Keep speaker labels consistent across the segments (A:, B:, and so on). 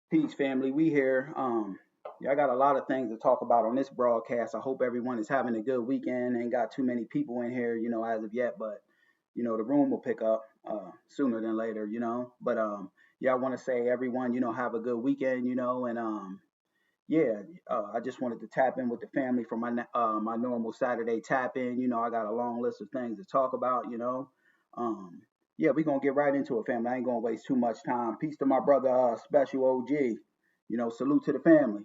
A: Peace, family. We here. Yeah, I got a lot of things to talk about on this broadcast. I hope everyone is having a good weekend. Ain't got too many people in here, as of yet, but the room will pick up sooner than later, But yeah, I want to say everyone, have a good weekend, and yeah, I just wanted to tap in with the family for my normal Saturday tap in. I got a long list of things to talk about. Um, yeah, we're gonna get right into it, family. I ain't gonna waste too much time. Peace to my brother, Special OG. Salute to the family.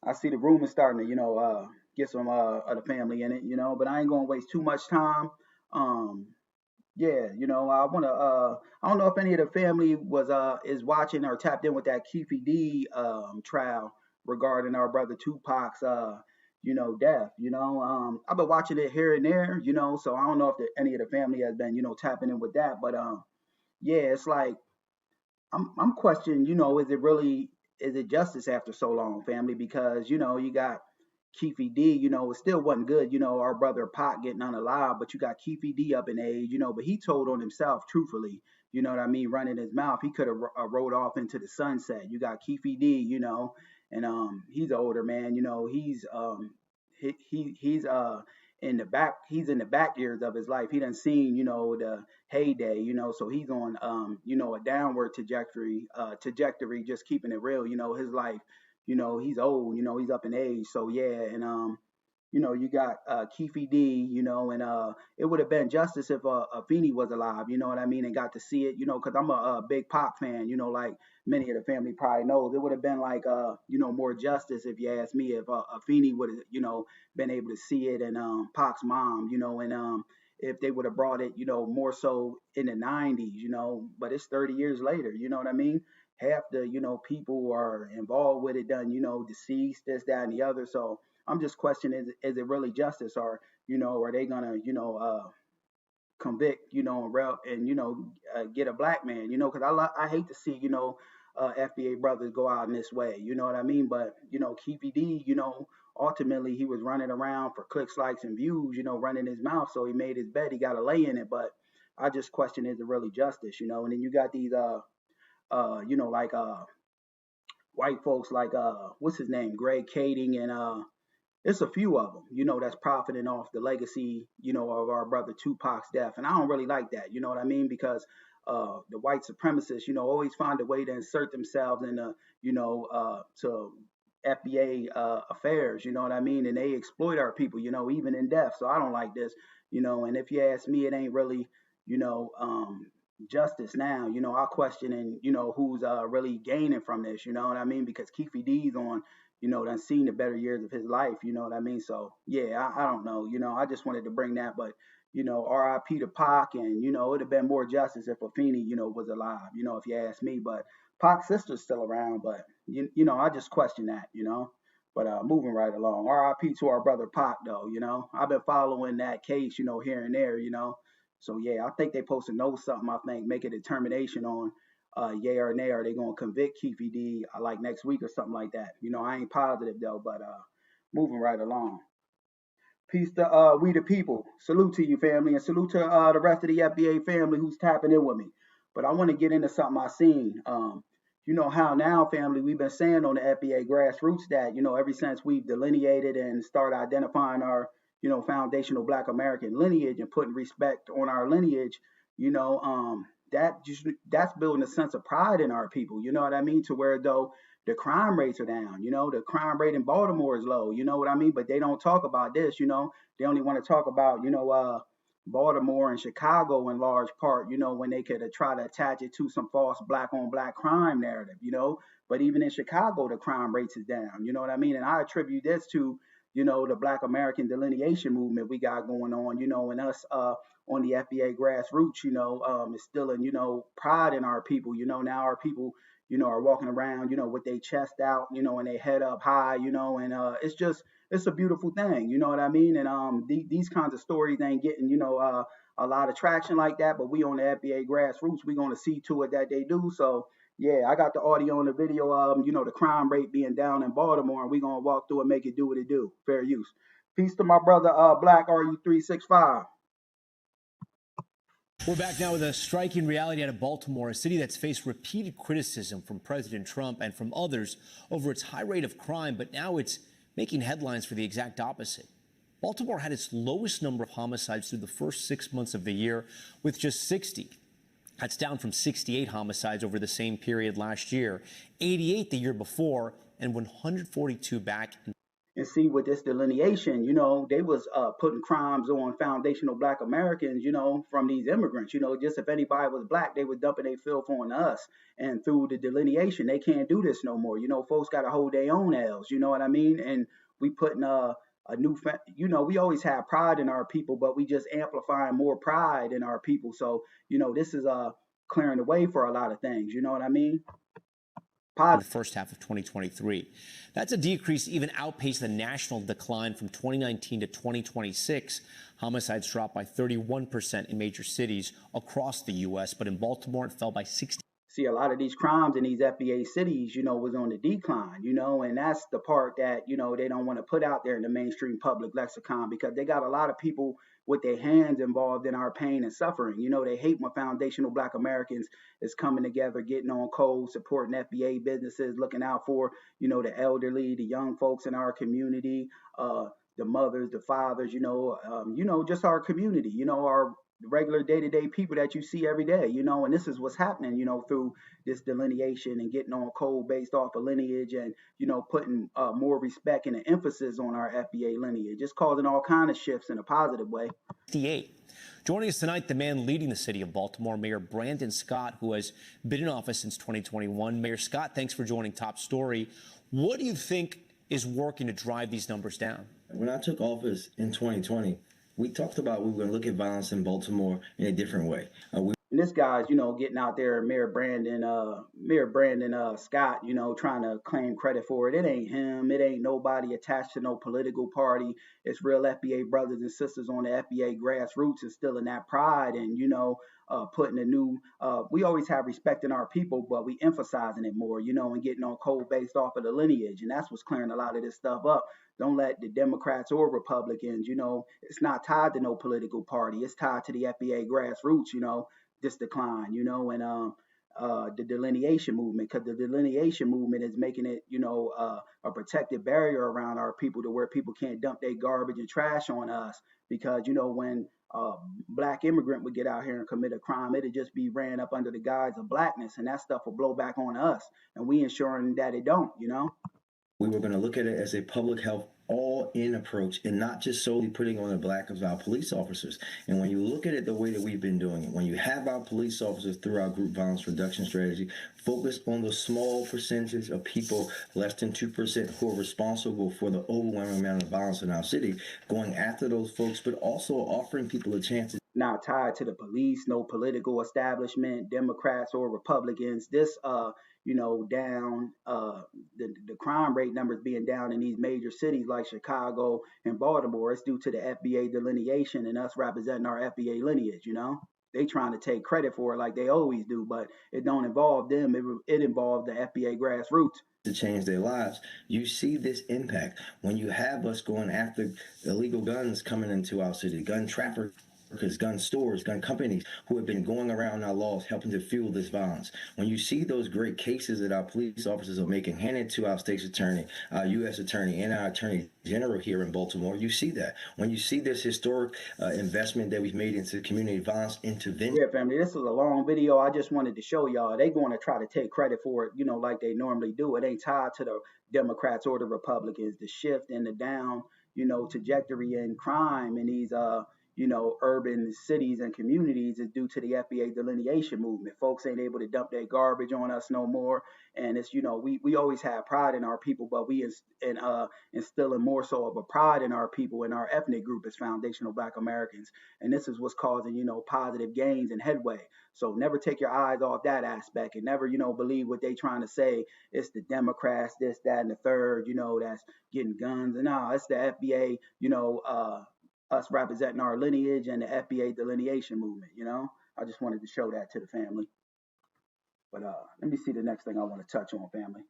A: I see the room is starting to, get some of the family in it. But I ain't gonna waste too much time. Um, yeah, I don't know if any of the family was is watching or tapped in with that Keefe D trial regarding our brother Tupac's death. I've been watching it here and there, so I don't know if any of the family has been, tapping in with that, but yeah, it's like I'm questioning, is it justice after so long, family? Because you got Keefe D, it still wasn't good, our brother Pac getting unalive, but you got Keefe D up in age, but he told on himself truthfully, you know what I mean, running his mouth. He could have rode off into the sunset. You got Keefe D, and he's an older man, he's he's in the back years of his life. He done seen, the heyday, so he's on a downward trajectory, just keeping it real, his life, he's old, he's up in age. So yeah, and you got Keefe D, and it would have been justice if Afeni was alive, you know what I mean, and got to see it, because I'm a big Pac fan, like many of the family probably knows. It would have been like, more justice if you ask me, if Afeni would have, been able to see it, and Pac's mom, and if they would have brought it, more so in the 90s, but it's 30 years later, you know what I mean? Half the, people who are involved with it done, deceased, this, that, and the other. So I'm just questioning, is it really justice, or are they gonna convict, and get a black man, because I hate to see FBA brothers go out in this way, you know what I mean? But Keefe D, ultimately he was running around for clicks, likes, and views, running his mouth, so he made his bed, he got to lay in it. But I just question, is it really justice, and then you got these like white folks like what's his name, Greg Kading, and it's a few of them, that's profiting off the legacy, of our brother Tupac's death. And I don't really like that, you know what I mean? Because the white supremacists, always find a way to insert themselves in the, to FBA affairs, you know what I mean? And they exploit our people, even in death. So I don't like this, and if you ask me, it ain't really, you know, um, justice now. I question, and who's really gaining from this, you know what I mean? Because Keefe D's on, done seen the better years of his life, you know what I mean? So yeah, I don't know, I just wanted to bring that, but RIP to Pac, and it'd have been more justice if Afeni, was alive, if you ask me. But Pac's sister's still around, but I just question that, But moving right along, RIP to our brother Pac, though. I've been following that case, here and there, So yeah, I think they supposed to know something. I think make a determination on yay or nay. Are they gonna convict Keefe D like next week or something like that? I ain't positive though, but moving right along. Peace to we the people. Salute to you, family, and salute to the rest of the FBA family who's tapping in with me. But I want to get into something I seen. How now, family, we've been saying on the FBA grassroots that, ever since we've delineated and started identifying our, foundational Black American lineage and putting respect on our lineage, that's building a sense of pride in our people. You know what I mean? To where though the crime rates are down, the crime rate in Baltimore is low, you know what I mean? But they don't talk about this, they only want to talk about, Baltimore and Chicago in large part, when they could try to attach it to some false black on black crime narrative, But even in Chicago, the crime rates is down, you know what I mean? And I attribute this to, the Black American delineation movement we got going on, and us on the FBA grassroots, instilling, pride in our people, now our people, are walking around, with their chest out, and their head up high, and it's a beautiful thing, you know what I mean? And these kinds of stories ain't getting, a lot of traction like that, but we on the FBA grassroots, we gonna see to it that they do. So yeah, I got the audio and the video of, the crime rate being down in Baltimore, and we gonna walk through and make it do what it do. Fair use. Peace to my brother, Black RU365.
B: We're back now with a striking reality out of Baltimore, a city that's faced repeated criticism from President Trump and from others over its high rate of crime, but now it's making headlines for the exact opposite. Baltimore had its lowest number of homicides through the first 6 months of the year, with just 60. That's down from 68 homicides over the same period last year, 88 the year before, and 142 back in.
A: And see, with this delineation, they was putting crimes on foundational Black Americans, from these immigrants. Just if anybody was Black, they were dumping their filth on us. And through the delineation, they can't do this no more. Folks got to hold their own L's. You know what I mean? And we putting a new, we always have pride in our people, but we just amplifying more pride in our people. So, this is clearing the way for a lot of things. You know what I mean?
B: In the first half of 2023. That's a decrease even outpaced the national decline from 2019 to 2026. Homicides dropped by 31% in major cities across the U.S., but in Baltimore, it fell by 60%.
A: See, a lot of these crimes in these FBA cities, was on the decline, and that's the part that, they don't want to put out there in the mainstream public lexicon, because they got a lot of people with their hands involved in our pain and suffering. They hate when foundational Black Americans is coming together, getting on code, supporting FBA businesses, looking out for, the elderly, the young folks in our community, the mothers, the fathers, just our community, our regular day-to-day people that you see every day, and this is what's happening, through this delineation and getting on code based off of lineage, and, putting more respect and an emphasis on our FBA lineage, just causing all kind of shifts in a positive way.
B: 58. Joining us tonight, the man leading the city of Baltimore, Mayor Brandon Scott, who has been in office since 2021. Mayor Scott, thanks for joining Top Story. What do you think is working to drive these numbers down?
C: When I took office in 2020, we talked about we were going to look at violence in Baltimore in a different way.
A: And this guy's, getting out there, Mayor Brandon Scott, trying to claim credit for it. It ain't him. It ain't nobody attached to no political party. It's real FBA brothers and sisters on the FBA grassroots, instilling that pride and, putting a new, we always have respect in our people, but we emphasizing it more, and getting on code based off of the lineage. And that's what's clearing a lot of this stuff up. Don't let the Democrats or Republicans, it's not tied to no political party. It's tied to the FBA grassroots, this decline, and the delineation movement, because the delineation movement is making it, a protective barrier around our people to where people can't dump their garbage and trash on us. Because, when Black immigrant would get out here and commit a crime, it'd just be ran up under the guise of Blackness, and that stuff will blow back on us, and we ensuring that it don't,
C: We were going to look at it as a public health all-in approach, and not just solely putting on the back of our police officers. And when you look at it the way that we've been doing it, when you have our police officers through our group violence reduction strategy focus on the small percentage of people, less than 2%, who are responsible for the overwhelming amount of violence in our city, going after those folks, but also offering people a chance.
A: Not tied to the police, no political establishment, Democrats or Republicans. This, down, the crime rate numbers being down in these major cities like Chicago and Baltimore, it's due to the FBA delineation and us representing our FBA lineage, They trying to take credit for it like they always do, but it don't involve them. It involved the FBA grassroots.
C: To change their lives. You see this impact when you have us going after illegal guns coming into our city, gun traffickers, gun stores, gun companies who have been going around our laws helping to fuel this violence. When you see those great cases that our police officers are making handed to our state's attorney, our U.S. attorney, and our attorney general here in Baltimore, you see that. When you see this historic investment that we've made into community violence intervention.
A: Yeah, family, this is a long video. I just wanted to show y'all. They going to try to take credit for it, like they normally do. It ain't tied to the Democrats or the Republicans. The shift and the down, trajectory in crime and these urban cities and communities is due to the FBA delineation movement. Folks ain't able to dump their garbage on us no more. And it's, we always have pride in our people, but we instilling more so of a pride in our people, and our ethnic group as foundational Black Americans. And this is what's causing, positive gains and headway. So never take your eyes off that aspect, and never, believe what they trying to say. It's the Democrats, this, that, and the third, that's getting guns. And no, it's the FBA, us representing our lineage and the FBA delineation movement. I just wanted to show that to the family. But let me see the next thing I want to touch on, family.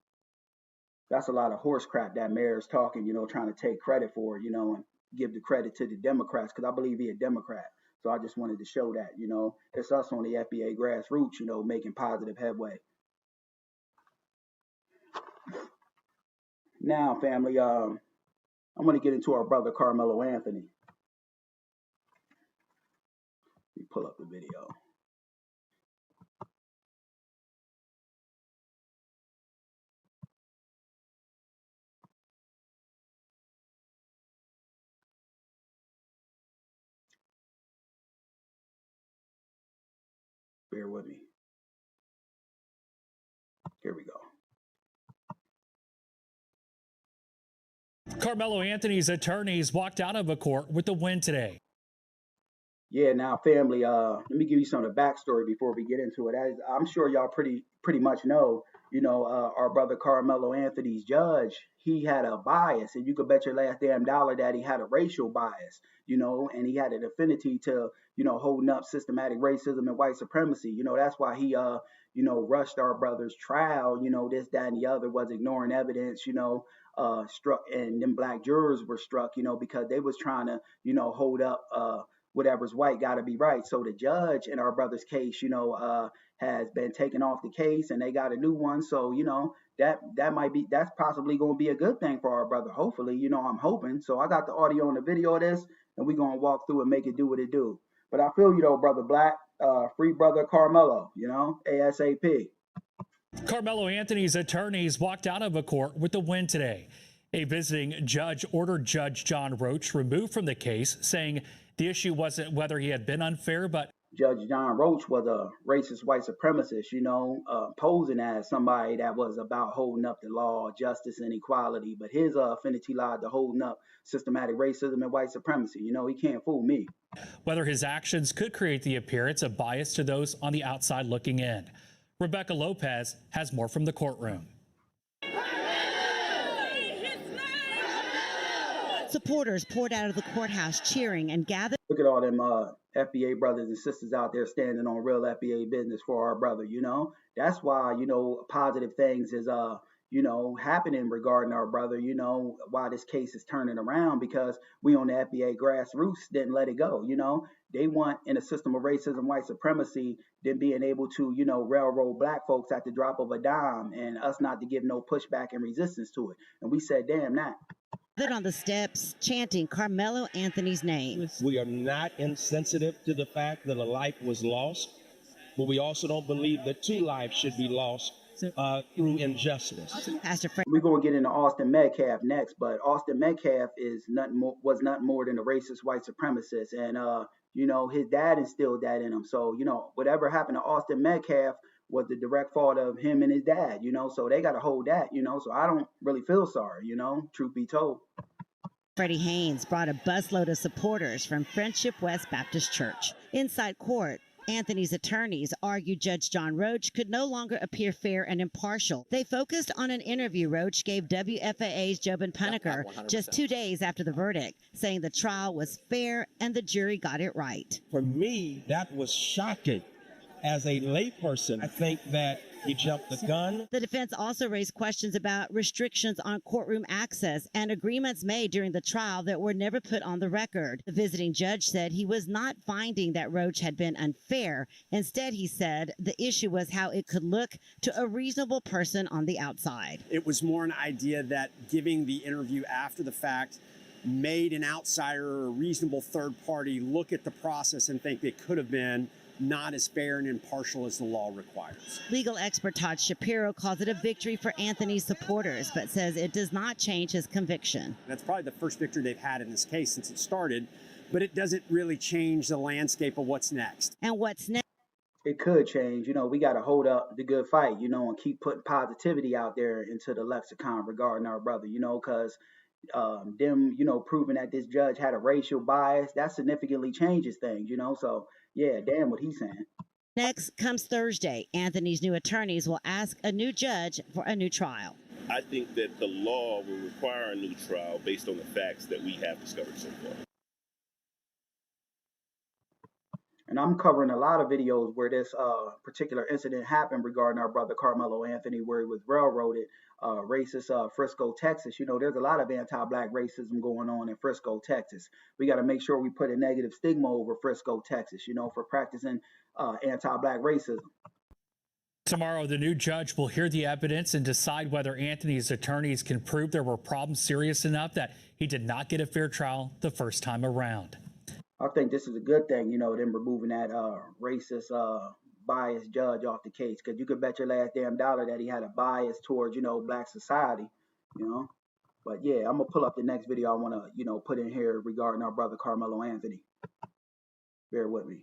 A: That's a lot of horse crap that mayor's talking, trying to take credit for, and give the credit to the Democrats, because I believe he a Democrat. So I just wanted to show that, it's us on the FBA grassroots, making positive headway. Now, family, I'm going to get into our brother Karmelo Anthony. Let me pull up the video. Bear with me. Here we go.
D: Karmelo Anthony's attorneys walked out of a court with a win today.
A: Yeah, now family, let me give you some of the backstory before we get into it. As I'm sure y'all pretty much know, our brother Karmelo Anthony's judge, he had a bias, and you could bet your last damn dollar that he had a racial bias, and he had an affinity to, holding up systematic racism and white supremacy. That's why he, rushed our brother's trial, this, that, and the other, was ignoring evidence, struck, and then Black jurors were struck, because they was trying to, hold up, whatever's white got to be right. So the judge in our brother's case, has been taken off the case, and they got a new one. So, that's possibly going to be a good thing for our brother. Hopefully, I'm hoping. So I got the audio and the video of this, and we're going to walk through and make it do what it do. But I feel you though, brother Black, free brother Karmelo, ASAP.
D: Karmelo Anthony's attorneys walked out of a court with a win today. A visiting judge ordered Judge John Roach removed from the case, saying the issue wasn't whether he had been unfair, but
A: Judge John Roach was a racist white supremacist, posing as somebody that was about holding up the law, justice, and equality. But his affinity lied to holding up systematic racism and white supremacy. He can't fool me.
D: Whether his actions could create the appearance of bias to those on the outside looking in. Rebecca Lopez has more from the courtroom.
E: Supporters poured out of the courthouse cheering and gathered.
A: Look at all them FBA brothers and sisters out there standing on real FBA business for our brother. That's why, positive things is, happening regarding our brother, why this case is turning around, because we on the FBA grassroots didn't let it go. They want, in a system of racism, white supremacy, them being able to, railroad Black folks at the drop of a dime, and us not to give no pushback and resistance to it. And we said, damn that.
E: On the steps chanting Karmelo Anthony's name.
F: We are not insensitive to the fact that a life was lost, but we also don't believe that two lives should be lost through injustice.
E: Pastor Frank.
A: We're going to get into Austin Metcalf next, but Austin Metcalf was nothing more than a racist white supremacist, and his dad instilled that in him. So whatever happened to Austin Metcalf was the direct fault of him and his dad, so they got to hold that, so I don't really feel sorry, truth be told.
E: Freddie Haynes brought a busload of supporters from Friendship West Baptist Church. Inside court, Anthony's attorneys argued Judge John Roach could no longer appear fair and impartial. They focused on an interview Roach gave WFAA's Jobin Puneker just 2 days after the verdict, saying the trial was fair and the jury got it right.
F: For me, that was shocking. As a layperson, I think that he jumped the gun.
E: The defense also raised questions about restrictions on courtroom access and agreements made during the trial that were never put on the record. The visiting judge said he was not finding that Roach had been unfair. Instead, he said the issue was how it could look to a reasonable person on the outside.
G: It was more an idea that giving the interview after the fact made an outsider or a reasonable third party look at the process and think it could have been not as fair and impartial as the law requires.
E: Legal expert Todd Shapiro calls it a victory for Anthony's supporters, but says it does not change his conviction.
G: That's probably the first victory they've had in this case since it started. but it doesn't really change the landscape of what's next.
E: And what's next?
A: It could change. We got to hold up the good fight, and keep putting positivity out there into the lexicon regarding our brother, because them, proving that this judge had a racial bias, that significantly changes things, So, yeah, damn what he's saying.
E: Next comes Thursday. Anthony's new attorneys will ask a new judge for a new trial.
H: I think that the law will require a new trial based on the facts that we have discovered so far.
A: And I'm covering a lot of videos where this particular incident happened regarding our brother Karmelo Anthony, where he was railroaded, racist Frisco, Texas. There's a lot of anti-black racism going on in Frisco, Texas. We got to make sure we put a negative stigma over Frisco, Texas, for practicing anti-black racism.
D: Tomorrow, the new judge will hear the evidence and decide whether Anthony's attorneys can prove there were problems serious enough that he did not get a fair trial the first time around.
A: I think this is a good thing, them removing that racist, biased judge off the case, because you could bet your last damn dollar that he had a bias towards, black society, But yeah, I'm gonna pull up the next video I want to, put in here regarding our brother Karmelo Anthony. Bear with me.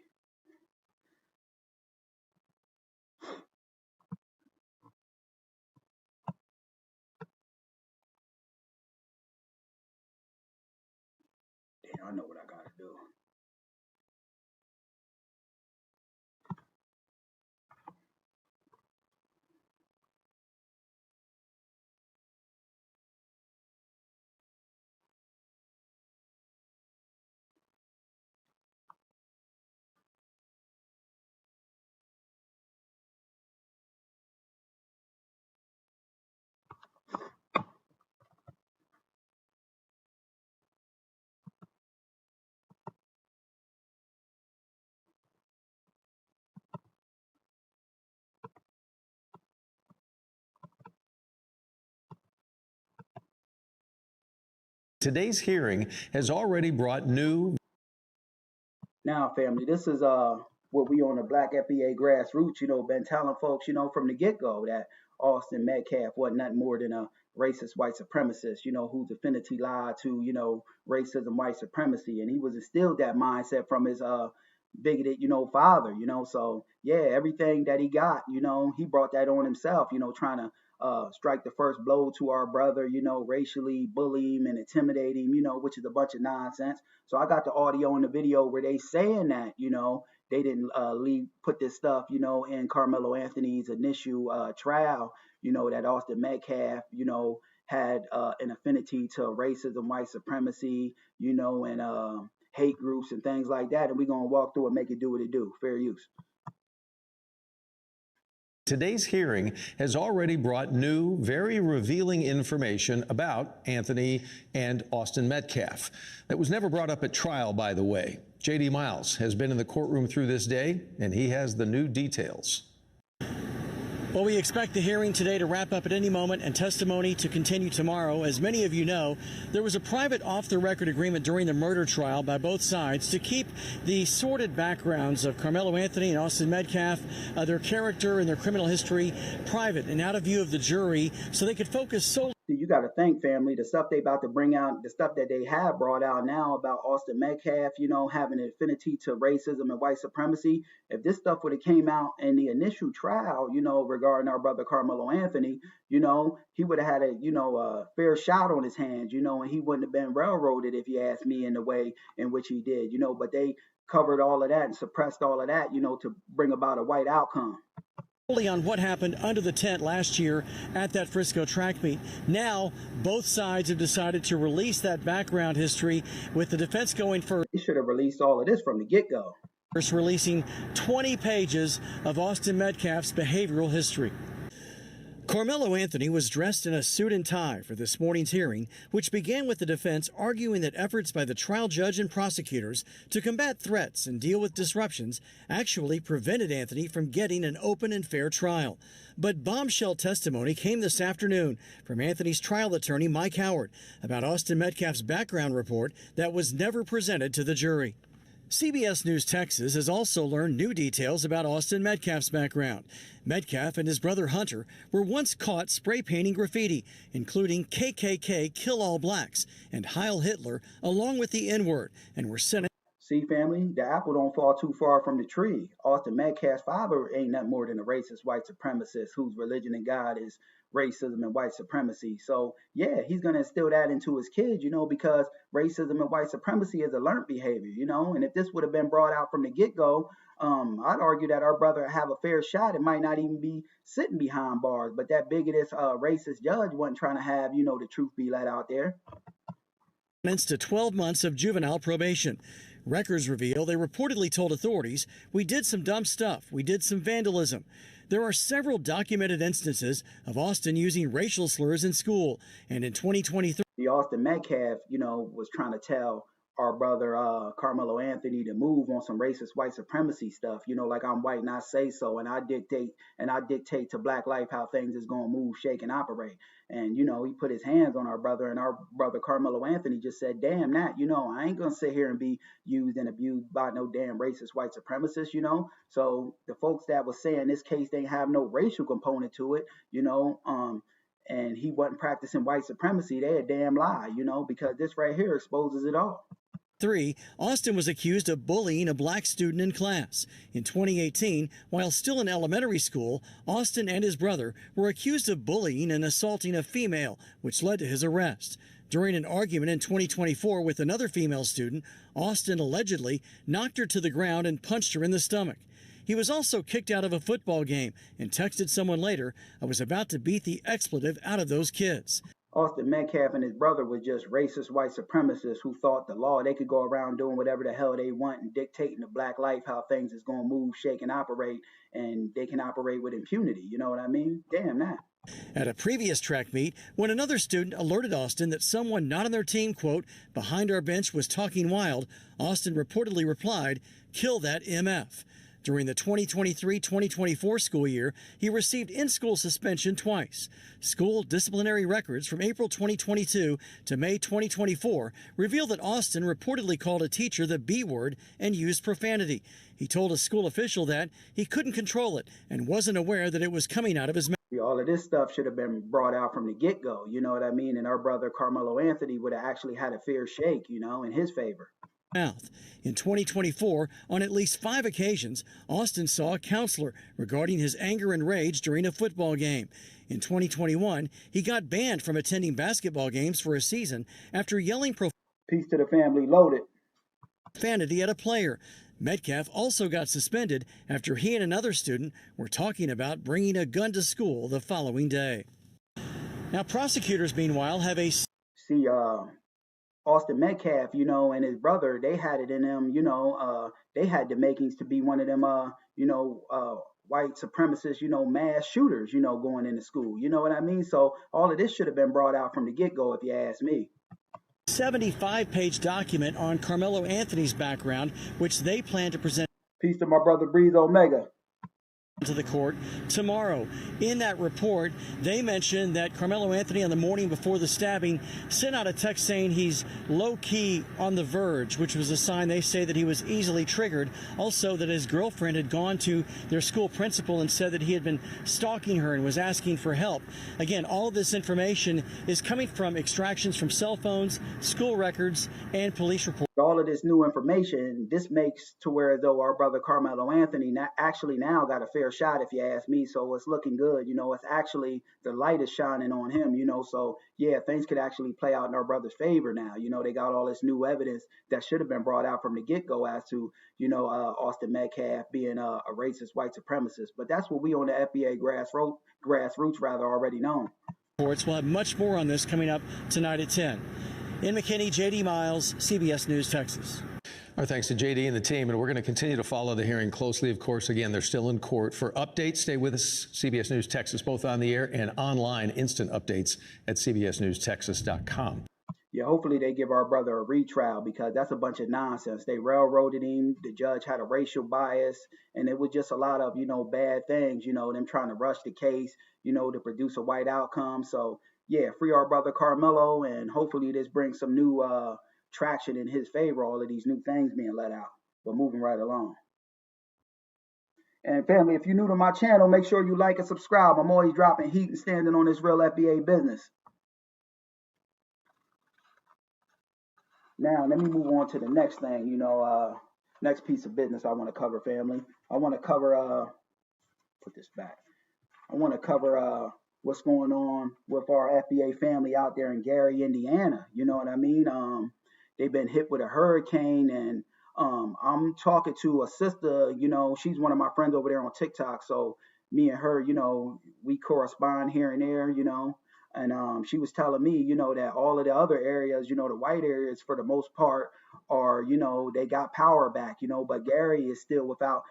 A: Damn, I know what I gotta do.
I: Today's hearing has already brought new.
A: Now, family, this is what we on the Black FBA grassroots, been telling folks, from the get-go that Austin Metcalf wasn't nothing more than a racist white supremacist, whose affinity lied to, racism, white supremacy. And he was instilled that mindset from his bigoted, father, So, yeah, everything that he got, he brought that on himself, trying to strike the first blow to our brother, racially bully him and intimidate him, which is a bunch of nonsense. So I got the audio and the video where they saying that, they didn't put this stuff, in Karmelo Anthony's initial trial, that Austin Metcalf, had an affinity to racism, white supremacy, and hate groups and things like that. And we're going to walk through and make it do what it do. Fair use.
I: Today's hearing has already brought new, very revealing information about Anthony and Austin Metcalf that was never brought up at trial, by the way. J.D. Miles has been in the courtroom through this day, and he has the new details.
J: Well, we expect the hearing today to wrap up at any moment and testimony to continue tomorrow. As many of you know, there was a private off-the-record agreement during the murder trial by both sides to keep the sordid backgrounds of Karmelo Anthony and Austin Metcalf, their character and their criminal history, private and out of view of the jury, so they could focus solely.
A: You got to think, family, the stuff they about to bring out, the stuff that they have brought out now about Austin Metcalf, having an affinity to racism and white supremacy. If this stuff would have came out in the initial trial, regarding our brother Karmelo Anthony, he would have had a fair shot on his hands, and he wouldn't have been railroaded, if you ask me, in the way in which he did, but they covered all of that and suppressed all of that, to bring about a white outcome.
J: On what happened under the tent last year at that Frisco track meet. Now, both sides have decided to release that background history, with the defense going for.
A: He should have released all of this from the get-go.
J: Releasing 20 pages of Austin Metcalf's behavioral history. Karmelo Anthony was dressed in a suit and tie for this morning's hearing, which began with the defense arguing that efforts by the trial judge and prosecutors to combat threats and deal with disruptions actually prevented Anthony from getting an open and fair trial. But bombshell testimony came this afternoon from Anthony's trial attorney, Mike Howard, about Austin Metcalf's background report that was never presented to the jury. CBS News Texas has also learned new details about Austin Metcalf's background. Metcalf and his brother Hunter were once caught spray painting graffiti, including KKK Kill All Blacks and Heil Hitler, along with the N-word, and were sent.
A: See, family, the apple don't fall too far from the tree. Austin Metcalf's father ain't nothing more than a racist white supremacist whose religion and God is racism and white supremacy. So, yeah, he's going to instill that into his kids, because racism and white supremacy is a learned behavior, and if this would have been brought out from the get-go, I'd argue that our brother have a fair shot. It might not even be sitting behind bars, but that bigoted, racist judge wasn't trying to have, the truth be let out there.
J: To 12 months of juvenile probation. Records reveal they reportedly told authorities, "We did some dumb stuff. We did some vandalism." There are several documented instances of Austin using racial slurs in school. And in 2023,
A: the Austin Metcalf, was trying to tell our brother Karmelo Anthony to move on some racist white supremacy stuff, like I'm white and I say so, and I dictate to Black life how things is gonna move, shake, and operate. And he put his hands on our brother, and our brother Karmelo Anthony just said, "Damn that, I ain't gonna sit here and be used and abused by no damn racist white supremacists, So the folks that was saying this case didn't have no racial component to it, and he wasn't practicing white supremacy, they a damn lie, because this right here exposes it all."
J: Austin was accused of bullying a black student in class. In 2018, while still in elementary school, Austin and his brother were accused of bullying and assaulting a female, which led to his arrest. During an argument in 2024 with another female student, Austin allegedly knocked her to the ground and punched her in the stomach. He was also kicked out of a football game and texted someone later, "I was about to beat the expletive out of those kids."
A: Austin Metcalf and his brother was just racist white supremacists who thought the law, they could go around doing whatever the hell they want and dictating to Black life how things is going to move, shake, and operate, and they can operate with impunity. You know what I mean? Damn that.
J: At a previous track meet, when another student alerted Austin that someone not on their team, quote, "behind our bench was talking wild," Austin reportedly replied, "Kill that MF." During the 2023-2024 school year, he received in-school suspension twice. School disciplinary records from April 2022 to May 2024 reveal that Austin reportedly called a teacher the B word and used profanity. He told a school official that he couldn't control it and wasn't aware that it was coming out of his mouth.
A: All of this stuff should have been brought out from the get-go, you know what I mean? And our brother Karmelo Anthony would have actually had a fair shake, in his favor.
J: In 2024, on at least 5 occasions, Austin saw a counselor regarding his anger and rage during a football game. In 2021, he got banned from attending basketball games for a season after yelling
A: "Peace to the family, loaded"
J: profanity at a player. Metcalf also got suspended after he and another student were talking about bringing a gun to school the following day. Now, prosecutors, meanwhile, have a...
A: Austin Metcalf, and his brother, they had it in them, they had the makings to be one of them, white supremacist, mass shooters, going into school. You know what I mean? So all of this should have been brought out from the get-go, if you ask me.
J: 75-page document on Karmelo Anthony's background, which they plan to present.
A: Peace to my brother Breeze Omega.
J: To the court tomorrow. In that report, they mentioned that Karmelo Anthony on the morning before the stabbing sent out a text saying he's low-key on the verge, which was a sign they say that he was easily triggered. Also, that his girlfriend had gone to their school principal and said that he had been stalking her and was asking for help. Again, all of this information is coming from extractions from cell phones, school records, and police reports.
A: All of this new information, this makes to where though our brother Karmelo Anthony actually now got a fair shot, if you ask me. So it's looking good. It's actually the light is shining on him. So yeah, things could actually play out in our brother's favor now. They got all this new evidence that should have been brought out from the get-go as to Austin Metcalf being a racist white supremacist. But that's what we on the FBA grassroots already know.
J: We'll have much more on this coming up tonight at 10. In McKinney, J.D. Miles, CBS News, Texas.
I: Our thanks to JD and the team, and we're going to continue to follow the hearing closely. Of course, again, they're still in court. For updates, stay with us. CBS News Texas, both on the air and online. Instant updates at cbsnewstexas.com.
A: Yeah, hopefully they give our brother a retrial, because that's a bunch of nonsense. They railroaded him. The judge had a racial bias, and it was just a lot of, bad things, them trying to rush the case, to produce a white outcome. So, yeah, free our brother Karmelo, and hopefully this brings some new traction in his favor, all of these new things being let out. But moving right along. And family, if you're new to my channel, make sure you like and subscribe. I'm always dropping heat and standing on this real FBA business. Now, let me move on to the next thing, next piece of business I want to cover, family. I want to cover, put this back. I want to cover what's going on with our FBA family out there in Gary, Indiana. You know what I mean? They've been hit with a hurricane, and I'm talking to a sister, she's one of my friends over there on TikTok. So me and her, we correspond here and there, and she was telling me, that all of the other areas, the white areas for the most part are, they got power back, but Gary is still without,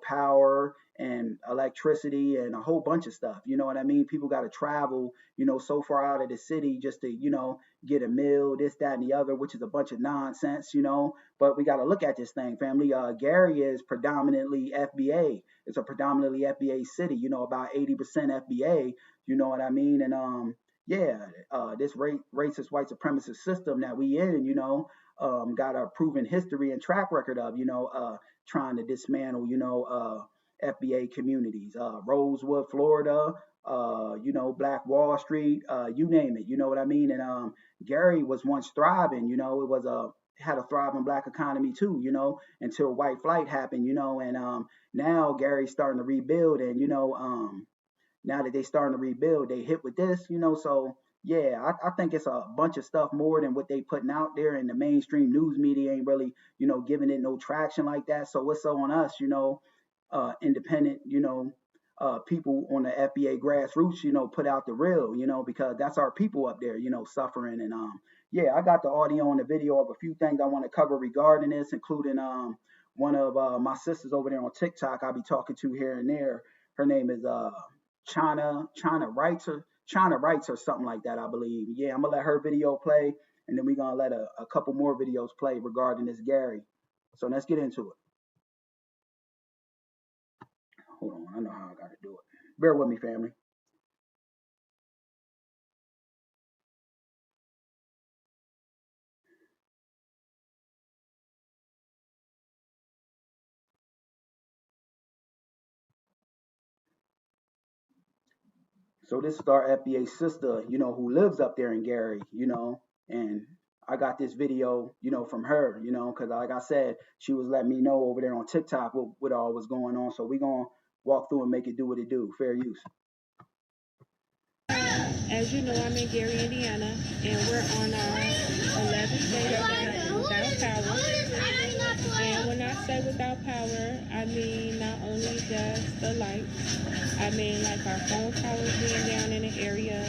A: power and electricity and a whole bunch of stuff. You know what I mean? People got to travel, so far out of the city just to, get a meal, this, that, and the other, which is a bunch of nonsense, but we got to look at this thing, family. Gary is predominantly FBA. It's a predominantly FBA city, about 80% FBA, you know what I mean? And this racist white supremacist system that we in, got a proven history and track record of, trying to dismantle, FBA communities, Rosewood, Florida, Black Wall Street, you name it, you know what I mean? And Gary was once thriving, it was had a thriving black economy too, until white flight happened, and now Gary's starting to rebuild, and now that they starting to rebuild, they hit with this, so yeah, I think it's a bunch of stuff more than what they putting out there, and the mainstream news media ain't really, giving it no traction like that. So what's on us, independent, people on the FBA grassroots, put out the real, because that's our people up there, suffering. And I got the audio and the video of a few things I want to cover regarding this, including one of my sisters over there on TikTok I'll be talking to here and there. Her name is China Writes or something like that, I believe. Yeah, I'm gonna let her video play, and then we're gonna let a couple more videos play regarding this Gary. So let's get into it. Hold on, I know how I gotta do it. Bear with me, family. So this is our FBA sister, who lives up there in Gary, and I got this video, from her, because like I said, she was letting me know over there on TikTok what all was going on. So we're going to walk through and make it do what it do. Fair use.
K: As you know, I'm in Gary, Indiana, and we're on our 11th day without power. And when I say without power, I mean not only just the lights, I mean like our phone towers being down in the area.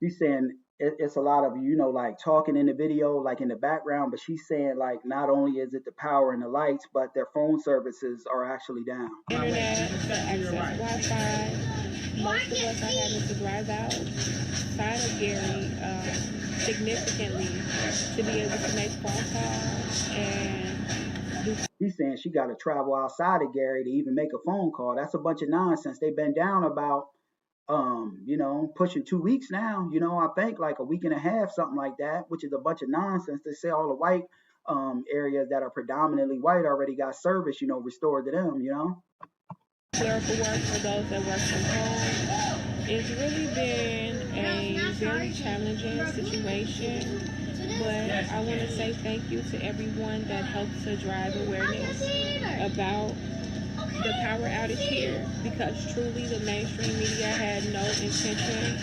A: She's saying it's a lot of, like talking in the video, like in the background, but she's saying like not only is it the power and the lights, but their phone services are actually down.
K: Internet, access Wi-Fi. Most of us are having to drive outside of Gary significantly to be able to make phone calls and
A: She's saying she got to travel outside of Gary to even make a phone call. That's a bunch of nonsense. They've been down about pushing 2 weeks now, I think like a week and a half, something like that, which is a bunch of nonsense. They say all the white areas that are predominantly white already got service, restored to them,
K: Clerical work for those that work from home. It's really been a very challenging situation, but I want to say thank you to everyone that helped to drive awareness about the power outage here, because truly the mainstream media had no intention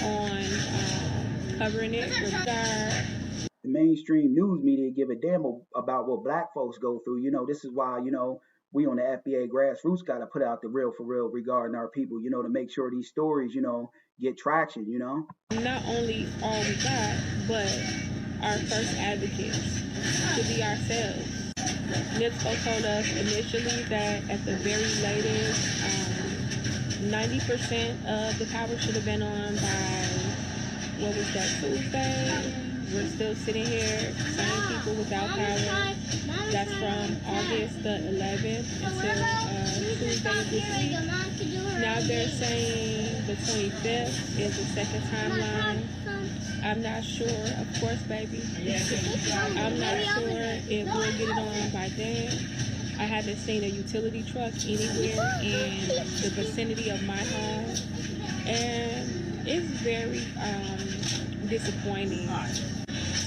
K: on covering it.
A: The mainstream news media give a damn about what black folks go through. This is why, we on the FBA grassroots got to put out the real for real regarding our people, to make sure these stories, get traction,
K: Not only all we got, but our first advocates to be ourselves. NIPSCO told us initially that at the very latest, 90% of the power should have been on by, what was that, Tuesday? We're still sitting here, same people without power. That's from August the 11th until Tuesday of this week. Now they're saying the 25th is the second timeline. I'm not sure, of course, baby. I'm not sure if we'll get it on by then. I haven't seen a utility truck anywhere in the vicinity of my home. And it's very disappointing.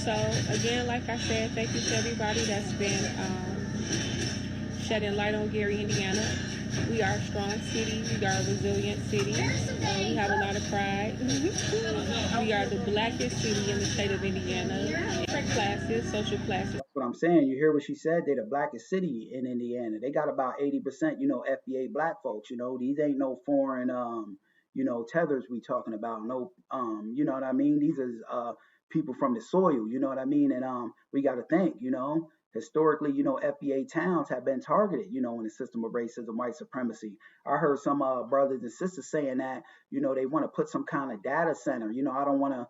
K: So again, like I said, thank you to everybody that's been shedding light on Gary, Indiana. We are a strong city. We are a resilient city. We have a lot of pride. We are the blackest city in the state of Indiana. Different classes, social classes.
A: That's what I'm saying. You hear what she said? They're the blackest city in Indiana. They got about 80%, FBA black folks. These ain't no foreign, tethers we talking about. No, you know what I mean? These is people from the soil. You know what I mean? And we got to think. Historically, FBA towns have been targeted, in the system of racism, white supremacy. I heard some brothers and sisters saying that, they want to put some kind of data center. I don't want to,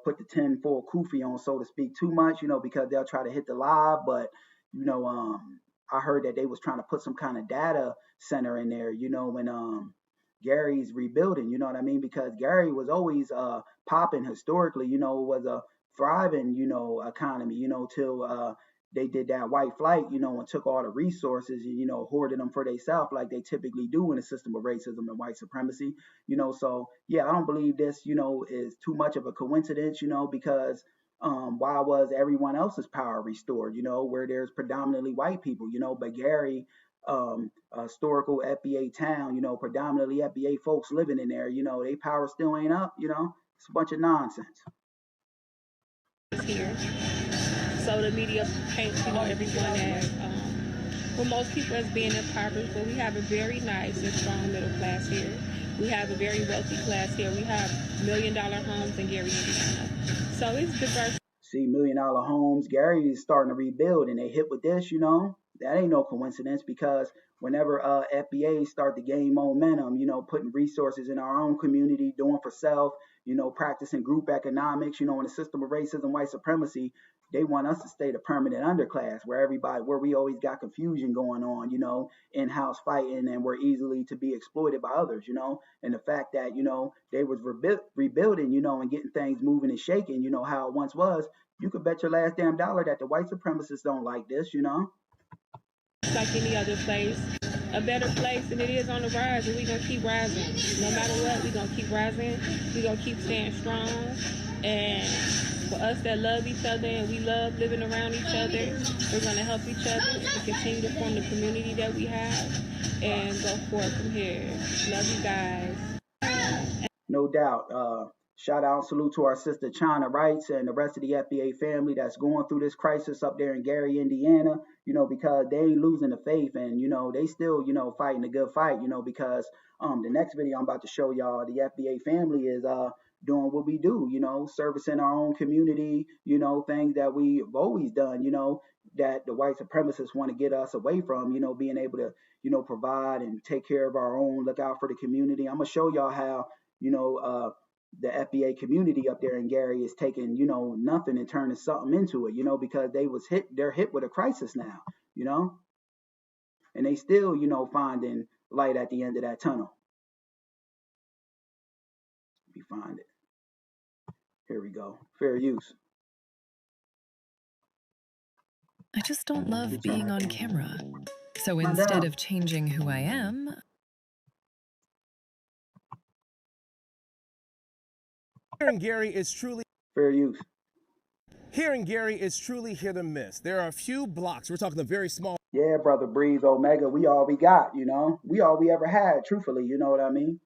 A: put the 10-4 kufi on, so to speak, too much, because they'll try to hit the live. But, I heard that they was trying to put some kind of data center in there, when Gary's rebuilding, you know what I mean? Because Gary was always popping historically, was a thriving, economy, till they did that white flight, and took all the resources and, hoarded them for themselves like they typically do in a system of racism and white supremacy, So, yeah, I don't believe this, is too much of a coincidence, because why was everyone else's power restored, where there's predominantly white people, but Gary, historical FBA town, predominantly FBA folks living in there, they power still ain't up, it's a bunch of nonsense.
K: Here. So the media paints, everyone as, for most people as being impoverished, but we have a very nice and strong middle class here. We have a very wealthy class here. We have $1 million homes in Gary, Indiana. So it's diverse.
A: See, $1 million homes, Gary is starting to rebuild, and they hit with this, that ain't no coincidence, because whenever FBA start to gain momentum, putting resources in our own community, doing for self, practicing group economics, in the system of racism, white supremacy, they want us to stay the permanent underclass where we always got confusion going on, in-house fighting, and we're easily to be exploited by others, and the fact that, they was rebuilding, and getting things moving and shaking, how it once was, you could bet your last damn dollar that the white supremacists don't like this,
K: Like any other place, a better place, and it is on the rise, and we're going to keep rising. No matter what, we're going to keep rising. We're going to keep staying strong. And for us that love each other and we love living around each other, we're going to help each other and continue to form the community that we have and go forward from here. Love you guys.
A: No doubt. Shout out and salute to our sister China Wrights and the rest of the FBA family that's going through this crisis up there in Gary, Indiana, because they ain't losing the faith, and, they still, fighting a good fight, because the next video I'm about to show y'all, the FBA family is doing what we do, servicing our own community, things that we've always done, that the white supremacists want to get us away from, being able to, provide and take care of our own, look out for the community. I'm going to show y'all how, the FBA community up there in Gary is taking, nothing and turning something into it, because they're hit with a crisis now, and they still, finding light at the end of that tunnel. Let me find it. Here we go. Fair use.
L: I just don't love being on camera. So instead of changing who I am,
M: Here in Gary is truly
A: fair use.
M: Here in Gary is truly hit or miss. There are a few blocks. We're talking a very small.
A: Yeah, brother Breeze Omega, we all we got, we all we ever had, truthfully, you know what I mean?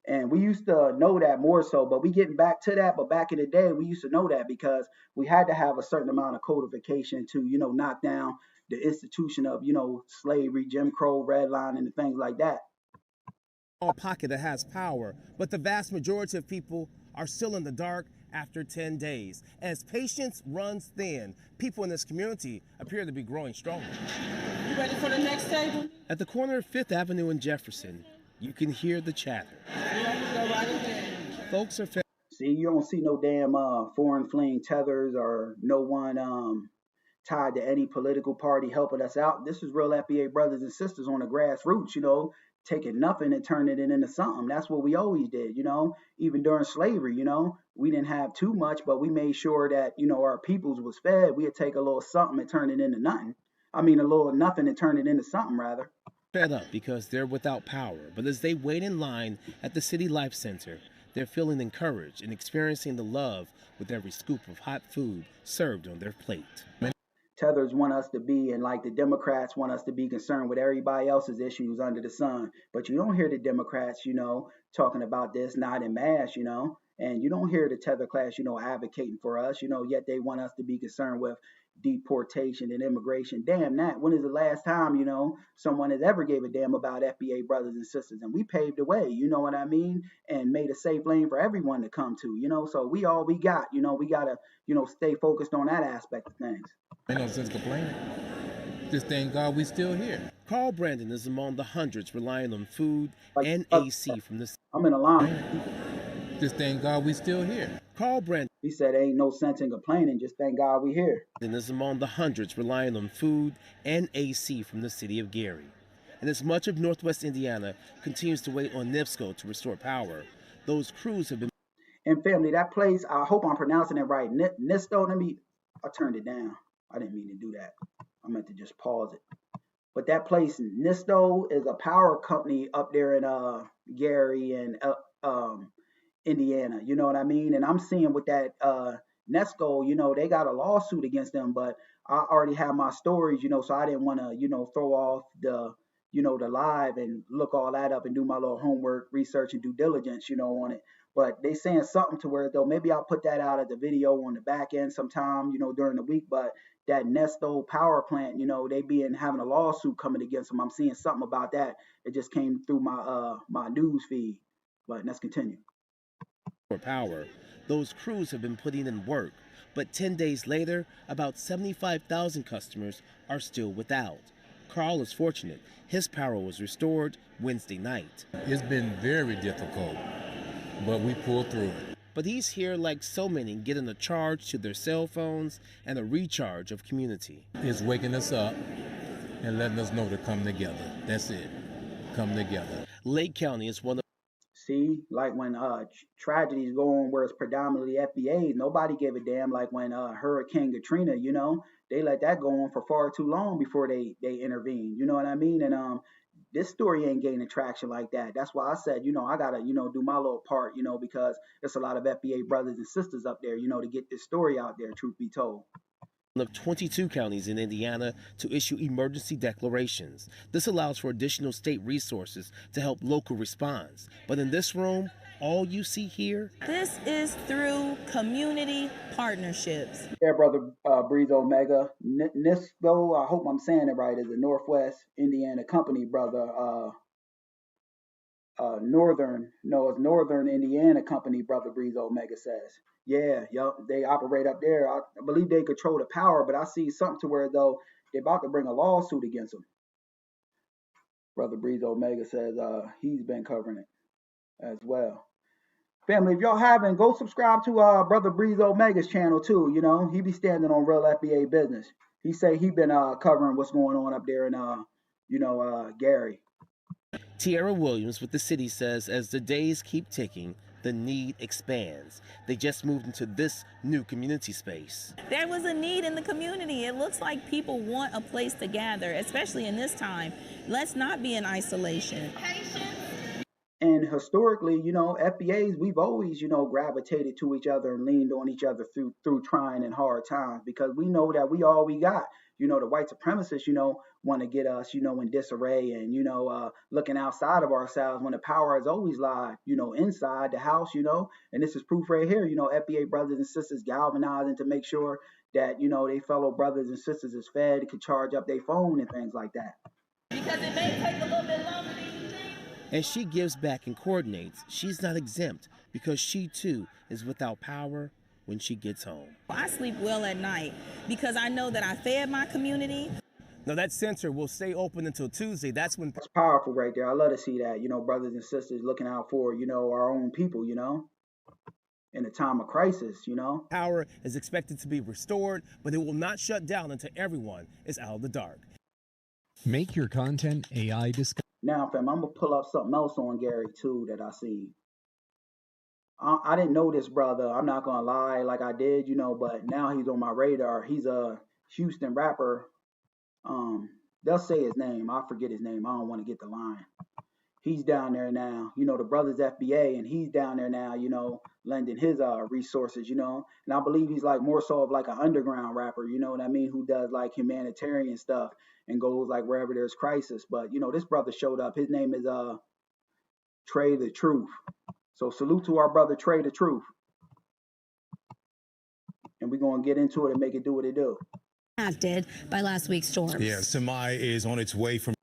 A: And we used to know that more so, but we getting back to that. But back in the day, we used to know that because we had to have a certain amount of codification to, knock down the institution of, slavery, Jim Crow, redlining, and things like that.
M: Pocket that has power, but the vast majority of people are still in the dark after 10 days. As patience runs thin, people in this community appear to be growing stronger.
N: You ready for the next table?
M: At the corner of 5th Avenue and Jefferson, you can hear the chatter. Folks are
A: see, you don't see no damn foreign fleeing tethers or no one tied to any political party helping us out. This is real FBA brothers and sisters on the grassroots, taking nothing and turning it into something. That's what we always did, even during slavery, we didn't have too much, but we made sure that, our peoples was fed. We'd take a little something and turn it into nothing. I mean, a little nothing and turn it into something, rather.
M: Fed up because they're without power, but as they wait in line at the City Life Center, They're feeling encouraged and experiencing the love with every scoop of hot food served on their plate.
A: Tethers want us to be, and like the Democrats want us to be concerned with everybody else's issues under the sun. But you don't hear the Democrats, talking about this, not in mass, and you don't hear the Tether class, advocating for us, yet they want us to be concerned with deportation and immigration. Damn that. When is the last time, someone has ever gave a damn about FBA brothers and sisters? And we paved the way, you know what I mean? And made a safe lane for everyone to come to, so we all we got, we got to, stay focused on that aspect of things.
O: Ain't no sense complaining. Just thank God we still here.
M: Carl Brandon is among the hundreds relying on food and AC from the...
A: I'm in a line.
O: Just thank God we still here.
M: Carl Brandon...
A: He said ain't no sense in complaining, just thank God we here.
M: ...is among the hundreds relying on food and AC from the city of Gary. And as much of Northwest Indiana continues to wait on NIPSCO to restore power, those crews have been...
A: And family, that place, I hope I'm pronouncing it right, NISTO, I turned it down. I didn't mean to do that. I meant to just pause it. But that place, NISTO, is a power company up there in Gary and Indiana. You know what I mean? And I'm seeing with that NESCO, they got a lawsuit against them, but I already have my stories, so I didn't want to, throw off the, the live and look all that up and do my little homework, research and due diligence, on it. But they saying something to where, though, maybe I'll put that out as a video on the back end sometime, during the week. But that Nesto power plant, they having a lawsuit coming against them. I'm seeing something about that. It just came through my my news feed. But let's continue.
M: For power, those crews have been putting in work. But 10 days later, about 75,000 customers are still without. Carl is fortunate. His power was restored Wednesday night.
O: It's been very difficult, but we pulled through it.
M: But he's here like so many, getting a charge to their cell phones and a recharge of community.
O: It's waking us up and letting us know to come together. That's it. Come together.
M: Lake County is one of...
A: See, like when tragedies go on where it's predominantly FBA, nobody gave a damn. Like when Hurricane Katrina, they let that go on for far too long before they intervene. You know what I mean? And this story ain't gaining traction like that. That's why I said, I gotta, do my little part, because there's a lot of FBA brothers and sisters up there, to get this story out there, truth be told.
M: Of 22 counties in Indiana to issue emergency declarations. This allows for additional state resources to help local response. But in this room, all you see here?
P: This is through community partnerships.
A: Yeah, brother Breeze Omega. NISCO, I hope I'm saying it right, is a Northwest Indiana company, brother. It's Northern Indiana company, brother Breeze Omega says. Yeah, they operate up there. I believe they control the power, but I see something to where, though, they're about to bring a lawsuit against them. Brother Breeze Omega says he's been covering it as well. Family, if y'all haven't, go subscribe to Brother Breeze Omega's channel, too. He be standing on real FBA business. He say he been covering what's going on up there in, Gary.
M: Tierra Williams with the city says as the days keep ticking, the need expands. They just moved into this new community space.
P: There was a need in the community. It looks like people want a place to gather, especially in this time. Let's not be in isolation.
A: And historically, FBAs, we've always, gravitated to each other and leaned on each other through trying and hard times, because we know that we all we got. The white supremacists, want to get us, in disarray and, looking outside of ourselves when the power has always lied, inside the house, and this is proof right here, FBA brothers and sisters galvanizing to make sure that, they fellow brothers and sisters is fed, can charge up their phone and things like that.
P: Because it may take a little bit longer than you think.
M: As she gives back and coordinates, she's not exempt because she too is without power when she gets home.
P: I sleep well at night because I know that I fed my community.
M: Now that center will stay open until Tuesday. That's
A: powerful right there. I love to see that, brothers and sisters looking out for, our own people, in a time of crisis,
M: Power is expected to be restored, but it will not shut down until everyone is out of the dark.
Q: Make your content AI discovery.
A: Now, fam, I'm going to pull up something else on Gary, too, that I see. I didn't know this brother. I'm not going to lie like I did, but now he's on my radar. He's a Houston rapper. They'll say his name. I forget his name. I don't want to get the line. he's down there now. The brother's FBA, and he's down there now. Lending his resources. And I believe he's like more so of like an underground rapper. You know what I mean? Who does like humanitarian stuff and goes like wherever there's crisis. But this brother showed up. His name is Trey the Truth. So salute to our brother Trey the Truth. And we're gonna get into it and make it do what it do.
R: Impacted by last week's storms.
S: Yeah, Semi is on its way from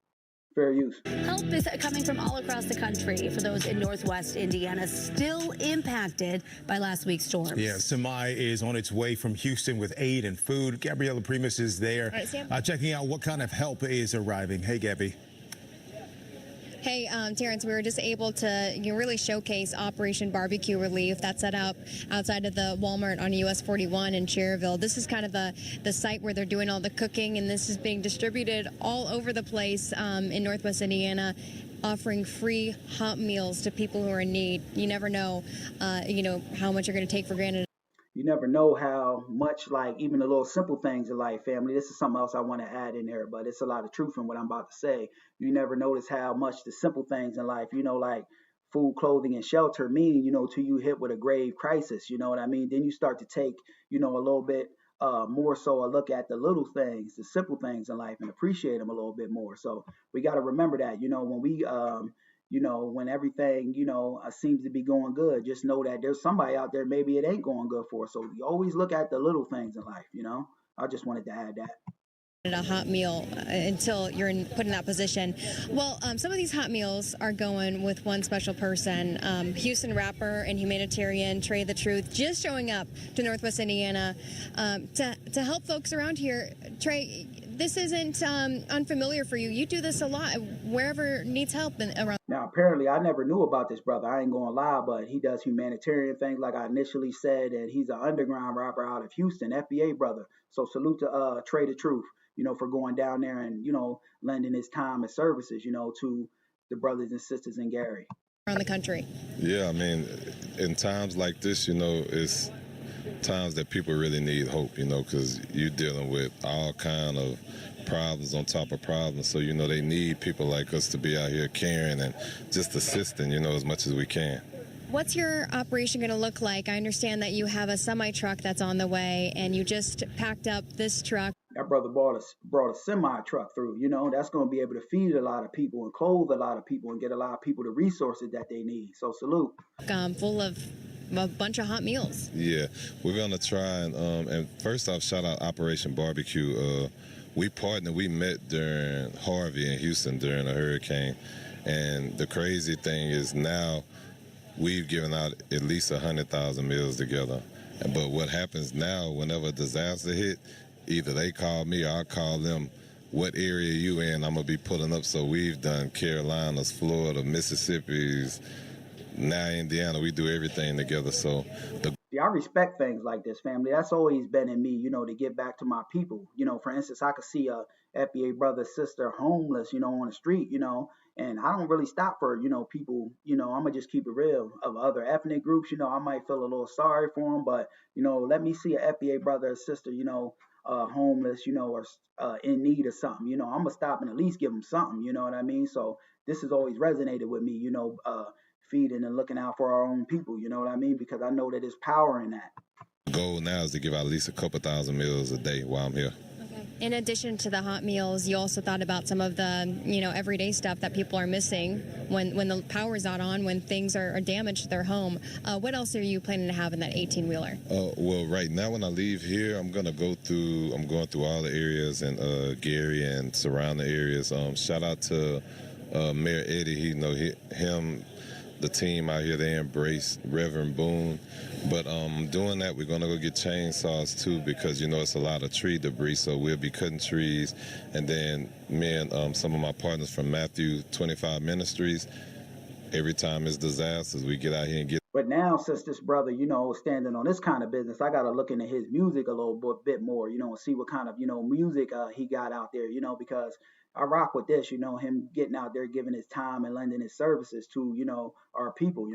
A: fair use.
R: Help is coming from all across the country for those in Northwest Indiana still impacted by last week's storms.
S: Yeah, Semi is on its way from Houston with aid and food. Gabriella Primus is there checking out what kind of help is arriving. Hey, Gabby.
T: Hey, Terrence, we were just able to really showcase Operation Barbecue Relief that's set up outside of the Walmart on US 41 in Cherryville. This is kind of the site where they're doing all the cooking, and this is being distributed all over the place in Northwest Indiana, offering free hot meals to people who are in need. You never know, how much you're going to take for granted.
A: You never know how much, like, even the little simple things in life, family. This is something else I want to add in there, but it's a lot of truth in what I'm about to say. You never notice how much the simple things in life, like food, clothing, and shelter mean, till you hit with a grave crisis, you know what I mean? Then you start to take, a little bit more so a look at the little things, the simple things in life, and appreciate them a little bit more. So we got to remember that, when we when everything, seems to be going good, just know that there's somebody out there, maybe it ain't going good for. So you always look at the little things in life, I just wanted to add that.
T: A hot meal until you're put in that position. Well, some of these hot meals are going with one special person, Houston rapper and humanitarian Trey the Truth, just showing up to Northwest Indiana to help folks around here. Trey, this isn't unfamiliar for you. You do this a lot wherever needs help around.
A: Now, apparently, I never knew about this brother. I ain't gonna lie, but he does humanitarian things, like I initially said, and he's an underground rapper out of Houston, FBA brother. So salute to Trey the Truth, for going down there and, lending his time and services, to the brothers and sisters in Gary.
T: Around the country.
U: Yeah, I mean, in times like this, it's times that people really need hope, because you're dealing with all kind of problems on top of problems. So, they need people like us to be out here caring and just assisting, as much as we can.
T: What's your operation going to look like? I understand that you have a semi-truck that's on the way, and you just packed up this truck.
A: That brother brought a semi-truck through, that's going to be able to feed a lot of people and clothe a lot of people and get a lot of people the resources that they need. So salute.
T: Full of a bunch of hot meals.
U: Yeah, we're going to try and first off, shout out Operation Barbecue. We partnered, we met during Harvey in Houston during a hurricane. And the crazy thing is now we've given out at least 100,000 meals together. But what happens now, whenever a disaster hit, either they call me or I call them, what area you in, I'm going to be pulling up. So we've done Carolinas, Florida, Mississippi's, now Indiana. We do everything together. So
A: I respect things like this, family. That's always been in me, to give back to my people. For instance, I could see a FBA brother, sister homeless, on the street, and I don't really stop for, people, I'm going to just keep it real, of other ethnic groups, I might feel a little sorry for them, but, let me see a FBA brother or sister, homeless, or in need of something, I'm going to stop and at least give them something, you know what I mean? So this has always resonated with me, feeding and looking out for our own people, you know what I mean? Because I know that there's power in that.
U: The goal now is to give out at least a couple thousand meals a day while I'm here.
T: Okay. In addition to the hot meals, you also thought about some of the, everyday stuff that people are missing when the power's not on, when things are damaged to their home. What else are you planning to have in that 18-wheeler?
U: Well, right now when I leave here, I'm going through all the areas in Gary and surrounding areas. Shout out to Mayor Eddie. The team out here, they embrace Reverend Boone. But doing that, we're going to go get chainsaws too, because, it's a lot of tree debris. So we'll be cutting trees. And then me and some of my partners from Matthew 25 Ministries, every time it's disasters, we get out here and get.
A: But now, since this brother, standing on this kind of business, I got to look into his music a little bit more, and see what kind of, music he got out there, because I rock with this, him getting out there, giving his time and lending his services to, our people,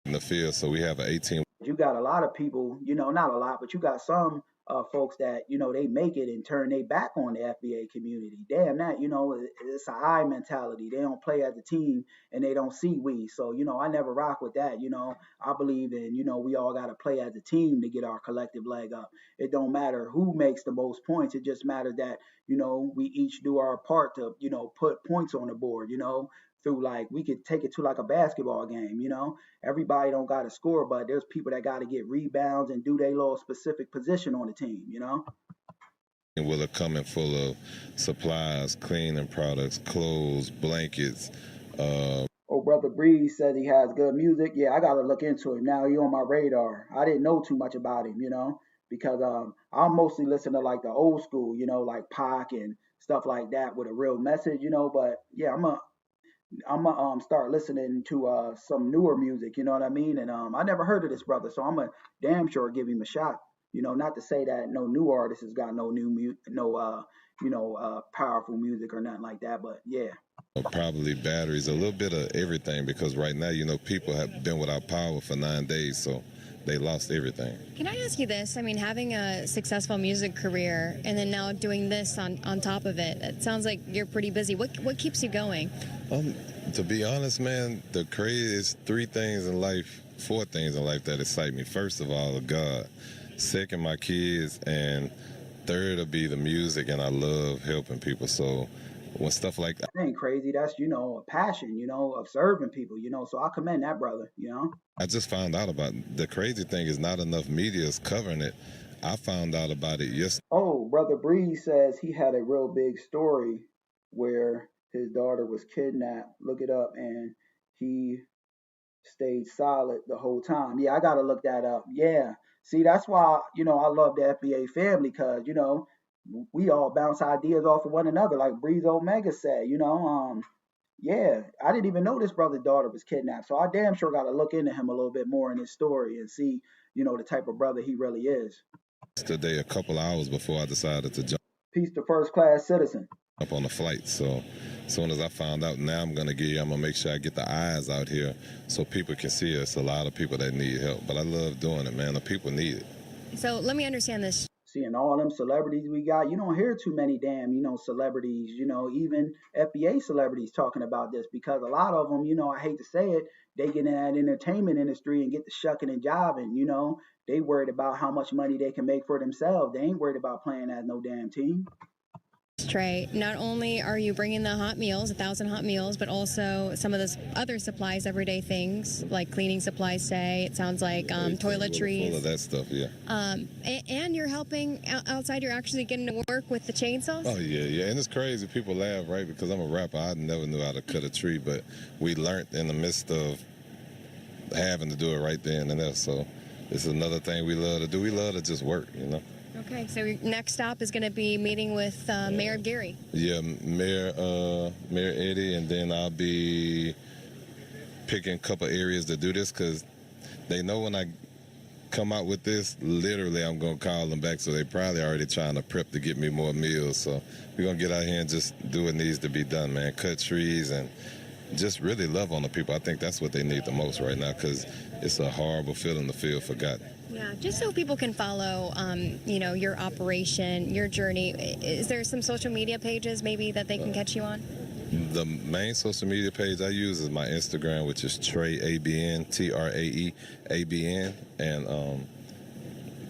U: in the field. So we have an 18.
A: You got a lot of people, not a lot, but you got some folks that, you know, they make it and turn their back on the FBA community. Damn that, you know, it's an I mentality. They don't play as a team and they don't see we. So, you know, I never rock with that. You know, I believe in, you know, we all got to play as a team to get our collective leg up. It don't matter who makes the most points. It just matters that, you know, we each do our part to, you know, put points on the board, you know, through like, we could take it to like a basketball game, you know. Everybody don't got to score, but there's people that got to get rebounds and do their little specific position on the team, you know.
U: And will it come in full of supplies, cleaning products, clothes, blankets.
A: Oh, Brother Breeze says he has good music. Yeah, I got to look into him now. He on my radar. I didn't know too much about him, you know, because I mostly listen to like the old school, you know, like Pac and stuff like that with a real message, you know. But yeah, I'm gonna start listening to some newer music, you know what I mean? And I never heard of this brother, so I'm gonna damn sure give him a shot. You know, not to say that no new artist has got no new powerful music or nothing like that, but yeah.
U: Probably batteries, a little bit of everything, because right now, you know, people have been without power for 9 days, so they lost everything.
T: Can I ask you this? I mean, having a successful music career and then now doing this on top of it, it sounds like you're pretty busy. What keeps you going?
U: To be honest, man, the craziest 4 things in life that excite me. First of all, God. Second, my kids. And third will be the music, and I love helping people. So when stuff like that
A: ain't crazy, that's, you know, a passion, you know, of serving people, you know, so I commend that brother, you know.
U: I just found out about the crazy thing is not enough media is covering it. I found out about it yesterday.
A: Oh, Brother Breeze says he had a real big story where his daughter was kidnapped. Look it up, and he stayed solid the whole time. Yeah, I gotta look that up. Yeah, see, that's why, you know, I love the FBA family, because, you know, we all bounce ideas off of one another, like Breeze Omega said, you know. Yeah, I didn't even know this brother's daughter was kidnapped, so I damn sure got to look into him a little bit more in his story and see, you know, the type of brother he really is.
U: Today, a couple hours before I decided to jump.
A: Peace to first class citizen.
U: Up on the flight, so as soon as I found out, now I'm gonna make sure I get the eyes out here so people can see us. A lot of people that need help, but I love doing it, man. The people need it.
T: So let me understand this.
A: Seeing all them celebrities we got, you don't hear too many damn, you know, celebrities, you know, even FBA celebrities talking about this, because a lot of them, you know, I hate to say it, they get in that entertainment industry and get the shucking and jiving, you know. They worried about how much money they can make for themselves. They ain't worried about playing as no damn team.
T: Trey, not only are you bringing the hot meals, 1,000 hot meals, but also some of those other supplies, everyday things like cleaning supplies, say, it sounds like toiletries.
U: Full of that stuff, yeah.
T: And you're helping outside, you're actually getting to work with the chainsaws?
U: Oh, yeah. And it's crazy. People laugh, right? Because I'm a rapper. I never knew how to cut a tree, but we learned in the midst of having to do it right then and there. So it's another thing we love to do. We love to just work, you know.
T: Okay, so your next stop is going to be meeting with Mayor Gary.
U: Yeah, Mayor Eddie, and then I'll be picking a couple areas to do this, because they know when I come out with this, literally I'm going to call them back, so they probably already trying to prep to get me more meals. So we're going to get out here and just do what needs to be done, man. Cut trees and just really love on the people. I think that's what they need the most right now, because it's a horrible feeling to feel forgotten.
T: Yeah, just so people can follow, you know, your operation, your journey. Is there some social media pages maybe that they can catch you on?
U: The main social media page I use is my Instagram, which is Trey ABN, TRAE ABN, and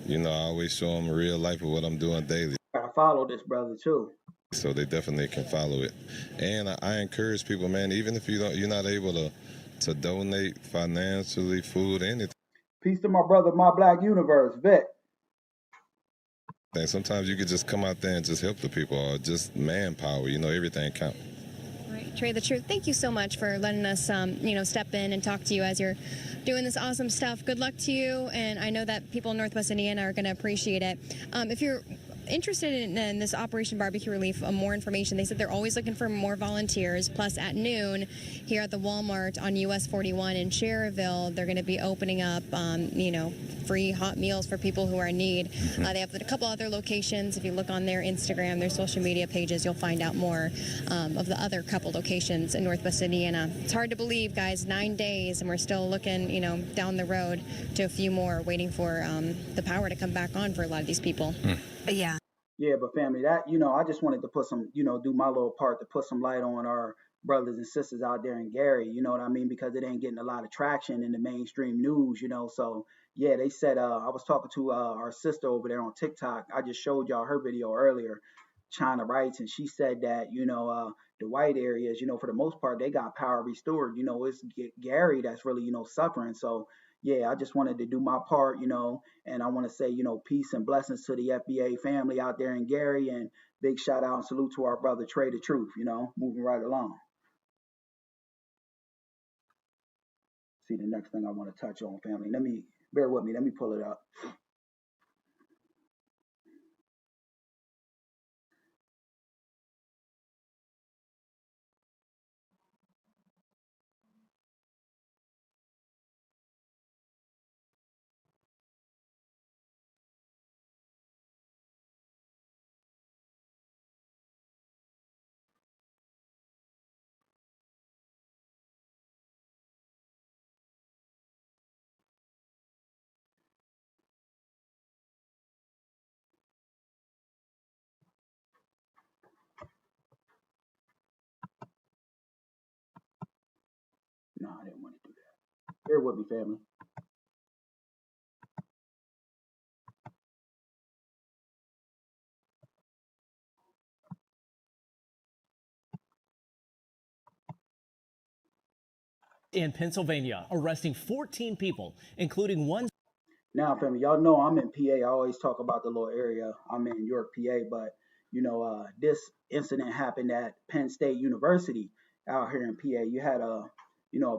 U: you know, I always show them real life of what I'm doing daily.
A: I follow this brother too.
U: So they definitely can follow it, and I encourage people, man. Even if you're not able to donate financially, food, anything.
A: Peace to my brother, my Black Universe, Vic.
U: Sometimes you could just come out there and just help the people, or just manpower. You know, everything counts.
T: Right, Trey the Truth. Thank you so much for letting us, you know, step in and talk to you as you're doing this awesome stuff. Good luck to you, and I know that people in Northwest Indiana are going to appreciate it. If you're interested in this Operation Barbecue Relief, more information, they said they're always looking for more volunteers. Plus, at noon here at the Walmart on US 41 in Cherryville, they're going to be opening up, you know, free hot meals for people who are in need. They have a couple other locations. If you look on their Instagram, their social media pages, you'll find out more of the other couple locations in Northwest Indiana. It's hard to believe, guys, 9 days, and we're still looking, down the road to a few more, waiting for the power to come back on for a lot of these people. Yeah.
A: Yeah, but family, that, I just wanted to put some, do my little part to put some light on our brothers and sisters out there in Gary, you know what I mean? Because it ain't getting a lot of traction in the mainstream news, So, yeah, they said, I was talking to our sister over there on TikTok. I just showed y'all her video earlier, China Rights, and she said that, the white areas, for the most part, they got power restored. It's Gary that's really, suffering. So, yeah, I just wanted to do my part, and I want to say, peace and blessings to the FBA family out there in Gary, and big shout out and salute to our brother Trey the Truth, moving right along. See the next thing I want to touch on, family. Bear with me. Let me pull it up. No, I didn't want to do that. Bear with me, family.
B: In Pennsylvania, arresting 14 people, including one.
A: Now, family, y'all know I'm in PA. I always talk about the little area. I'm in York, PA, but this incident happened at Penn State University out here in PA. You had a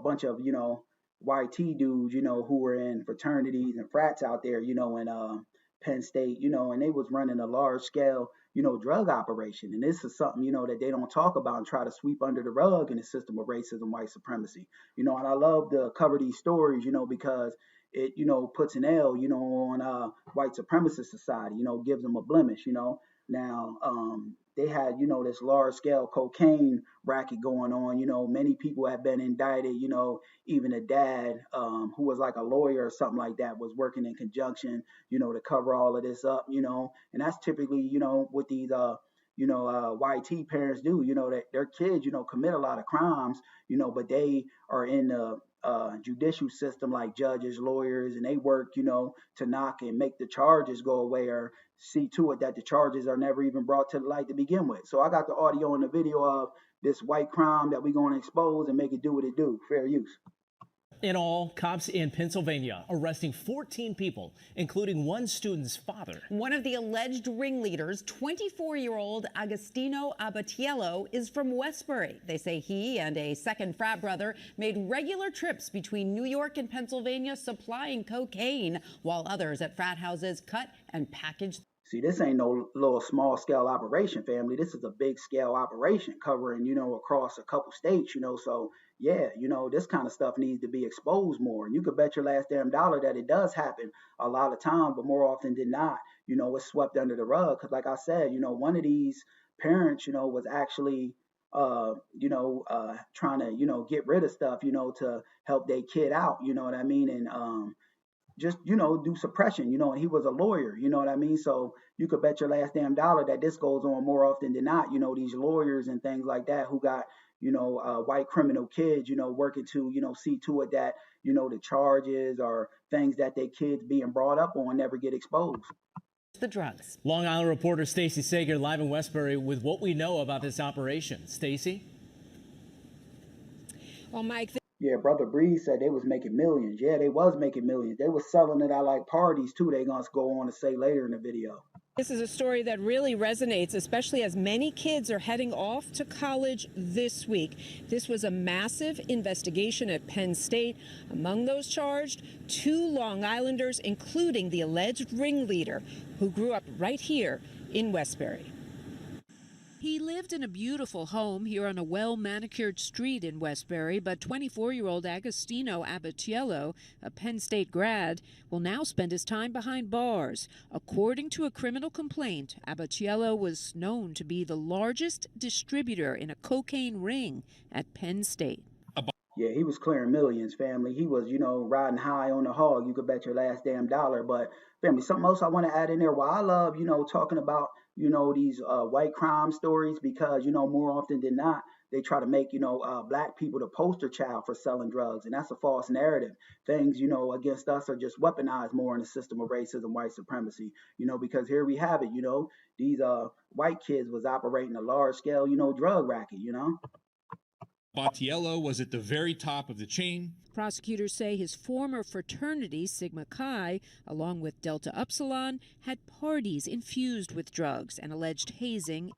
A: bunch of YT dudes, who were in fraternities and frats out there, in Penn State, and they was running a large scale, drug operation. And this is something, that they don't talk about and try to sweep under the rug in the system of racism, white supremacy, and I love to cover these stories, because it, puts an L, on white supremacist society, gives them a blemish, Now, they had, this large scale cocaine racket going on. Many people have been indicted, even a dad who was like a lawyer or something like that was working in conjunction, to cover all of this up, and that's typically, what these, YT parents do, that their kids, commit a lot of crimes, but they are in the judicial system like judges, lawyers, and they work, to knock and make the charges go away or see to it that the charges are never even brought to the light to begin with. So I got the audio and the video of this white crime that we're going to expose and make it do what it do. Fair use.
B: In all, cops in Pennsylvania arresting 14 people, including one student's father.
V: One of the alleged ringleaders, 24-year-old Agostino Abatiello, is from Westbury. They say he and a second frat brother made regular trips between New York and Pennsylvania supplying cocaine, while others at frat houses cut and packaged.
A: See, this ain't no little small scale operation, family. This is a big scale operation covering, across a couple states, so yeah, this kind of stuff needs to be exposed more. And you could bet your last damn dollar that it does happen a lot of time, but more often than not, it's swept under the rug. Cause like I said, one of these parents, was actually, trying to, get rid of stuff, to help their kid out, you know what I mean? And, just, do suppression, and he was a lawyer, you know what I mean? So you could bet your last damn dollar that this goes on more often than not, these lawyers and things like that who got, white criminal kids, working to, see to it that, the charges or things that their kids being brought up on never get exposed.
V: The drugs.
B: Long Island reporter Stacey Sager live in Westbury with what we know about this operation. Stacey?
V: Well, Mike.
A: Yeah, Brother Breeze said they was making millions. Yeah, they was making millions. They was selling it at like parties too. They gonna go on to say later in the video.
V: This is a story that really resonates, especially as many kids are heading off to college this week. This was a massive investigation at Penn State. Among those charged, 2 Long Islanders, including the alleged ringleader who grew up right here in Westbury.
C: He lived in a beautiful home here on a well-manicured street in Westbury, but 24-year-old Agostino Abatiello, a Penn State grad, will now spend his time behind bars. According to a criminal complaint, Abatiello was known to be the largest distributor in a cocaine ring at Penn State.
A: Yeah, he was clearing millions, family. He was, riding high on the hog. You could bet your last damn dollar. But family, something else I want to add in there. Well, I love, talking about, these white crime stories because, more often than not, they try to make, black people the poster child for selling drugs. And that's a false narrative. Things, against us are just weaponized more in the system of racism, white supremacy, because here we have it, these white kids was operating a large scale, drug racket,
F: Abatiello was at the very top of the chain.
C: Prosecutors say his former fraternity, Sigma Chi, along with Delta Upsilon, had parties infused with drugs and alleged hazing.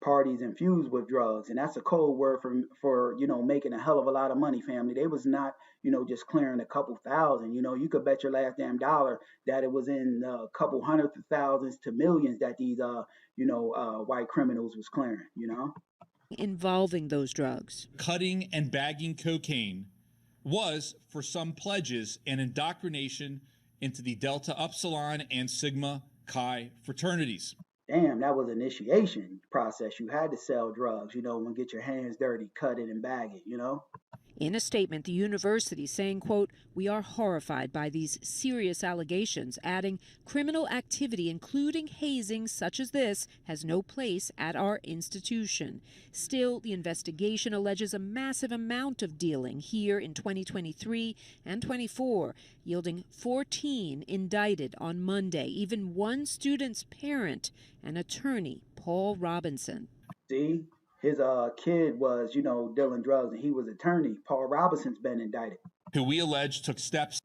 A: Parties infused with drugs, and that's a code word for making a hell of a lot of money, family. They was not just clearing a couple thousand. You could bet your last damn dollar that it was in a couple hundreds of thousands to millions that these white criminals was clearing.
C: Involving those drugs.
F: Cutting and bagging cocaine was, for some pledges, an indoctrination into the Delta Upsilon and Sigma Chi fraternities.
A: Damn, that was an initiation process. You had to sell drugs, and get your hands dirty, cut it and bag it,
C: In a statement, the university saying, quote, "We are horrified by these serious allegations," adding, "Criminal activity, including hazing such as this, has no place at our institution." Still, the investigation alleges a massive amount of dealing here in 2023 and 24, yielding 14 indicted on Monday, even one student's parent, an attorney, Paul Robinson.
A: See? His kid was, dealing drugs, and he was attorney. Paul Robinson's been indicted.
F: Who we allege took steps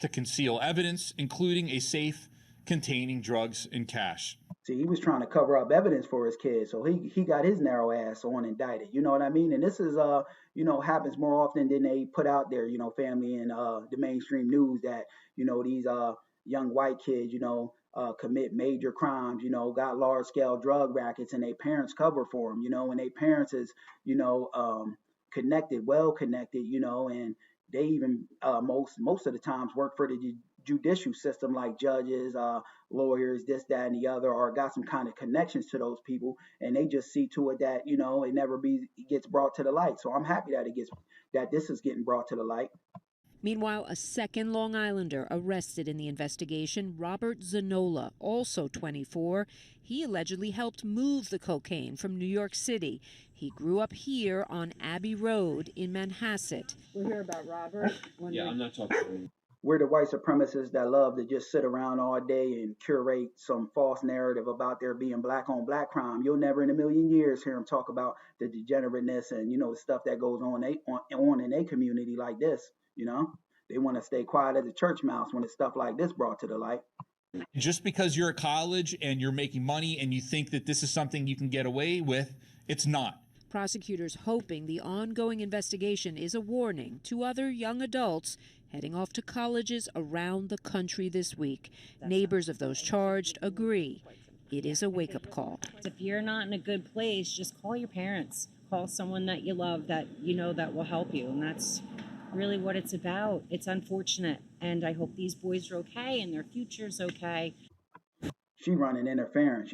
F: to conceal evidence, including a safe containing drugs and cash.
A: See, he was trying to cover up evidence for his kid, so he got his narrow ass on indicted. You know what I mean? And this is, happens more often than they put out there, family and the mainstream news that, these young white kids, commit major crimes, got large scale drug rackets, and their parents cover for them, and their parents is, connected, well connected, and they even most of the times work for the judicial system, like judges, lawyers, this, that, and the other, or got some kind of connections to those people, and they just see to it that it never gets brought to the light. So I'm happy that this is getting brought to the light.
C: Meanwhile, a second Long Islander arrested in the investigation, Robert Zanola, also 24. He allegedly helped move the cocaine from New York City. He grew up here on Abbey Road in Manhasset.
K: We'll hear about Robert.
F: I'm not talking to him.
A: We're the white supremacists that love to just sit around all day and curate some false narrative about there being black on black crime. You'll never in a million years hear them talk about the degenerateness and, the stuff that goes on in a community like this. They want to stay quiet as a church mouse when it's stuff like this brought to the light.
F: Just because you're at college and you're making money and you think that this is something you can get away with, it's not.
C: Prosecutors hoping the ongoing investigation is a warning to other young adults heading off to colleges around the country this week. Neighbors of those charged agree it is a wake-up call.
W: If you're not in a good place, just call your parents. Call someone that you love that that will help you, and that's really what it's about. It's unfortunate, and I hope these boys are okay and their future's okay.
A: She running interference,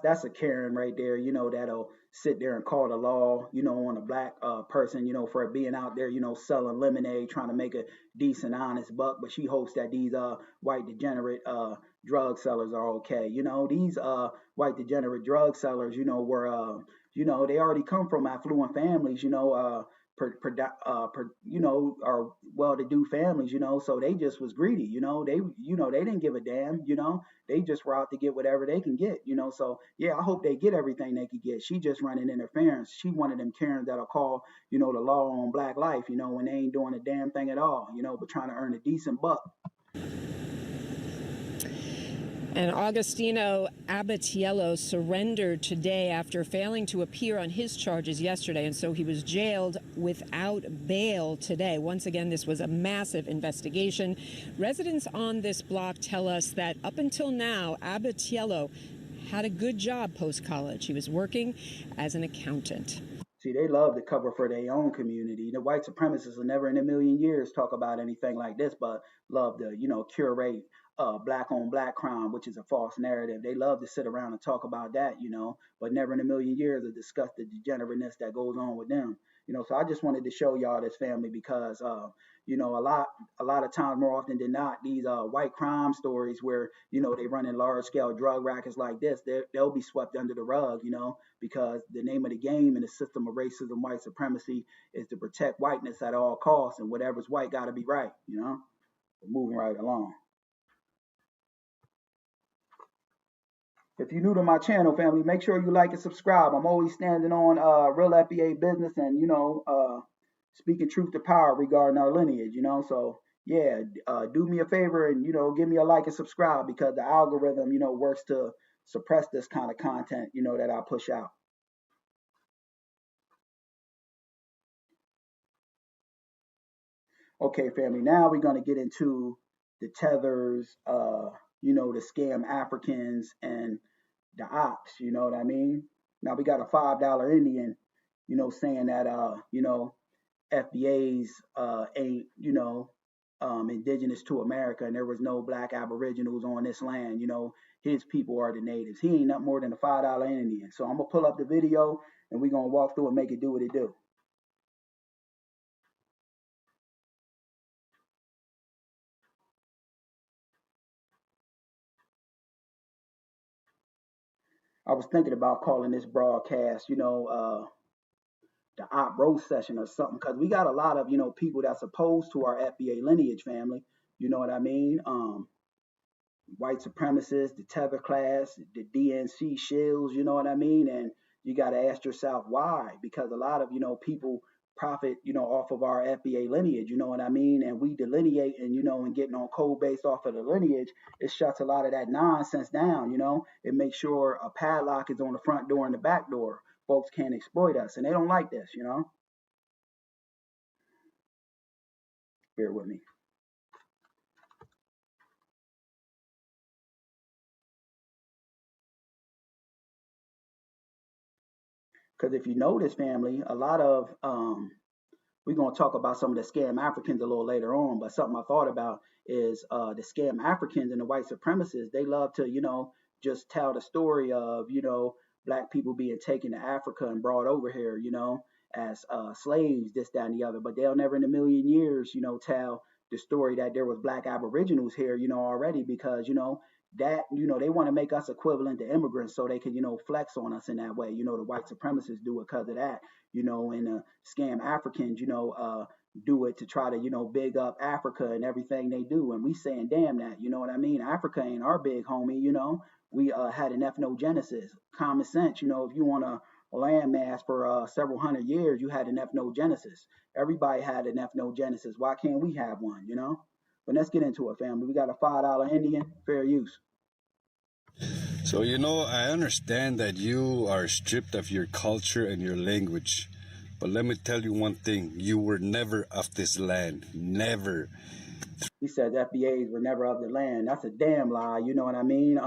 A: that's a Karen right there, that'll sit there and call the law, on a black person, for being out there, selling lemonade, trying to make a decent, honest buck. But she hopes that these white degenerate drug sellers are okay. These white degenerate drug sellers, were, they already come from affluent families, are well-to-do families, so they just was greedy, they didn't give a damn, they just were out to get whatever they can get, so yeah, I hope they get everything they can get. She just running interference. She one of them Karens that'll call, the law on black life, when they ain't doing a damn thing at all, but trying to earn a decent buck.
C: And Agostino Abatiello surrendered today after failing to appear on his charges yesterday, and so he was jailed without bail today. Once again, this was a massive investigation. Residents on this block tell us that up until now, Abatiello had a good job post-college. He was working as an accountant.
A: See, they love to cover for their own community. The white supremacists will never in a million years talk about anything like this, but love to, curate black on black crime, which is a false narrative. They love to sit around and talk about that, but never in a million years to discuss the degenerateness that goes on with them. So I just wanted to show y'all this family because a lot of times, more often than not, these white crime stories where they run in large scale drug rackets like this, they'll be swept under the rug, because the name of the game in the system of racism, white supremacy, is to protect whiteness at all costs, and whatever's white got to be right. We're moving right along. If you're new to my channel, family, make sure you like and subscribe. I'm always standing on real FBA business and, speaking truth to power regarding our lineage, So, yeah, do me a favor and, give me a like and subscribe because the algorithm, works to suppress this kind of content, that I push out. Okay, family, now we're going to get into the Tethers, the scam Africans and the Opps, you know what I mean? Now we got a $5 Indian, saying that, FBAs ain't, indigenous to America and there was no black aboriginals on this land. His people are the natives. He ain't nothing more than a $5 Indian. So I'm going to pull up the video and we're going to walk through and make it do what it do. I was thinking about calling this broadcast, the op roast session or something, because we got a lot of, people that's opposed to our FBA lineage, family. You know what I mean? White supremacists, the Tether class, the DNC Shills, you know what I mean? And you got to ask yourself why, because a lot of, people profit, off of our FBA lineage, you know what I mean? And we delineate and, and getting on code based off of the lineage, it shuts a lot of that nonsense down, It makes sure a padlock is on the front door and the back door. Folks can't exploit us, and they don't like this, Bear with me. Because if you notice, family, a lot of we're going to talk about some of the scam Africans a little later on, but something I thought about is the scam Africans and the white supremacists. They love to, just tell the story of, black people being taken to Africa and brought over here, as slaves, this, that, and the other. But they'll never in a million years, tell the story that there was black aboriginals here, already, because, that, they want to make us equivalent to immigrants so they can, flex on us in that way. The white supremacists do it because of that, and the scam Africans, do it to try to, big up Africa and everything they do. And we saying, damn that, you know what I mean? Africa ain't our big homie, We had an ethnogenesis, common sense, if you want a landmass for several hundred years, you had an ethnogenesis. Everybody had an ethnogenesis. Why can't we have one, But let's get into it, family. We got a $5 Indian, fair use.
E: So, I understand that you are stripped of your culture and your language. But let me tell you one thing. You were never of this land. Never.
A: He says FBAs were never of the land. That's a damn lie. You know what I mean?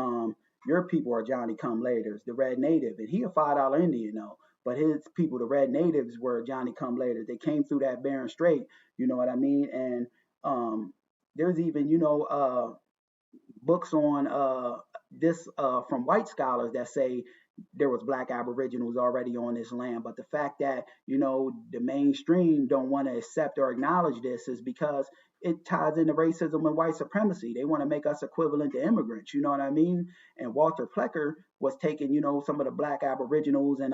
A: Your people are Johnny come laters, the red native. And he a $5 Indian, though. But his people, the red natives, were Johnny come laters. They came through that Bering Strait. You know what I mean? And there's even, books on this from white scholars that say there was black aboriginals already on this land. But the fact that, the mainstream don't want to accept or acknowledge this is because it ties into racism and white supremacy. They want to make us equivalent to immigrants, you know what I mean? And Walter Plecker was taking, some of the black aboriginals and,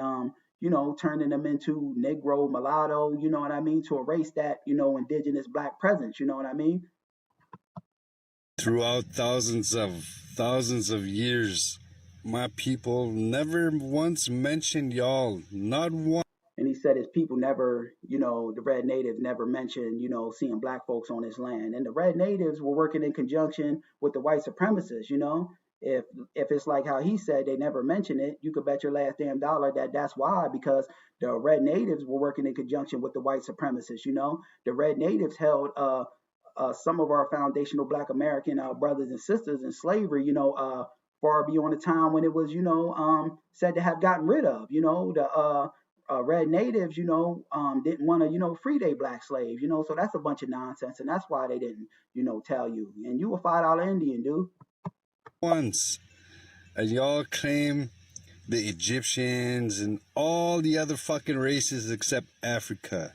A: turning them into Negro, mulatto, you know what I mean? To erase that, indigenous black presence, you know what I mean?
E: Throughout thousands of years, my people never once mentioned y'all, not one.
A: And he said his people never, the red natives never mentioned, seeing black folks on this land. And the red natives were working in conjunction with the white supremacists, If it's like how he said they never mentioned it, you could bet your last damn dollar that that's why, because the red natives were working in conjunction with the white supremacists, The red natives held some of our foundational black American brothers and sisters in slavery, far beyond the time when it was, said to have gotten rid of. The red natives, didn't want to, free their black slaves, so that's a bunch of nonsense, and that's why they didn't, tell you. And you a $5 Indian, dude.
E: Once, and y'all claim the Egyptians and all the other fucking races except Africa.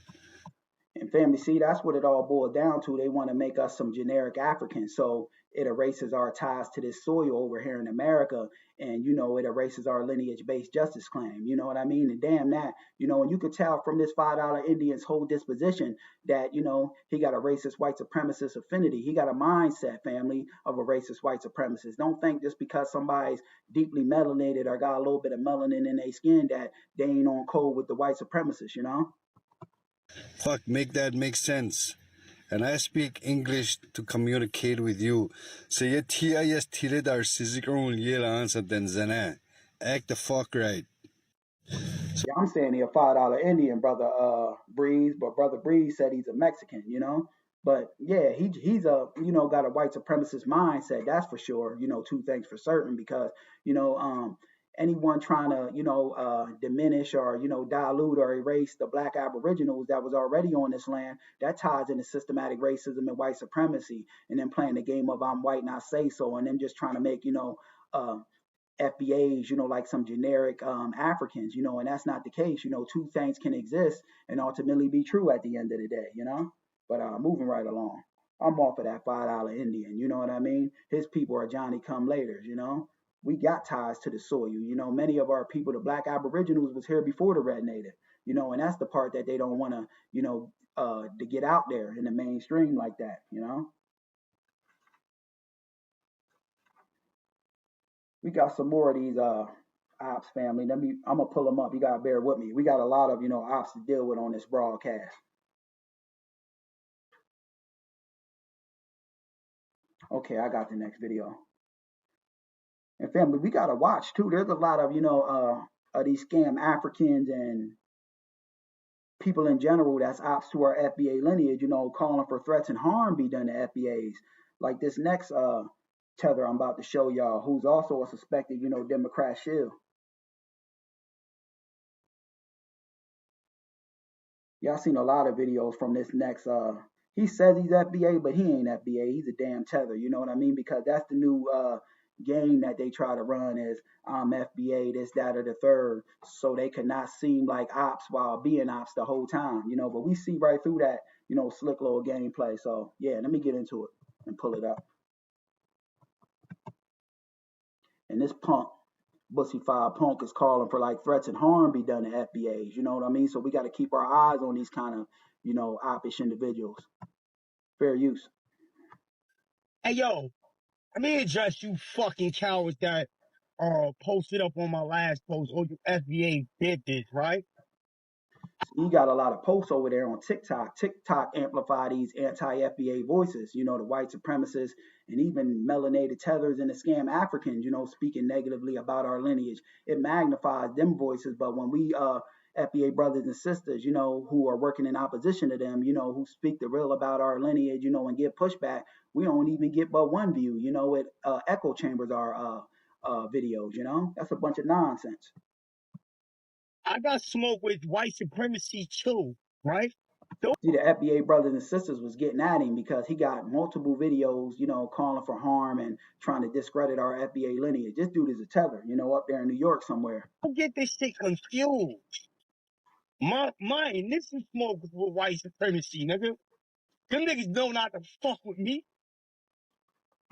A: And family, see, that's what it all boils down to. They want to make us some generic Africans. So it erases our ties to this soil over here in America. And, it erases our lineage-based justice claim. You know what I mean? And damn that, and you could tell from this $5 Indian's whole disposition that, he got a racist white supremacist affinity. He got a mindset, family, of a racist white supremacist. Don't think just because somebody's deeply melanated or got a little bit of melanin in their skin that they ain't on code with the white supremacists,
E: Fuck, make that make sense. And I speak English to communicate with you. So you TIS tilted our physical and act the fuck right.
A: Yeah, I'm saying he a $5 Indian, brother Breeze, but brother Breeze said he's a Mexican, But yeah, he's a got a white supremacist mindset, that's for sure. Two things for certain, because anyone trying to diminish or dilute or erase the black aboriginals that was already on this land, that ties into systematic racism and white supremacy, and then playing the game of I'm white and I say so, and then just trying to make FBAs, like some generic Africans, and that's not the case. Two things can exist and ultimately be true at the end of the day, But moving right along, I'm off of that $5 Indian, you know what I mean? His people are Johnny come laters, We got ties to the soil, Many of our people, the black aboriginals, was here before the red native, and that's the part that they don't want to, to get out there in the mainstream like that, We got some more of these Opps, family. I'm gonna pull them up. You gotta bear with me. We got a lot of Opps to deal with on this broadcast. Okay, I got the next video. And family, we gotta watch too. There's a lot of these scam Africans and people in general that's Opps to our FBA lineage, calling for threats and harm be done to FBAs. Like this next tether I'm about to show y'all, who's also a suspected, Democrat shill. Y'all seen a lot of videos from this next he says he's FBA, but he ain't FBA. He's a damn tether, you know what I mean? Because that's the new game that they try to run is FBA, this, that, or the third, so they could not seem like Opps while being Opps the whole time, But we see right through that, slick little gameplay. So yeah, let me get into it and pull it up. And this punk, Bussy-fied punk, is calling for like threats and harm be done to FBAs, you know what I mean? So we got to keep our eyes on these kind of, oppish individuals. Fair use.
D: Hey, yo, let me address you fucking cowards that posted up on my last post. Oh, you FBA did this, right?
A: You got a lot of posts over there on TikTok. TikTok amplify these anti-FBA voices, the white supremacists and even melanated tethers and the scam Africans, speaking negatively about our lineage. It magnifies them voices, but when we FBA brothers and sisters, who are working in opposition to them, who speak the real about our lineage, and give pushback, we don't even get but one view, it echo chambers our videos, That's a bunch of nonsense.
D: I got smoke with white supremacy too, right?
A: See, the FBA brothers and sisters was getting at him because he got multiple videos, calling for harm and trying to discredit our FBA lineage. This dude is a tether, up there in New York somewhere.
D: Don't get this shit confused. Mine, this is smoke with white supremacy, nigga. Them niggas know not to fuck with me.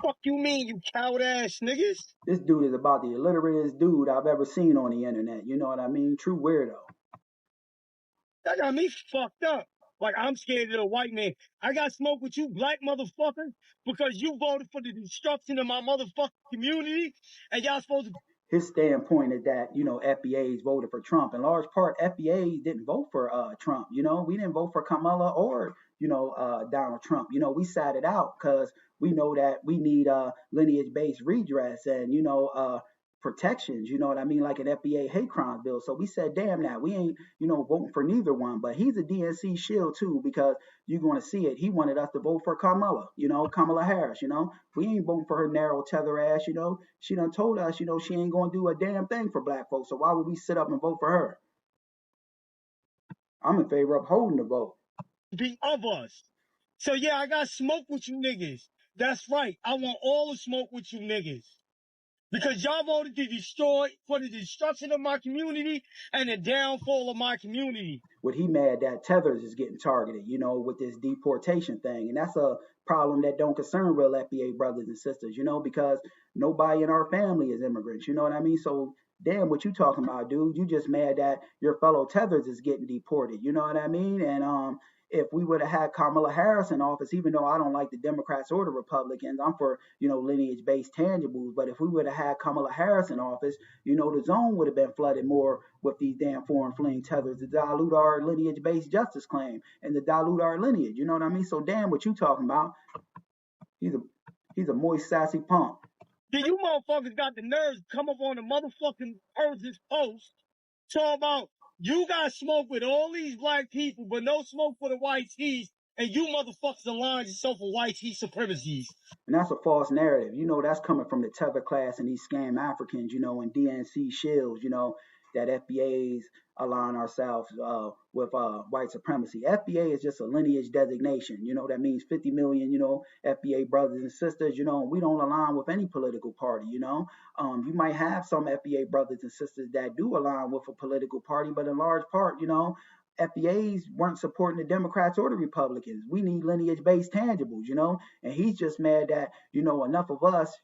D: Fuck you mean, you coward ass niggas?
A: This dude is about the illiteratest dude I've ever seen on the internet. You know what I mean? True weirdo.
D: That got me fucked up. Like, I'm scared of the white man. I got smoke with you black motherfuckers because you voted for the destruction of my motherfucking community, and y'all supposed to...
A: His standpoint is that, FBAs voted for Trump. In large part, FBAs didn't vote for Trump. We didn't vote for Karmelo or, Donald Trump. We sat it out because we know that we need lineage-based redress and, protections, you know what I mean, like an FBA hate crimes bill. So we said, damn that, we ain't, voting for neither one. But he's a DNC shield too, because you're going to see it. He wanted us to vote for Kamala, Kamala Harris, We ain't voting for her narrow tether ass, She done told us, she ain't going to do a damn thing for black folks. So why would we sit up and vote for her? I'm in favor of holding the vote.
D: Be of us. So yeah, I got smoke with you niggas. That's right. I want all the smoke with you niggas. Because y'all voted to destroy, for the destruction of my community and the downfall of my community.
A: What he mad that Tethers is getting targeted, with this deportation thing. And that's a problem that don't concern real FBA brothers and sisters, because nobody in our family is immigrants, you know what I mean? So damn what you talking about, dude. You just mad that your fellow Tethers is getting deported, you know what I mean? And if we would have had Kamala Harris in office, even though I don't like the Democrats or the Republicans, I'm for, lineage-based tangibles. But if we would have had Kamala Harris in office, the zone would have been flooded more with these damn foreign fleeing tethers to dilute our lineage-based justice claim and to dilute our lineage. You know what I mean? So damn what you talking about. He's a moist, sassy punk.
D: Then you motherfuckers got the nerves to come up on the motherfucking Earth's post talking about you got smoke with all these black people, but no smoke for the white tees, and you motherfuckers aligned yourself with white tea supremacies.
A: And that's a false narrative. That's coming from the tether class and these scam Africans, and DNC Shills, that FBAs align ourselves with white supremacy. FBA is just a lineage designation. That means 50 million, FBA brothers and sisters, and we don't align with any political party, You might have some FBA brothers and sisters that do align with a political party, but in large part, FBAs weren't supporting the Democrats or the Republicans. We need lineage-based tangibles, and he's just mad that, enough of us,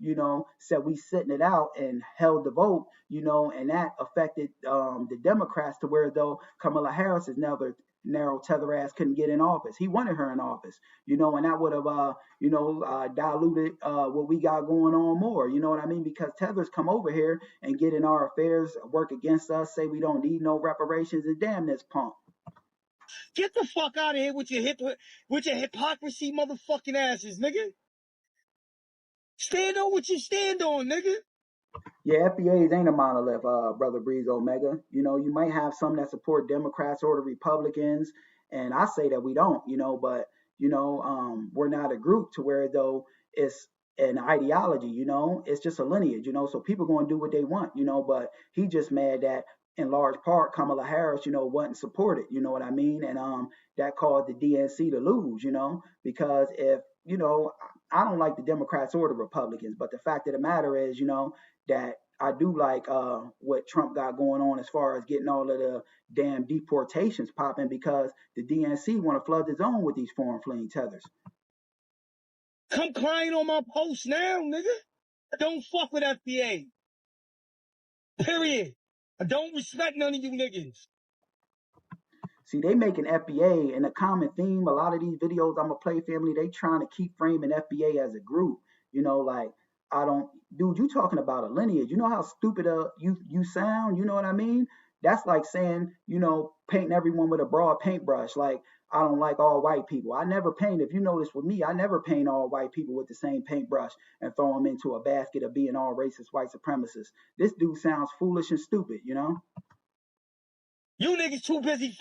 A: said we sitting it out and held the vote, and that affected the Democrats to where though Kamala Harris is never narrow tether ass couldn't get in office. He wanted her in office, and that would have, diluted what we got going on more, you know what I mean? Because tethers come over here and get in our affairs, work against us, say we don't need no reparations, and damn this punk.
D: Get the fuck out of here with your hypocrisy motherfucking asses, nigga. Stand on what you stand on, nigga.
A: Yeah, FBAs ain't a monolith, Brother Breeze Omega. You might have some that support Democrats or the Republicans, and I say that we don't, but, we're not a group to where, though, it's an ideology, it's just a lineage, so people going to do what they want, but he just mad that in large part Kamala Harris, wasn't supported, you know what I mean? And that caused the DNC to lose, because if, I don't like the Democrats or the Republicans, but the fact of the matter is, that I do like what Trump got going on as far as getting all of the damn deportations popping, because the DNC want to flood the zone with these foreign fleeing tethers.
D: Come crying on my post now, nigga. I don't fuck with FBA. Period. I don't respect none of you niggas.
A: See, they making FBA, and a common theme, a lot of these videos I'm going to play, family, they trying to keep framing FBA as a group. Like, I don't, dude, you talking about a lineage. You know how stupid you sound? You know what I mean? That's like saying, painting everyone with a broad paintbrush. Like, I don't like all white people. I never paint, if you notice with me, I never paint all white people with the same paintbrush and throw them into a basket of being all racist white supremacists. This dude sounds foolish and stupid,
D: You niggas too busy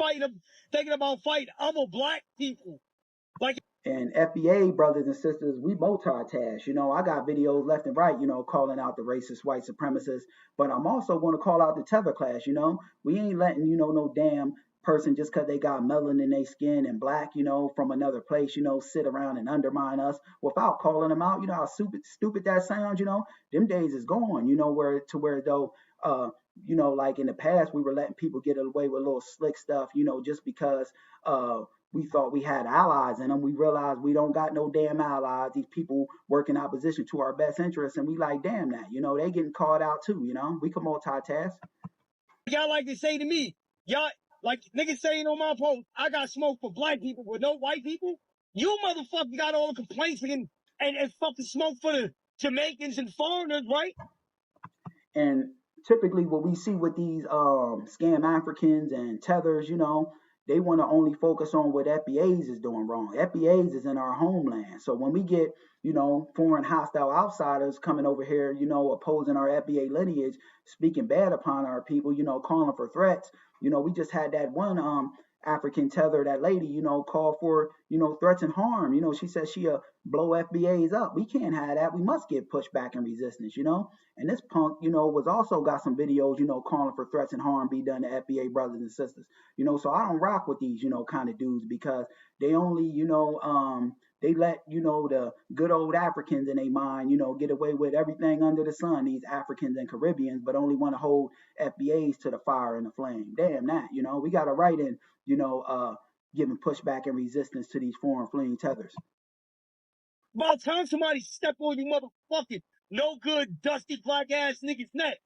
D: thinking about fighting other black people.
A: And FBA brothers and sisters, we multitask. I got videos left and right, calling out the racist white supremacists, but I'm also going to call out the tether class. We ain't letting, no damn person just because they got melanin in their skin and black, from another place, sit around and undermine us without calling them out. You know how stupid that sounds, them days is gone, where though, like in the past, we were letting people get away with little slick stuff, just because, we thought we had allies in them. We realized we don't got no damn allies. These people work in opposition to our best interests, and we like, damn that. They getting called out too, We can multitask.
D: Y'all like to say to me, y'all, like niggas saying on my post, I got smoke for black people but no white people. You motherfucker got all the complaints and fucking smoke for the Jamaicans and foreigners, right?
A: And typically what we see with these scam Africans and tethers, they want to only focus on what FBAs is doing wrong. FBAs is in our homeland. So when we get, foreign hostile outsiders coming over here, opposing our FBA lineage, speaking bad upon our people, calling for threats, we just had that one African tether, that lady, call for, threats and harm. She said she'll blow FBAs up. We can't have that. We must get pushback and resistance, And this punk, was also got some videos, calling for threats and harm be done to FBA brothers and sisters. So I don't rock with these, kind of dudes because they only, they let, the good old Africans in their mind, get away with everything under the sun, these Africans and Caribbeans, but only want to hold FBAs to the fire and the flame. Damn that, we got to write in, giving pushback and resistance to these foreign fleeing tethers.
D: By the time somebody step on you motherfucking no good, dusty, black ass niggas next.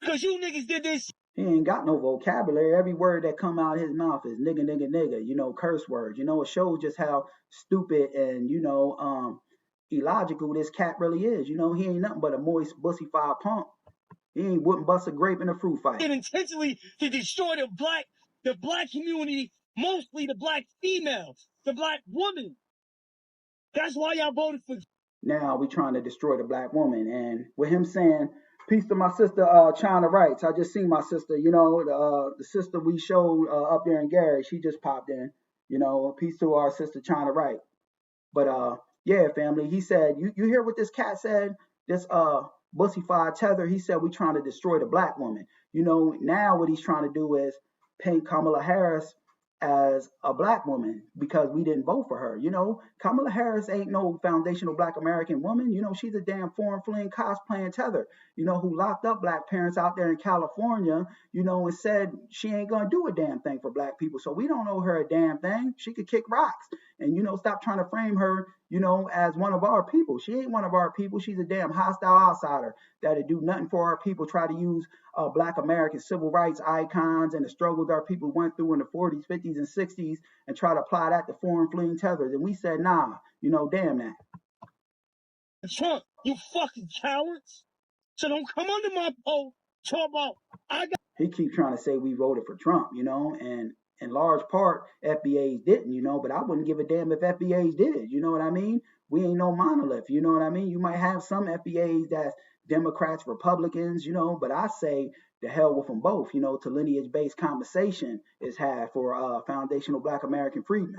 D: Because you niggas did this.
A: He ain't got no vocabulary. Every word that come out of his mouth is nigga, nigga, nigga, curse words. It shows just how stupid and, illogical this cat really is. He ain't nothing but a moist, bussified punk. He wouldn't bust a grape in a fruit fight.
D: And intentionally to destroy the black community, mostly the black females, the black woman. That's why y'all voted for.
A: Now we trying to destroy the black woman, and with him saying, "Peace to my sister, China Rights." I just seen my sister. The sister we showed up there in Gary. She just popped in. Peace to our sister China Right. But yeah, family. He said, you hear what this cat said? This bussified tether. He said we trying to destroy the black woman. Now what he's trying to do is paint Kamala Harris as a black woman because we didn't vote for her. Kamala Harris ain't no foundational black American woman. She's a damn foreign fleeing cosplaying tether, who locked up black parents out there in California, and said she ain't gonna do a damn thing for black people. So we don't owe her a damn thing. She could kick rocks. And stop trying to frame her, as one of our people. She ain't one of our people. She's a damn hostile outsider that'd do nothing for our people, try to use black American civil rights icons and the struggles our people went through in the 40s, 50s, and 60s and try to apply that to foreign fleeing tethers. And we said, nah, damn that.
D: Trump, you fucking cowards. So don't come under my pole, talk about,
A: He keeps trying to say we voted for Trump, and in large part, FBAs didn't, but I wouldn't give a damn if FBAs did, you know what I mean? We ain't no monolith, you know what I mean? You might have some FBAs that's Democrats, Republicans, but I say the hell with them both, to lineage-based compensation is had for foundational black American freedmen.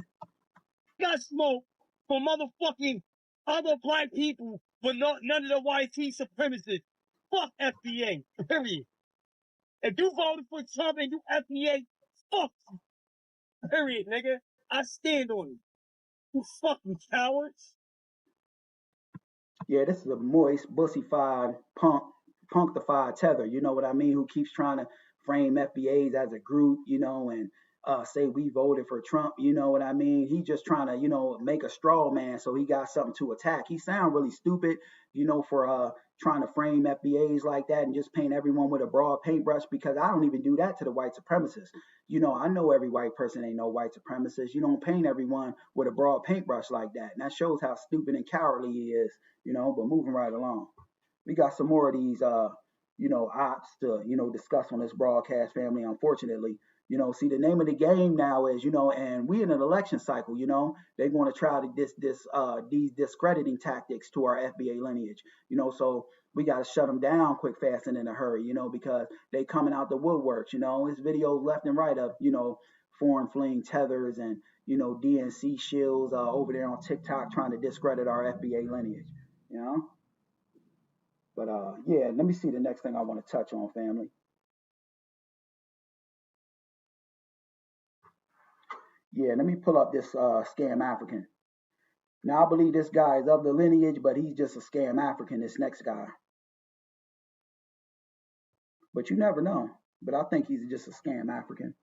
D: Got smoke for motherfucking other black people, but none of the YT supremacists. Fuck FBA, period. If you voted for Trump and you FBA, fuck you. Period, nigga. I stand on it. You fucking cowards.
A: Yeah, this is a moist, bussified, punctified tether, you know what I mean, who keeps trying to frame FBAs as a group, and say we voted for Trump, you know what I mean? He just trying to, make a straw man so he got something to attack. He sound really stupid, for trying to frame FBAs like that and just paint everyone with a broad paintbrush because I don't even do that to the white supremacists. I know every white person ain't no white supremacist. You don't paint everyone with a broad paintbrush like that. And that shows how stupid and cowardly he is, but moving right along. We got some more of these, ops to, discuss on this broadcast, family, unfortunately. See, the name of the game now is, and we in an election cycle, they're going to try to these discrediting tactics to our FBA lineage, so we got to shut them down quick, fast, and in a hurry, because they coming out the woodworks, It's videos left and right of, foreign fleeing tethers and, DNC Shills over there on TikTok trying to discredit our FBA lineage, But yeah, let me see the next thing I want to touch on, family. Yeah, let me pull up this scam African. Now, I believe this guy is of the lineage, but he's just a scam African, this next guy. But you never know. But I think he's just a scam African.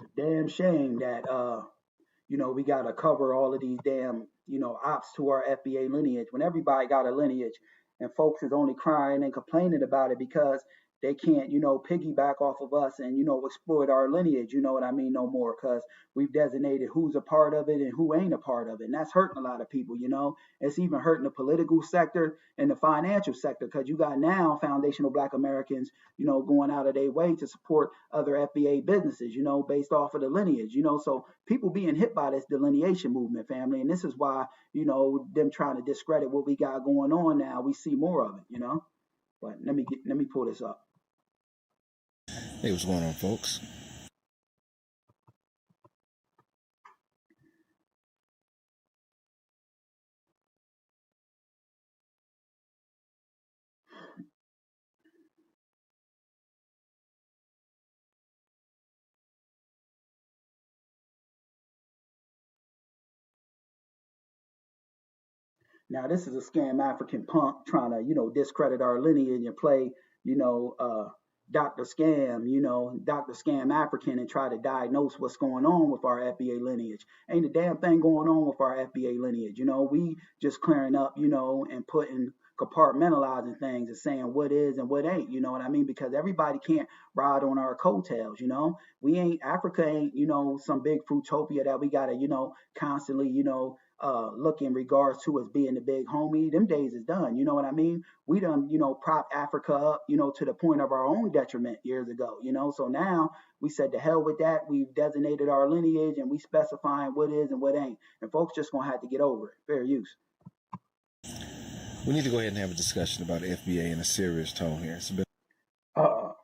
A: It's a damn shame that, we got to cover all of these damn, ops to our FBA lineage when everybody got a lineage and folks is only crying and complaining about it because they can't, you know, piggyback off of us and, you know, exploit our lineage, you know what I mean, no more, because we've designated who's a part of it and who ain't a part of it. And that's hurting a lot of people, you know. It's even hurting the political sector and the financial sector, because you got now foundational Black Americans, you know, going out of their way to support other FBA businesses, you know, based off of the lineage, you know. So people being hit by this delineation movement, family. And this is why, you know, them trying to discredit what we got going on now. We see more of it, you know. But let me pull this up.
G: Hey, what's going on, folks?
A: Now, this is a scam African punk trying to, you know, discredit our lineage and play, you know, Dr. Scam, you know, Dr. Scam African, and try to diagnose what's going on with our FBA lineage. Ain't a damn thing going on with our FBA lineage. You know, we just clearing up, you know, and putting compartmentalizing things and saying what is and what ain't, you know what I mean? Because everybody can't ride on our coattails, you know. We ain't, Africa ain't, you know, some big fruitopia that we gotta, you know, constantly, you know, look in regards to as being the big homie. Them days is done. You know what I mean? We done, you know, prop Africa up, you know, to the point of our own detriment years ago, you know. So now we said to hell with that. We've designated our lineage and we specifying what is and what ain't. And folks just gonna have to get over it. Fair use.
G: We need to go ahead and have a discussion about FBA in a serious tone here. It's been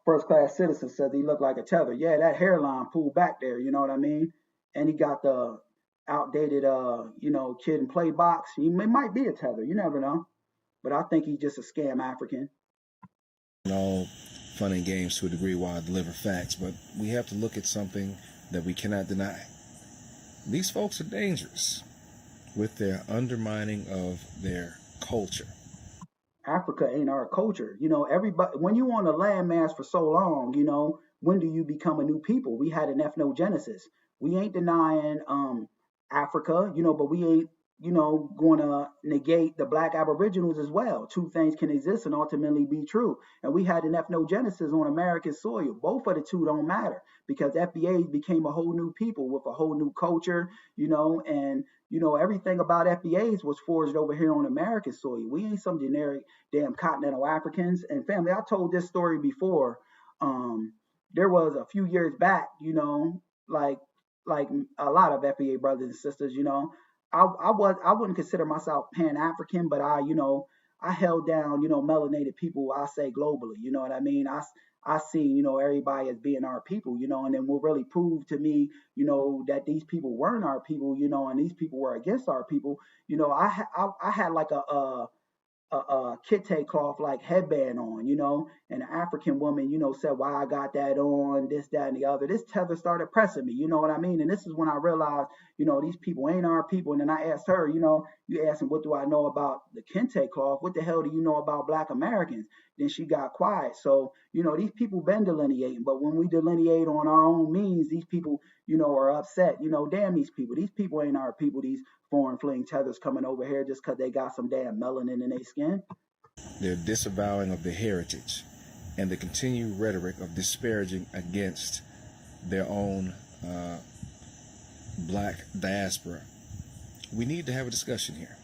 A: First class citizen says he looked like a tether. Yeah, that hairline pulled back there, you know what I mean? And he got the outdated you know, kid and play box. He might be a tether, you never know. But I think he's just a scam African.
G: all fun and games to a degree while I deliver facts, but we have to look at something that we cannot deny. These folks are dangerous with their undermining of their culture.
A: Africa ain't our culture. You know, everybody, when you on a landmass for so long, you know, when do you become a new people? We had an ethnogenesis. We ain't denying Africa, you know, but we ain't, you know, going to negate the Black Aboriginals as well. Two things can exist and ultimately be true. And we had an ethnogenesis on American soil. Both of the two don't matter because FBA became a whole new people with a whole new culture, you know, and you know, everything about FBAs was forged over here on American soil. We ain't some generic damn continental Africans. And family, I told this story before. There was a few years back, you know, like a lot of FBA brothers and sisters, you know, I wouldn't consider myself Pan African, but I, you know, I held down, you know, melanated people. I say globally, you know what I mean. I see, you know, everybody as being our people, you know, and then will really prove to me, you know, that these people weren't our people, you know, and these people were against our people. You know, I had like a kente cloth like headband on, you know, and an African woman, you know, said why I got that on, this, that, and the other. This tether started pressing me, you know what I mean? And this is when I realized, you know, these people ain't our people. And then I asked her, you know, you asked him, what do I know about the kente cloth? What the hell do you know about Black Americans? Then she got quiet. So, you know, these people been delineating, but when we delineate on our own means, these people, you know, are upset. You know, damn these people. These people ain't our people. These foreign fleeing tethers coming over here just because they got some damn melanin in their skin.
G: Their disavowing of their heritage and the continued rhetoric of disparaging against their own Black diaspora. We need to have a discussion here.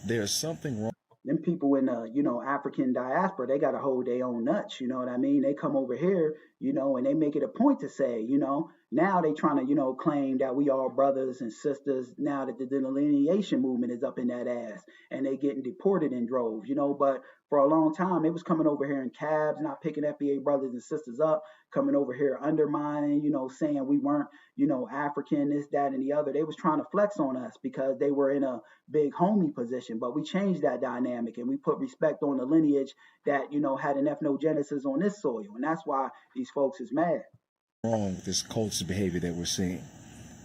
G: There's something wrong.
A: Them people in the, you know, African diaspora, they got to hold their own nuts, you know what I mean? They come over here, you know, and they make it a point to say, you know, now they trying to, you know, claim that we all brothers and sisters now that the delineation movement is up in that ass and they getting deported in droves, you know, but for a long time, it was coming over here in cabs, not picking FBA brothers and sisters up, coming over here undermining, you know, saying we weren't, you know, African, this, that, and the other. They was trying to flex on us because they were in a big homie position, but we changed that dynamic and we put respect on the lineage that, you know, had an ethnogenesis on this soil. And that's why these folks is mad.
G: Wrong with this culture behavior that we're seeing.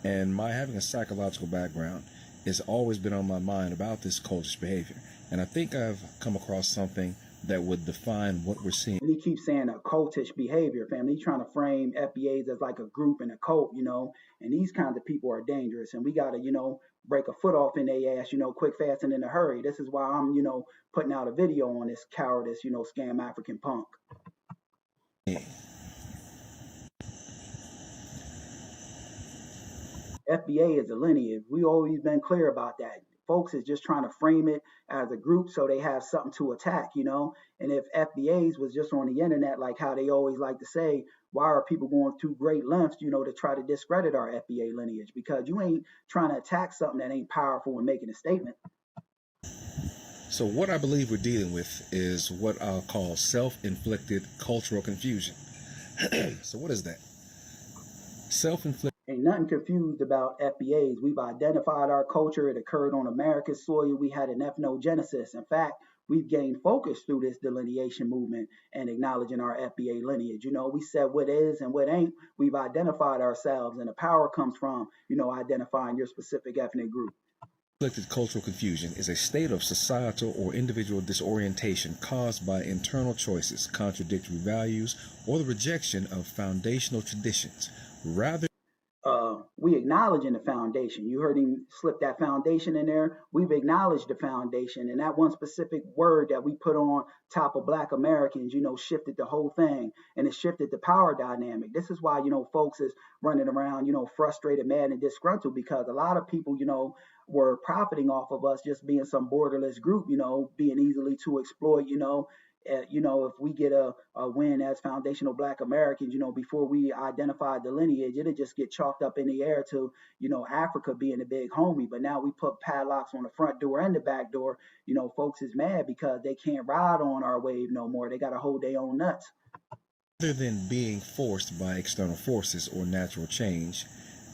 G: And my having a psychological background has always been on my mind about this cultish behavior. And I think I've come across something that would define what we're seeing.
A: And he keeps saying a cultish behavior, family. He's trying to frame FBAs as like a group and a cult, you know, and these kinds of people are dangerous. And we got to, you know, break a foot off in their ass, you know, quick, fast, and in a hurry. This is why I'm, you know, putting out a video on this cowardice, you know, scam African punk. FBA is a lineage. We always been clear about that. Folks is just trying to frame it as a group so they have something to attack, you know. And if FBAs was just on the internet, like how they always like to say, why are people going through great lengths, you know, to try to discredit our FBA lineage? Because you ain't trying to attack something that ain't powerful and making a statement.
G: So what I believe we're dealing with is what I'll call self-inflicted cultural confusion. So what is that? Self-inflicted.
A: Ain't nothing confused about FBAs. We've identified our culture. It occurred on American soil. We had an ethnogenesis. In fact, we've gained focus through this delineation movement and acknowledging our FBA lineage. You know, we said what is and what ain't. We've identified ourselves, and the power comes from, you know, identifying your specific ethnic group.
G: Inflicted cultural confusion is a state of societal or individual disorientation caused by internal choices, contradictory values, or the rejection of foundational traditions. Rather,
A: we acknowledge in the foundation. You heard him slip that foundation in there. We've acknowledged the foundation, and that one specific word that we put on top of Black Americans, you know, shifted the whole thing, and it shifted the power dynamic. This is why, you know, folks is running around, you know, frustrated, mad, and disgruntled, because a lot of people, you know, were profiting off of us just being some borderless group, you know, being easily to exploit, you know. You know, if we get a win as foundational Black Americans, you know, before we identify the lineage, it'll just get chalked up in the air to, you know, Africa being the big homie. But now we put padlocks on the front door and the back door. You know, folks is mad because they can't ride on our wave no more. They got to hold their own nuts.
G: rather than being forced by external forces or natural change,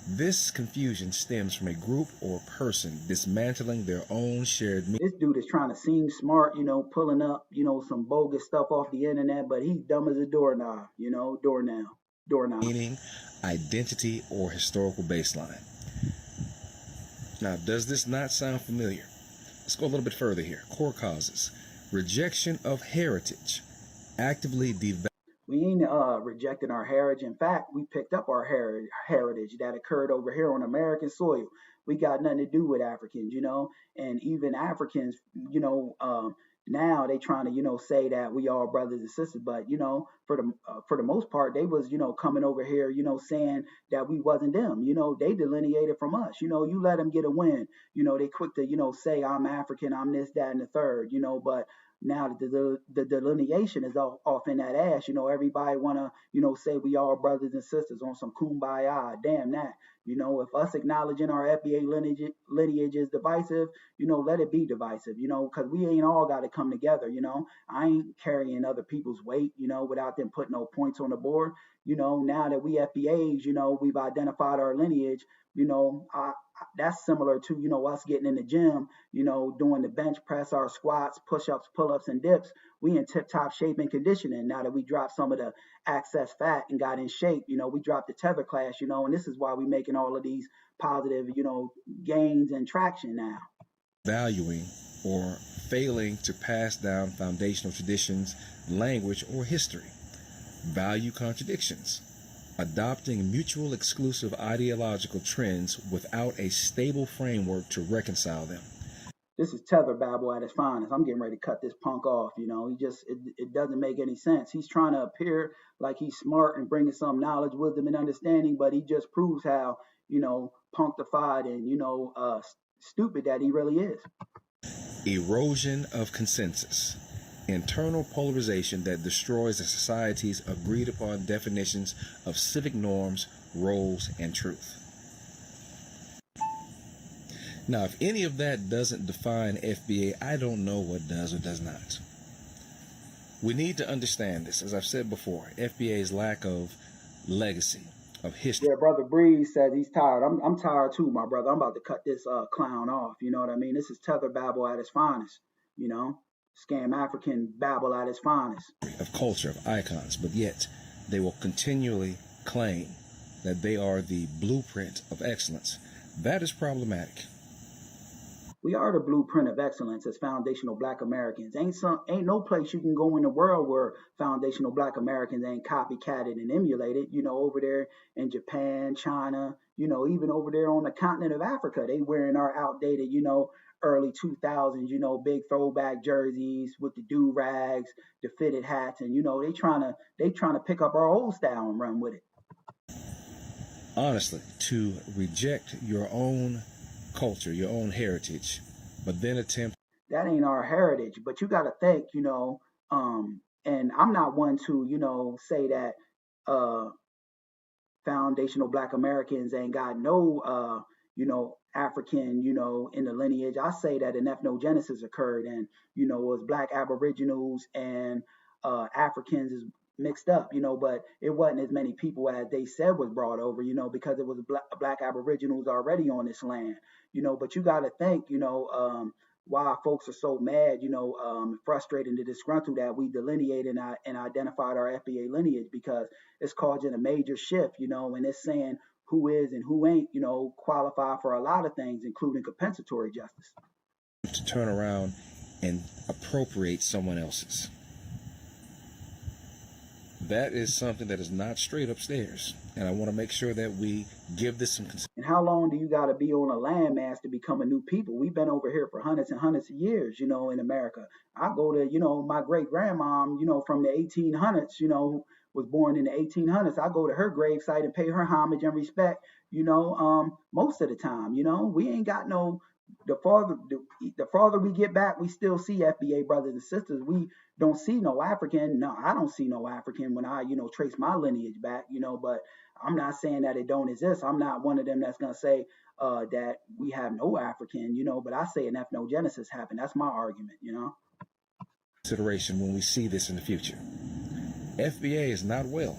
G: this confusion stems from a group or person dismantling their own shared meaning.
A: This dude is trying to seem smart, you know, pulling up, you know, some bogus stuff off the internet, but he's dumb as a doorknob, you know, doorknob.
G: Meaning, identity, or historical baseline. Now, does this not sound familiar? Let's go a little bit further here. Core causes. Rejection of heritage. Actively develop.
A: We ain't rejecting our heritage. In fact, we picked up our heritage that occurred over here on American soil. We got nothing to do with Africans, you know, and even Africans, you know, now they trying to, you know, say that we all brothers and sisters, but you know, for the most part, they was, you know, coming over here, you know, saying that we wasn't them. You know, they delineated from us. You know, you let them get a win. You know, they quick to, you know, say I'm African, I'm this, that, and the third. You know, but now the delineation is off in that ass. You know, everybody want to, you know, say we all brothers and sisters on some kumbaya. Damn that. You know, if us acknowledging our FBA lineage is divisive, you know, let it be divisive, you know, because we ain't all got to come together, you know. I ain't carrying other people's weight, you know, without them putting no points on the board. You know, now that we FBAs, you know, we've identified our lineage, you know, that's similar to, you know, us getting in the gym, you know, doing the bench press, our squats, push-ups, pull-ups, and dips. We in tip-top shape and conditioning now that we dropped some of the excess fat and got in shape. You know, we dropped the tether class, you know, and this is why we're making all of these positive, you know, gains and traction now.
G: Valuing or failing to pass down foundational traditions, language, or history. Value contradictions. Adopting mutual exclusive ideological trends without a stable framework to reconcile them.
A: This is tether babble at its finest. I'm getting ready to cut this punk off, you know. It doesn't make any sense. He's trying to appear like he's smart and bringing some knowledge, wisdom, and understanding, but he just proves how, you know, punctified and, you know, stupid that he really is.
G: Erosion of consensus. Internal polarization that destroys a society's agreed upon definitions of civic norms, roles, and truth. Now, if any of that doesn't define FBA, I don't know what does or does not. We need to understand this. As I've said before, FBA's lack of legacy, of history.
A: Yeah, Brother Breeze says he's tired. I'm tired too, my brother. I'm about to cut this clown off. You know what I mean? This is tether babble at its finest, you know? Scam African babble at its finest.
G: Of culture, of icons, but yet they will continually claim that they are the blueprint of excellence. That is problematic.
A: We are the blueprint of excellence as foundational Black Americans. Ain't no place you can go in the world where foundational Black Americans ain't copycatted and emulated. You know, over there in Japan, China, you know, even over there on the continent of Africa, they wearing our outdated, you know, early 2000s, you know, big throwback jerseys with the do-rags, the fitted hats, and you know, they trying to pick up our old style and run with it.
G: Honestly, to reject your own culture, your own heritage, but then attempt.
A: That ain't our heritage, but you got to think, you know, and I'm not one to, you know, say that uh, foundational Black Americans ain't got no, you know, African, you know, in the lineage. I say that an ethnogenesis occurred, and you know, it was Black Aboriginals and Africans is mixed up, you know, but it wasn't as many people as they said was brought over, you know, because it was Black Aboriginals already on this land, you know. But you got to think, you know, why folks are so mad, you know, frustrated and disgruntled that we delineated and identified our FBA lineage, because it's causing a major shift, you know, and it's saying who is and who ain't, you know, qualify for a lot of things, including compensatory justice.
G: To turn around and appropriate someone else's. That is something that is not straight upstairs. And I want to make sure that we give this some consideration.
A: And how long do you got to be on a landmass to become a new people? We've been over here for hundreds and hundreds of years, you know, in America. I go to, you know, my great grandmom, you know, from the 1800s, you know, was born in the 1800s. I go to her gravesite and pay her homage and respect, you know, most of the time, you know. We ain't got no, the farther we get back, we still see FBA brothers and sisters. We don't see no African. No, I don't see no African when I, you know, trace my lineage back, you know, but I'm not saying that it don't exist. I'm not one of them that's going to say that we have no African, you know, but I say an ethnogenesis happened. That's my argument, you know.
G: Consideration when we see this in the future. FBA is not well.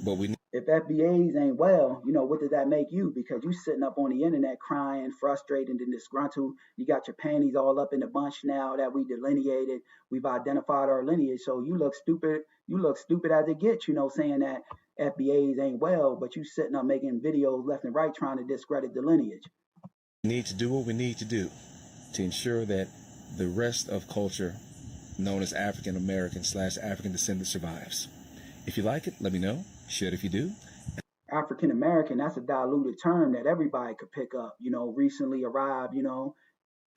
G: But we.
A: If FBAs ain't well, you know, what does that make you? Because you sitting up on the internet crying, frustrated and disgruntled. You got your panties all up in a bunch now that we delineated. We've identified our lineage. So you look stupid. You look stupid as it gets, you know, saying that FBAs ain't well, but you sitting up making videos left and right trying to discredit the lineage.
G: We need to do what we need to do to ensure that the rest of culture known as African American / African descendant survives. If you like it, let me know. Share it if you do.
A: African American, that's a diluted term that everybody could pick up. You know, recently arrived, you know,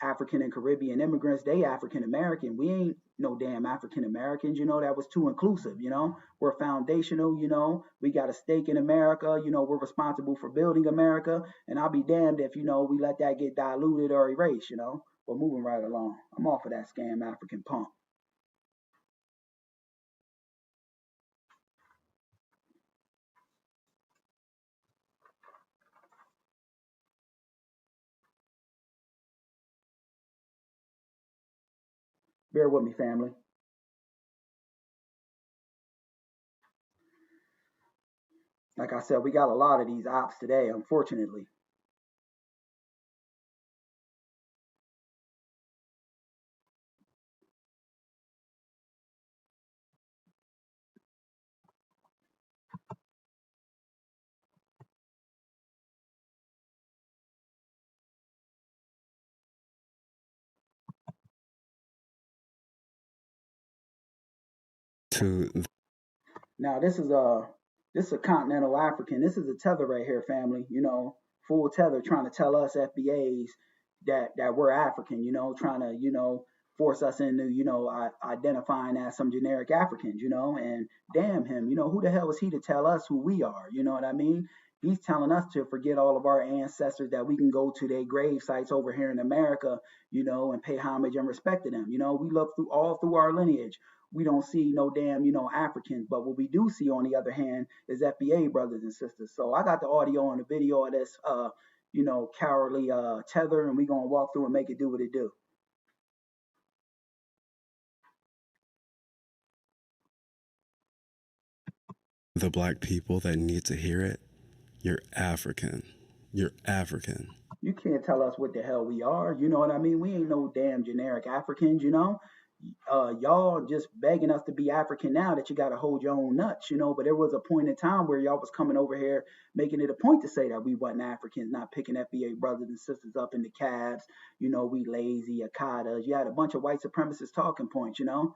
A: African and Caribbean immigrants, they African American. We ain't no damn African Americans, you know, that was too inclusive, you know. We're foundational, you know, we got a stake in America, you know, we're responsible for building America, and I'll be damned if, you know, we let that get diluted or erased, you know. We're moving right along. I'm off of that scam African pump. Bear with me, family. Like I said, we got a lot of these ops today, unfortunately. Now this is a continental African. This is a tether right here, family. You know, full tether trying to tell us FBAs that we're African. You know, trying to, you know, force us into, you know, identifying as some generic Africans. You know, and damn him. You know, who the hell is he to tell us who we are? You know what I mean? He's telling us to forget all of our ancestors, that we can go to their grave sites over here in America, you know, and pay homage and respect to them. You know, we look through our lineage. We don't see no damn, you know, Africans. But what we do see, on the other hand, is FBA brothers and sisters. So I got the audio and the video of this, you know, cowardly tether, and we're going to walk through and make it do what it do.
H: The black people that need to hear it, you're African. You're African.
A: You can't tell us what the hell we are. You know what I mean? We ain't no damn generic Africans, you know? Y'all just begging us to be African now that you got to hold your own nuts, you know. But there was a point in time where y'all was coming over here making it a point to say that we wasn't Africans, not picking FBA brothers and sisters up in the cabs, you know, we lazy, Akadas. You had a bunch of white supremacist talking points, you know.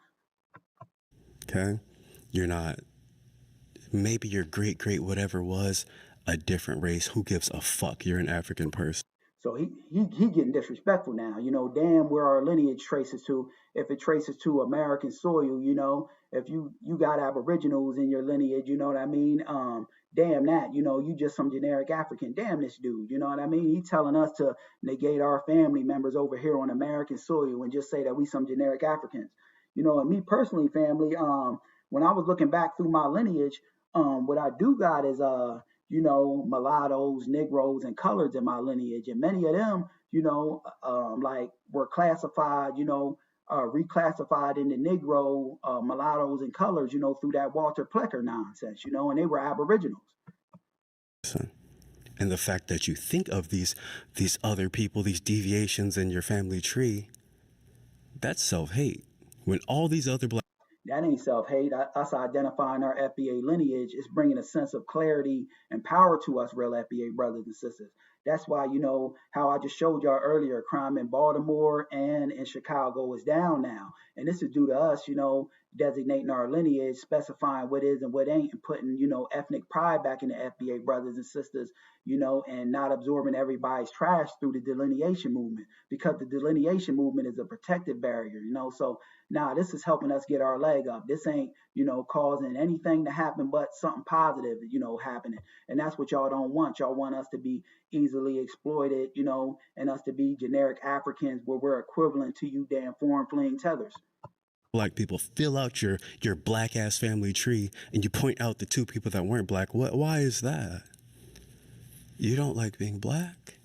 H: Okay? You're not. Maybe your great whatever was a different race. Who gives a fuck? You're an African person.
A: So he getting disrespectful now. You know, damn where our lineage traces to. If it traces to American soil, you know, if you got Aboriginals in your lineage, you know what I mean. Damn that, you know, you just some generic African. Damn this dude, you know what I mean. He telling us to negate our family members over here on American soil and just say that we some generic Africans. You know, and me personally, family, when I was looking back through my lineage, what I do got is you know, mulattoes, Negroes, and coloreds in my lineage, and many of them, you know, like were classified, you know, reclassified into Negro, mulattoes, and colors, you know, through that Walter Plecker nonsense, you know, and they were Aboriginals.
H: And the fact that you think of these other people, these deviations in your family tree, that's self-hate. When all these other black
A: That ain't self-hate. Us identifying our FBA lineage is bringing a sense of clarity and power to us real FBA brothers and sisters. That's why, you know, how I just showed y'all earlier, crime in Baltimore and in Chicago is down now. And this is due to us, you know, designating our lineage, specifying what is and what ain't, and putting, you know, ethnic pride back in the FBA brothers and sisters, you know, and not absorbing everybody's trash through the delineation movement, because the delineation movement is a protective barrier, you know. So now this is helping us get our leg up. This ain't, you know, causing anything to happen but something positive, you know, happening. And that's what y'all don't want. Y'all want us to be easily exploited, you know, and us to be generic Africans where we're equivalent to you damn foreign fleeing tethers.
H: black people fill out your black ass family tree and you point out the two people that weren't black. Why is that? You don't like being black?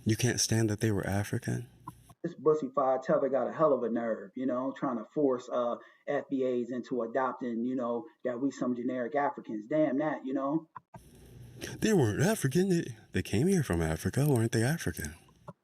H: You can't stand that they were African?
A: This bussified tether got a hell of a nerve, you know, trying to force FBAs into adopting, you know, that we some generic Africans. Damn that, you know.
H: They weren't African. They came here from Africa. Weren't they African?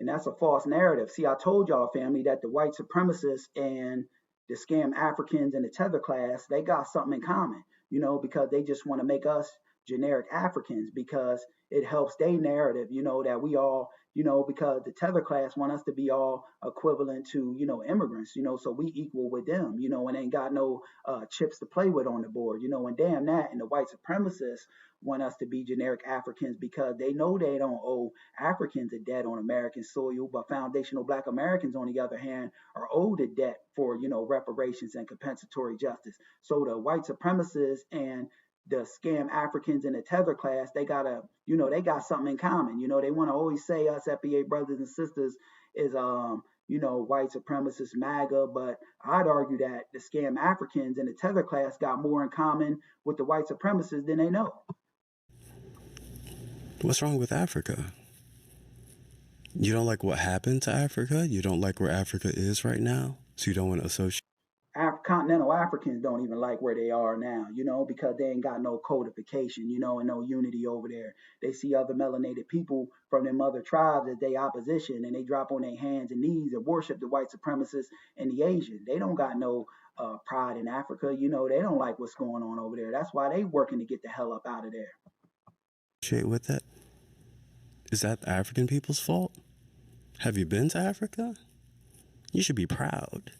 A: And that's a false narrative. See, I told y'all, family, that the white supremacists and the scam Africans and the tether class, they got something in common, you know, because they just want to make us generic Africans because it helps their narrative, you know, that we all, you know, because the tether class want us to be all equivalent to, you know, immigrants, you know, so we equal with them, you know, and ain't got no chips to play with on the board, you know, and damn that. And the white supremacists want us to be generic Africans because they know they don't owe Africans a debt on American soil, but foundational black Americans, on the other hand, are owed a debt for, you know, reparations and compensatory justice. So the white supremacists and the scam Africans in the tether class, they gotta, you know, they got something in common. You know, they want to always say us FBA brothers and sisters is you know, white supremacist MAGA, but I'd argue that the scam Africans in the tether class got more in common with the white supremacists than they know.
H: What's wrong with Africa? You don't like what happened to Africa? You don't like where Africa is right now? So you don't want to associate?
A: Continental Africans don't even like where they are now, you know, because they ain't got no codification, you know, and no unity over there. They see other melanated people from them other tribes as they opposition, and they drop on their hands and knees and worship the white supremacists and the Asian. They don't got no pride in Africa, you know. They don't like what's going on over there. That's why they working to get the hell up out of there.
H: With that? Is that the African people's fault? Have you been to Africa? You should be proud.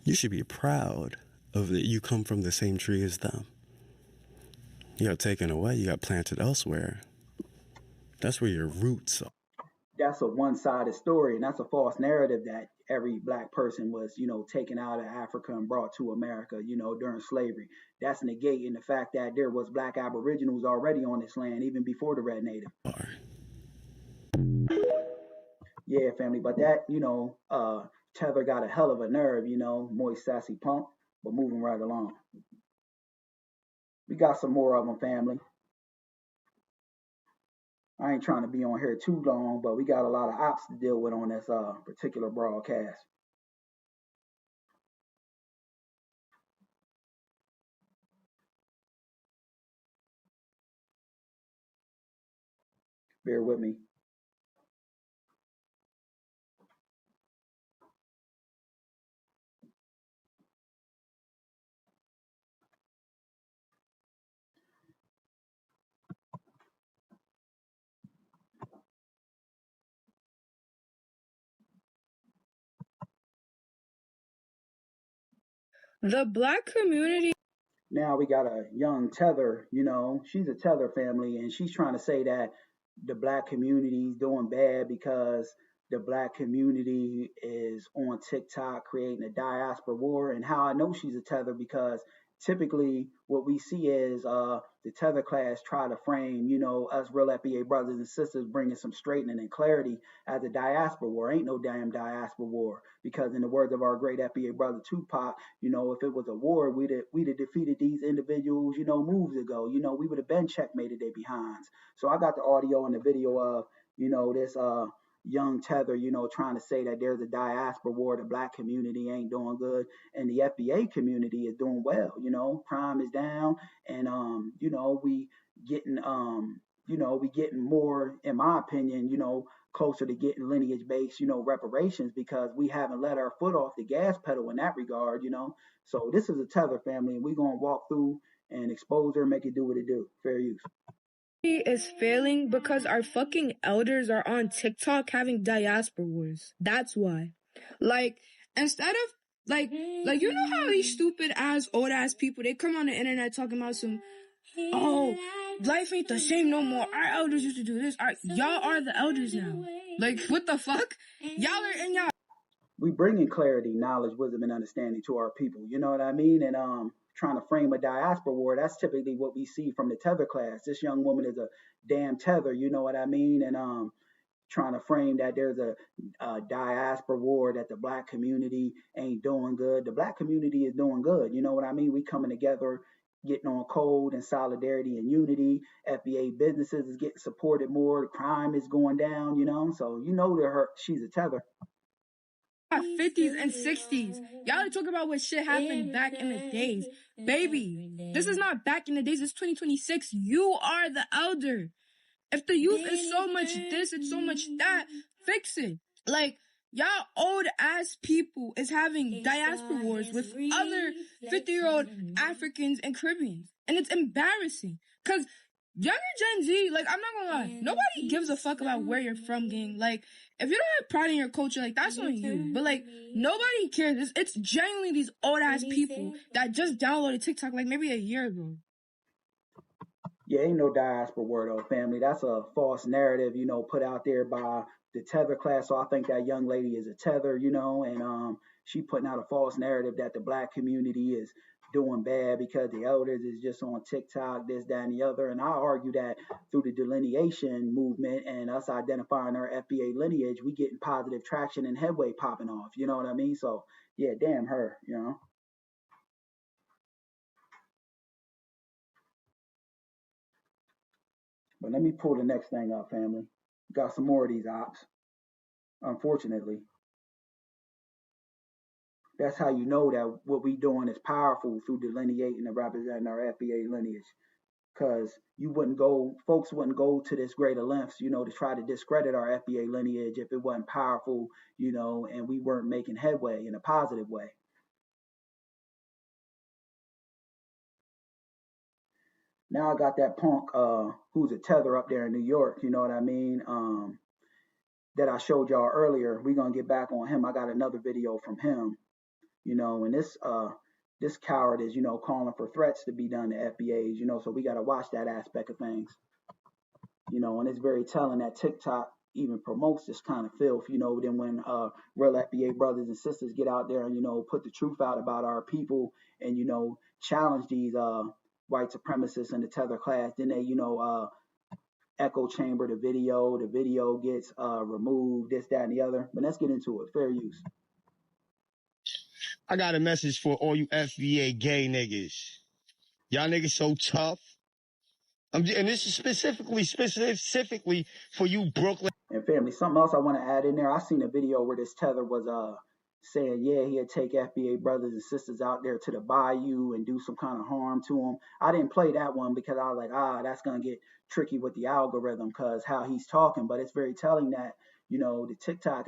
H: You should be proud of that you come from the same tree as them. You got taken away, you got planted elsewhere. That's where your roots are.
A: That's a one-sided story, and that's a false narrative that every black person was, you know, taken out of Africa and brought to America, you know, during slavery. That's negating the fact that there was black aboriginals already on this land even before the red native. Yeah, family, but that, you know, Tether got a hell of a nerve, you know, moist, sassy punk, but moving right along. We got some more of them, family. I ain't trying to be on here too long, but we got a lot of ops to deal with on this particular broadcast. Bear with me.
K: The black community.
A: Now we got a young Tether, you know, she's a Tether family, and she's trying to say that the black community is doing bad because the black community is on TikTok creating a diaspora war. And how I know she's a tether, because typically what we see is the tether class try to frame, us real FBA brothers and sisters bringing some straightening and clarity as a diaspora war. Ain't no damn diaspora war, because in the words of our great FBA brother Tupac, if it was a war, we'd have defeated these individuals, moves ago. We would have been checkmated their behinds. So I got the audio and the video of, this young tether, trying to say that there's a diaspora war, the black community ain't doing good, and the FBA community is doing well. Crime is down, and we getting we getting more, in my opinion, closer to getting lineage based, reparations, because we haven't let our foot off the gas pedal in that regard. So this is a tether family, and we're gonna walk through and expose her, make it do what it do. Fair use.
I: Is failing because our fucking elders are on TikTok having diaspora wars. That's why. Like, instead of like you know how these stupid ass old ass people, they come on the internet talking about some, oh, life ain't the same no more. Our elders used to do this. Y'all are the elders now. Like, what the fuck? Y'all are in y'all.
A: We bringing clarity, knowledge, wisdom, and understanding to our people. You know what I mean? And trying to frame a diaspora war, that's typically what we see from the tether class. This young woman is a damn tether, you know what I mean? And trying to frame that there's a diaspora war, that the black community ain't doing good. The black community is doing good, you know what I mean? We coming together, getting on code and solidarity and unity. FBA businesses is getting supported more. The crime is going down, so she's a tether.
I: 50s and 60s. Y'all talk about what shit happened back in the days. Baby, this is not back in the days. It's 2026. You are the elder. If the youth is so much this and so much that, fix it. Like, y'all old ass people is having diaspora wars with other 50-year-old Africans and Caribbeans. And it's embarrassing. Because younger Gen Z, like, I'm not gonna lie, nobody gives a fuck about where you're from, gang. Like, if you don't have pride in your culture, like, that's on you. But, like, nobody cares. It's genuinely these old-ass people that just downloaded TikTok, like, maybe a year ago.
A: Yeah, ain't no diaspora war, though, family. That's a false narrative, put out there by the tether class. So I think that young lady is a tether, and she putting out a false narrative that the black community is doing bad because the elders is just on TikTok, this, that, and the other. And I argue that through the delineation movement and us identifying our FBA lineage, we getting positive traction and headway popping off. You know what I mean? So yeah, damn her, But let me pull the next thing up, family. Got some more of these ops. Unfortunately, that's how you know that what we doing is powerful, through delineating and representing our FBA lineage. Because folks wouldn't go to this greater lengths, to try to discredit our FBA lineage if it wasn't powerful, and we weren't making headway in a positive way. Now I got that punk who's a tether up there in New York, you know what I mean, that I showed y'all earlier. We're going to get back on him. I got another video from him, and this coward is, calling for threats to be done to FBAs, so we got to watch that aspect of things, and it's very telling that TikTok even promotes this kind of filth, then when real FBA brothers and sisters get out there and, put the truth out about our people and, challenge these white supremacists in the tether class, then they, echo chamber the video gets removed, this, that, and the other. But let's get into it. Fair use.
D: I got a message for all you FBA gay niggas. Y'all niggas so tough. And this is specifically for you Brooklyn.
A: And family, something else I want to add in there. I seen a video where this tether was saying, yeah, he'd take FBA brothers and sisters out there to the bayou and do some kind of harm to them. I didn't play that one because I was like, that's going to get tricky with the algorithm because how he's talking. But it's very telling that, the TikTok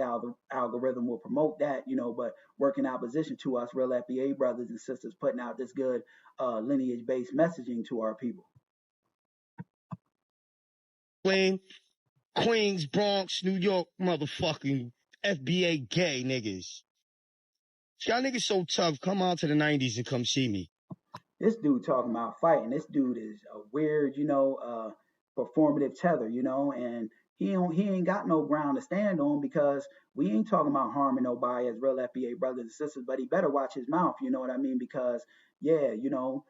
A: algorithm will promote that, but work in opposition to us real FBA brothers and sisters putting out this good lineage-based messaging to our people.
D: Queens, Bronx, New York, motherfucking FBA gay niggas. Y'all niggas so tough, come out to the 90s and come see me.
A: This dude talking about fighting. This dude is a weird, performative tether, you know, and he ain't got no ground to stand on because we ain't talking about harming nobody as real FBA brothers and sisters, but he better watch his mouth, you know what I mean? Because yeah, you know,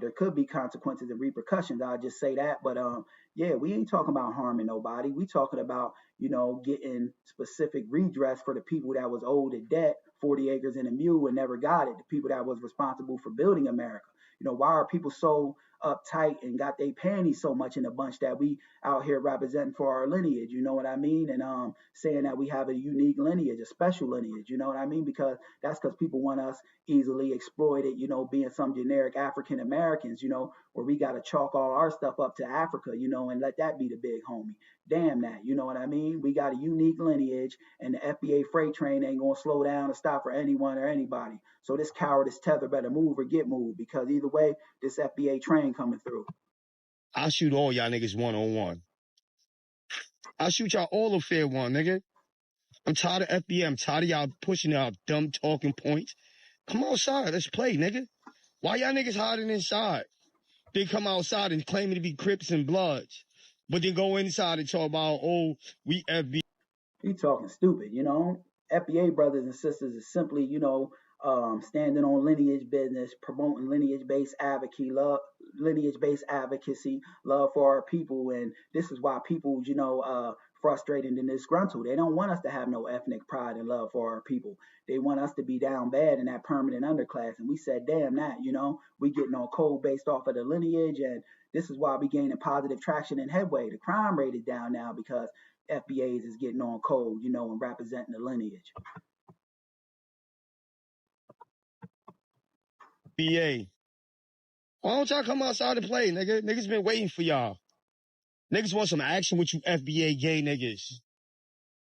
A: there could be consequences and repercussions. I'll just say that. But yeah, we ain't talking about harming nobody. We talking about, you know, getting specific redress for the people that was owed a debt, 40 acres and a mule, and never got it. The people that was responsible for building America. You know, why are people so uptight and got their panties so much in a bunch that we out here representing for our lineage? You know what I mean? And saying that we have a unique lineage, a special lineage. You know what I mean? Because that's because people want us easily exploited, you know, being some generic African Americans, you know, where we got to chalk all our stuff up to Africa, you know, and let that be the big homie. Damn that, you know what I mean? We got a unique lineage, and the FBA freight train ain't gonna slow down or stop for anyone or anybody. So this cowardice tether better move or get moved, because either way, this FBA train coming through.
D: I'll shoot all y'all niggas one-on-one. I'll shoot y'all all a fair one, nigga. I'm tired of FBA. I'm tired of y'all pushing out dumb talking points. Come outside. Let's play, nigga. Why y'all niggas hiding inside? They come outside and claiming to be Crips and Bloods, but then go inside and talk about, oh, we FBA.
A: He talking stupid, you know. FBA brothers and sisters is simply, you know, standing on lineage business, promoting lineage-based advocacy, love for our people, and this is why people, you know, frustrated and disgruntled. They don't want us to have no ethnic pride and love for our people. They want us to be down bad in that permanent underclass, and we said, damn that, you know, we getting on code based off of the lineage, and this is why we gaining positive traction and headway. The crime rate is down now because FBAs is getting on code, you know, and representing the lineage.
D: FBA. Why don't y'all come outside and play, nigga? Niggas been waiting for y'all. Niggas want some action with you FBA gay niggas.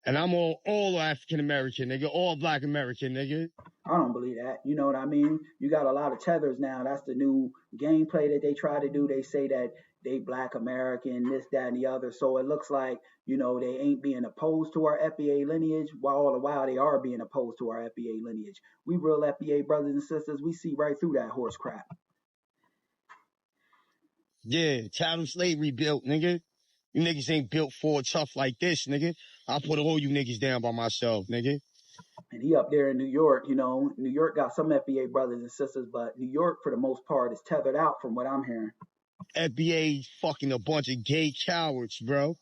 D: And I'm all African American, nigga, all Black American, nigga.
A: I don't believe that. You know what I mean? You got a lot of tethers now. That's the new gameplay that they try to do. They say that they Black American, this, that, and the other. So it looks like, you know, they ain't being opposed to our FBA lineage, while all the while they are being opposed to our FBA lineage. We real FBA brothers and sisters, we see right through that horse crap.
D: Yeah, chattel slavery built, nigga. You niggas ain't built for tough like this, nigga. I'll put all you niggas down by myself, nigga.
A: And he up there in New York, you know. New York got some FBA brothers and sisters, but New York, for the most part, is tethered out from what I'm hearing.
D: FBA fucking a bunch of gay cowards, bro.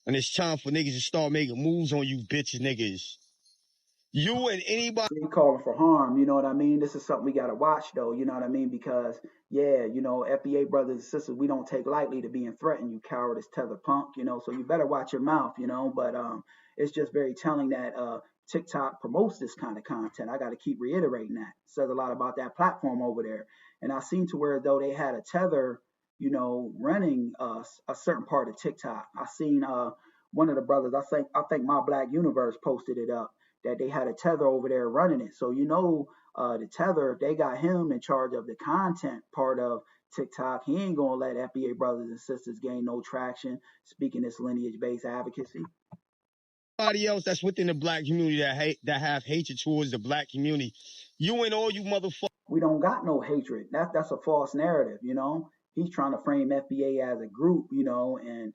D: And it's time for niggas to start making moves on you bitches niggas. You and anybody...
A: They calling for harm, you know what I mean? This is something we got to watch, though, you know what I mean? Because, yeah, you know, FBA brothers and sisters, we don't take lightly to being threatened, you cowardice tether punk, you know, so you better watch your mouth, you know, but it's just very telling that TikTok promotes this kind of content. I got to keep reiterating that. It says a lot about that platform over there. And I seen to where, though, they had a tether, you know, running a certain part of TikTok. I seen one of the brothers, I think My Black Universe posted it up, that they had a tether over there running it. So, you know, the tether, if they got him in charge of the content part of TikTok, he ain't going to let FBA brothers and sisters gain no traction, speaking this lineage-based advocacy.
D: Anybody else that's within the Black community that have hatred towards the Black community, you and all you motherfuckers.
A: We don't got no hatred. That's a false narrative, you know. He's trying to frame FBA as a group, you know, and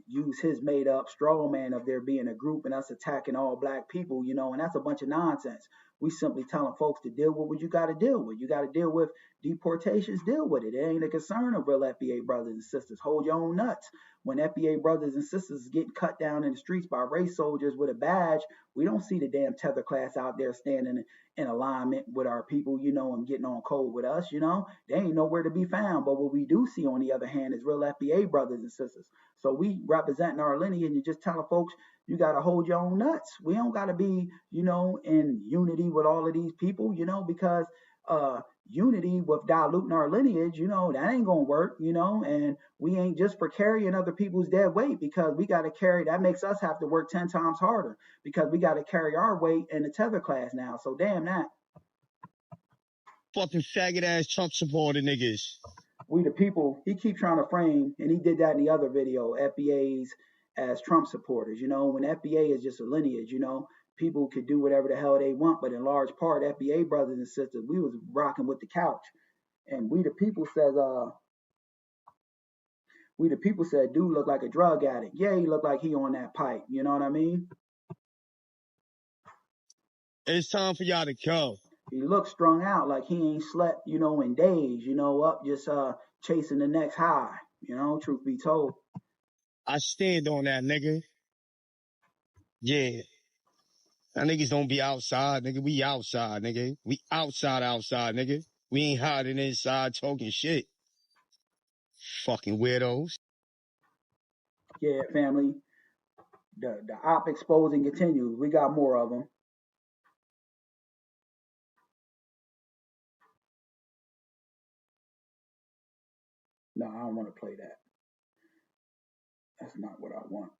A: use his made up straw man of there being a group and us attacking all Black people, you know, and that's a bunch of nonsense. We simply telling folks to deal with what you got to deal with. You got to deal with deportations, deal with it. It ain't a concern of real FBA brothers and sisters. Hold your own nuts. When FBA brothers and sisters get cut down in the streets by race soldiers with a badge, we don't see the damn tether class out there standing in alignment with our people, you know, and getting on code with us, you know. They ain't nowhere to be found. But what we do see, on the other hand, is real FBA brothers and sisters. So we representing our lineage and just telling folks, you got to hold your own nuts. We don't got to be, you know, in unity with all of these people, you know, because unity with diluting our lineage, you know, that ain't going to work, you know, and we ain't just for carrying other people's dead weight, because we got to carry, that makes us have to work 10 times harder because we got to carry our weight in the tether class now. So damn that.
D: Fucking faggot ass Trump supporter niggas.
A: We the people, he keep trying to frame, and he did that in the other video, FBAs as Trump supporters, you know, when FBA is just a lineage, you know, people could do whatever the hell they want, but in large part, FBA brothers and sisters, we was rocking with the couch. And we the people says, We the people said, dude look like a drug addict. Yeah, he look like he on that pipe. You know what I mean?
D: It's time for y'all to go.
A: He looks strung out, like he ain't slept, in days, up just chasing the next high, truth be told.
D: I stand on that, nigga. Yeah. That niggas don't be outside, nigga. We outside, nigga. We outside, nigga. We ain't hiding inside talking shit. Fucking weirdos.
A: Yeah, family. The op exposing continues. We got more of them. No, I don't want to play that. That's not what I want.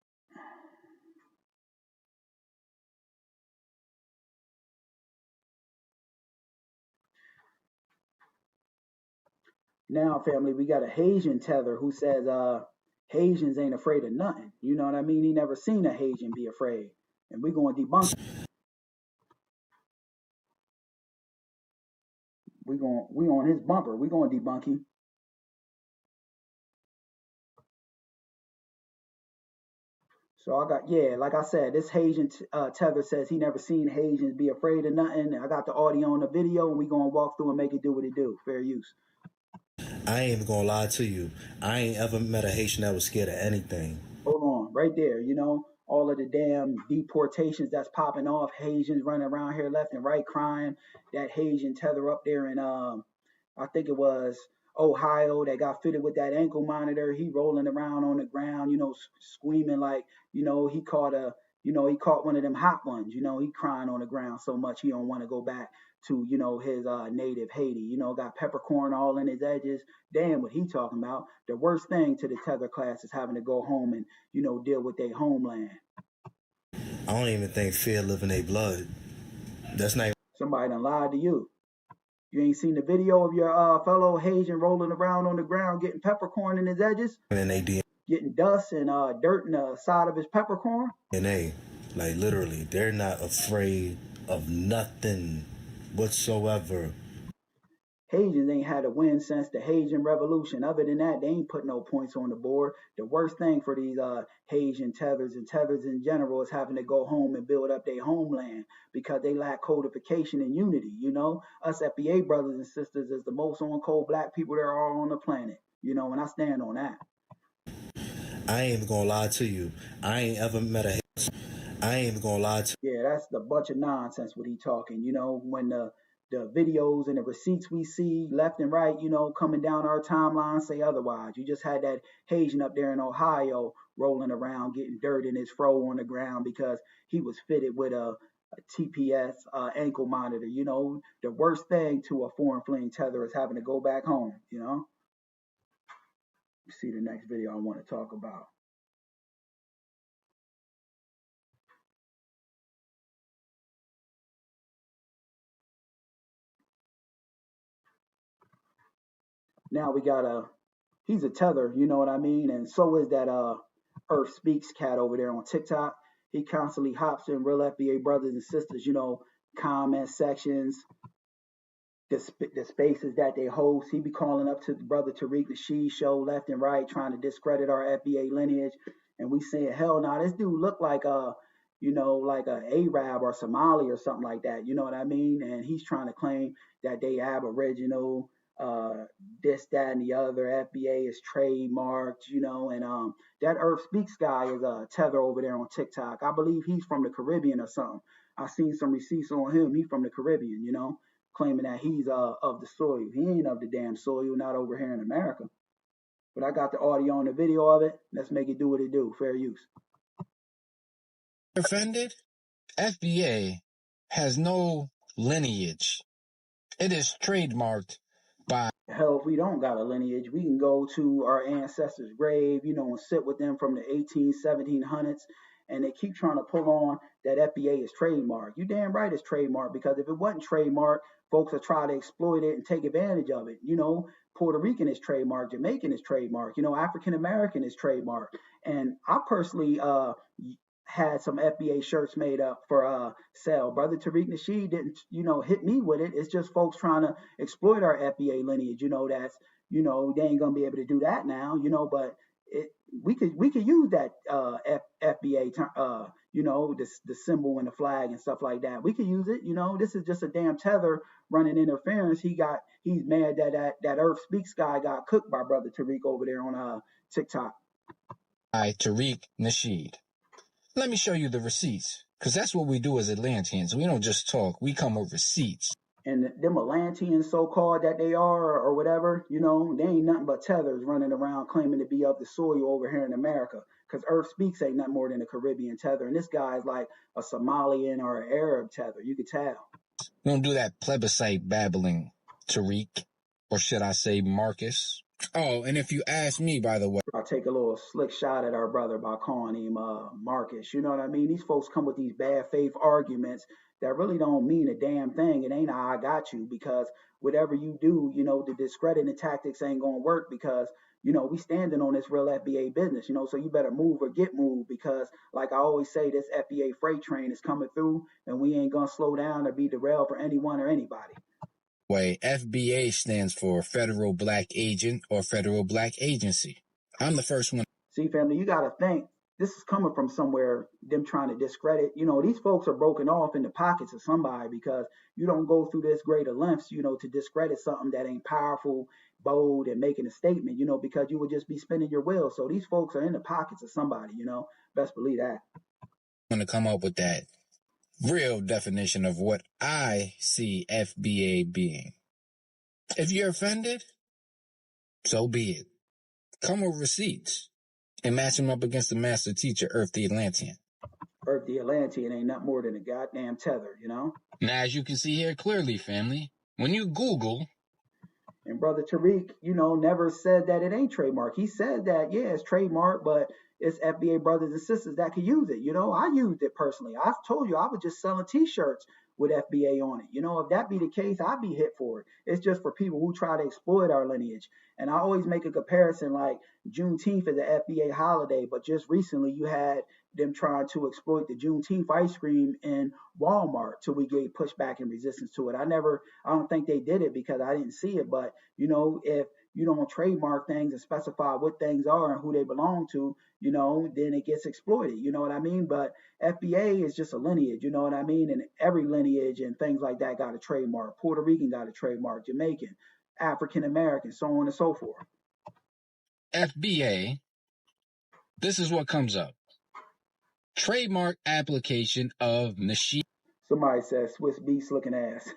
A: Now, family, we got a Haitian tether who says Haitians ain't afraid of nothing. You know what I mean? He never seen a Haitian be afraid. And we're going to debunk it. We on his bumper. We're going to debunk him. So I got, like I said, this Haitian tether says he never seen Haitians be afraid of nothing. I got the audio and the video, and we going to walk through and make it do what it do. Fair use.
J: I ain't even gonna lie to you. I ain't ever met a Haitian that was scared of anything.
A: Hold on, right there, all of the damn deportations that's popping off, Haitians running around here left and right crying. That Haitian tether up there in I think it was Ohio that got fitted with that ankle monitor. He rolling around on the ground, screaming like, he caught he caught one of them hot ones. He crying on the ground so much he don't want to go back to, his native Haiti. Got peppercorn all in his edges. Damn, what he talking about. The worst thing to the tether class is having to go home and, deal with their homeland.
J: I don't even think fear live in their blood. That's not.
A: Somebody done lied to you. You ain't seen the video of your fellow Haitian rolling around on the ground getting peppercorn in his edges?
J: And they
A: getting dust and dirt in the side of his peppercorn?
J: DNA, like literally, they're not afraid of nothing whatsoever.
A: Haitians ain't had a win since the Haitian Revolution. Other than that, they ain't put no points on the board. The worst thing for these Haitian tethers and tethers in general is having to go home and build up their homeland because they lack codification and unity. Us FBA brothers and sisters is the most on-code black people there are on the planet. And I stand on that.
J: I ain't even gonna lie to you. I ain't ever met a. I ain't even gonna lie to.
A: Yeah, that's the bunch of nonsense what he talking. When the videos and the receipts we see left and right, coming down our timeline say otherwise. You just had that Haitian up there in Ohio rolling around getting dirt in his fro on the ground because he was fitted with a TPS ankle monitor. The worst thing to a foreign fleeing tether is having to go back home. See the next video I want to talk about. Now we got he's a tether, you know what I mean? And so is that Earth Speaks cat over there on TikTok. He constantly hops in real FBA brothers and sisters, comment sections, the spaces that they host. He be calling up to the brother Tariq Nasheed show left and right, trying to discredit our FBA lineage. And we saying, hell no, this dude look like like a Arab or Somali or something like that. You know what I mean? And he's trying to claim that they Aboriginal, this, that, and the other. FBA is trademarked, and that Earth Speaks guy is a tether over there on TikTok. I believe he's from the Caribbean or something. I seen some receipts on him. He's from the Caribbean, claiming that he's of the soil. He ain't of the damn soil, not over here in America. But I got the audio and the video of it. Let's make it do what it do. Fair use.
L: Offended? FBA has no lineage. It is trademarked by.
A: Hell, if we don't got a lineage, we can go to our ancestors' grave, and sit with them from the 1700s, and they keep trying to pull on that FBA is trademark. You damn right it's trademark, because if it wasn't trademark, folks will try to exploit it and take advantage of it. Puerto Rican is trademark, Jamaican is trademark, African American is trademark. And I personally had some FBA shirts made up for sale. Brother Tariq Nasheed didn't, hit me with it. It's just folks trying to exploit our FBA lineage. That's, they ain't gonna be able to do that now. But we could use that FBA the symbol and the flag and stuff like that. We could use it. This is just a damn tether running interference. He's mad that Earth Speaks guy got cooked by brother Tariq over there on TikTok.
L: Tariq Nasheed. Let me show you the receipts, because that's what we do as Atlanteans. We don't just talk, we come with receipts.
A: And them Atlanteans, so-called, that they are or whatever, they ain't nothing but tethers running around claiming to be of the soil over here in America. Because Earth Speaks ain't nothing more than a Caribbean tether. And this guy's like a Somalian or an Arab tether. You could tell.
L: We don't do that plebiscite babbling, Tariq. Or should I say Marcus? Oh, and if you ask me, by the way,
A: I'll take a little slick shot at our brother by calling him Marcus. You know what I mean? These folks come with these bad faith arguments that really don't mean a damn thing. It ain't I got you, because whatever you do, the discrediting tactics ain't gonna work, because we standing on this real FBA business, so you better move or get moved, because like I always say, this FBA freight train is coming through and we ain't gonna slow down or be derailed for anyone or anybody.
L: FBA stands for Federal Black Agent or Federal Black Agency. I'm the first one.
A: See, family, you got to think this is coming from somewhere, them trying to discredit. These folks are broken off in the pockets of somebody, because you don't go through this greater lengths, to discredit something that ain't powerful, bold, and making a statement, because you would just be spinning your wheels. So these folks are in the pockets of somebody, best believe that.
L: I'm going to come up with that real definition of what I see FBA being. If you're offended, so be it. Come with receipts and match them up against the master teacher, Earth the Atlantean.
A: Earth the Atlantean ain't nothing more than a goddamn tether,
L: Now, as you can see here clearly, family, when you Google.
A: And brother Tariq, never said that it ain't trademark. He said that, yeah, it's trademark, but it's FBA brothers and sisters that can use it. I used it personally. I've told you I was just selling T-shirts with FBA on it. If that be the case, I'd be hit for it. It's just for people who try to exploit our lineage. And I always make a comparison, like Juneteenth is an FBA holiday, but just recently you had them trying to exploit the Juneteenth ice cream in Walmart till we gave pushback and resistance to it. I don't think they did it because I didn't see it, but if you don't trademark things and specify what things are and who they belong to, then it gets exploited. You know what I mean? But FBA is just a lineage, you know what I mean? And every lineage and things like that got a trademark. Puerto Rican got a trademark, Jamaican, African American, so on and so forth.
L: FBA, this is what comes up. Trademark application of Nasheed.
A: Somebody said Swiss Beast looking ass.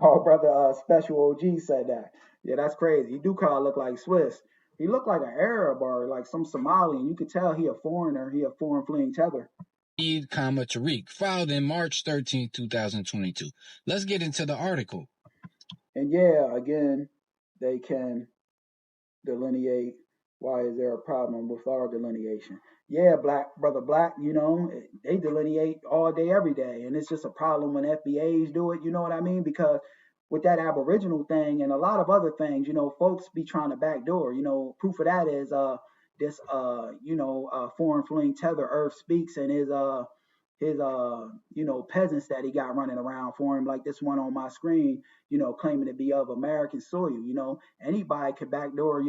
A: Our brother Special OG said that. Yeah, that's crazy. He do kind of look like Swiss. He looked like an Arab or like some Somalian. You could tell he a foreigner. He a foreign fleeing tether.
L: Tariq, filed in March 13, 2022. Let's get into the article.
A: And yeah, again, they can delineate. Why is there a problem with our delineation? Yeah, brother Black, they delineate all day, every day. And it's just a problem when FBAs do it, you know what I mean? Because with that Aboriginal thing and a lot of other things, folks be trying to backdoor. Proof of that is this foreign fleeing tether, Earth Speaks, and his peasants that he got running around for him, like this one on my screen, claiming to be of American soil. Anybody could backdoor,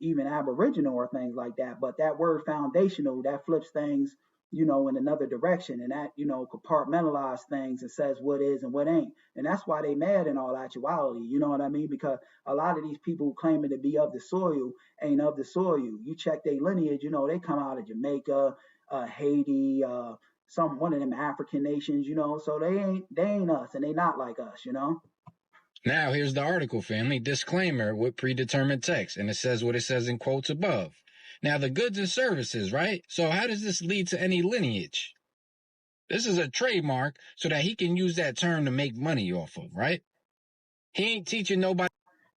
A: even Aboriginal or things like that. But that word foundational, that flips things, in another direction, and that, compartmentalize things and says what is and what ain't. And that's why they mad in all actuality, you know what I mean? Because a lot of these people who claiming to be of the soil ain't of the soil. You check their lineage, they come out of Jamaica, Haiti, one of them African nations, so they ain't us, and they not like us,
L: Now here's the article, family. Disclaimer with predetermined text, and it says what it says in quotes above. Now the goods and services, right? So how does this lead to any lineage? This is a trademark so that he can use that term to make money off of, right? He ain't teaching nobody.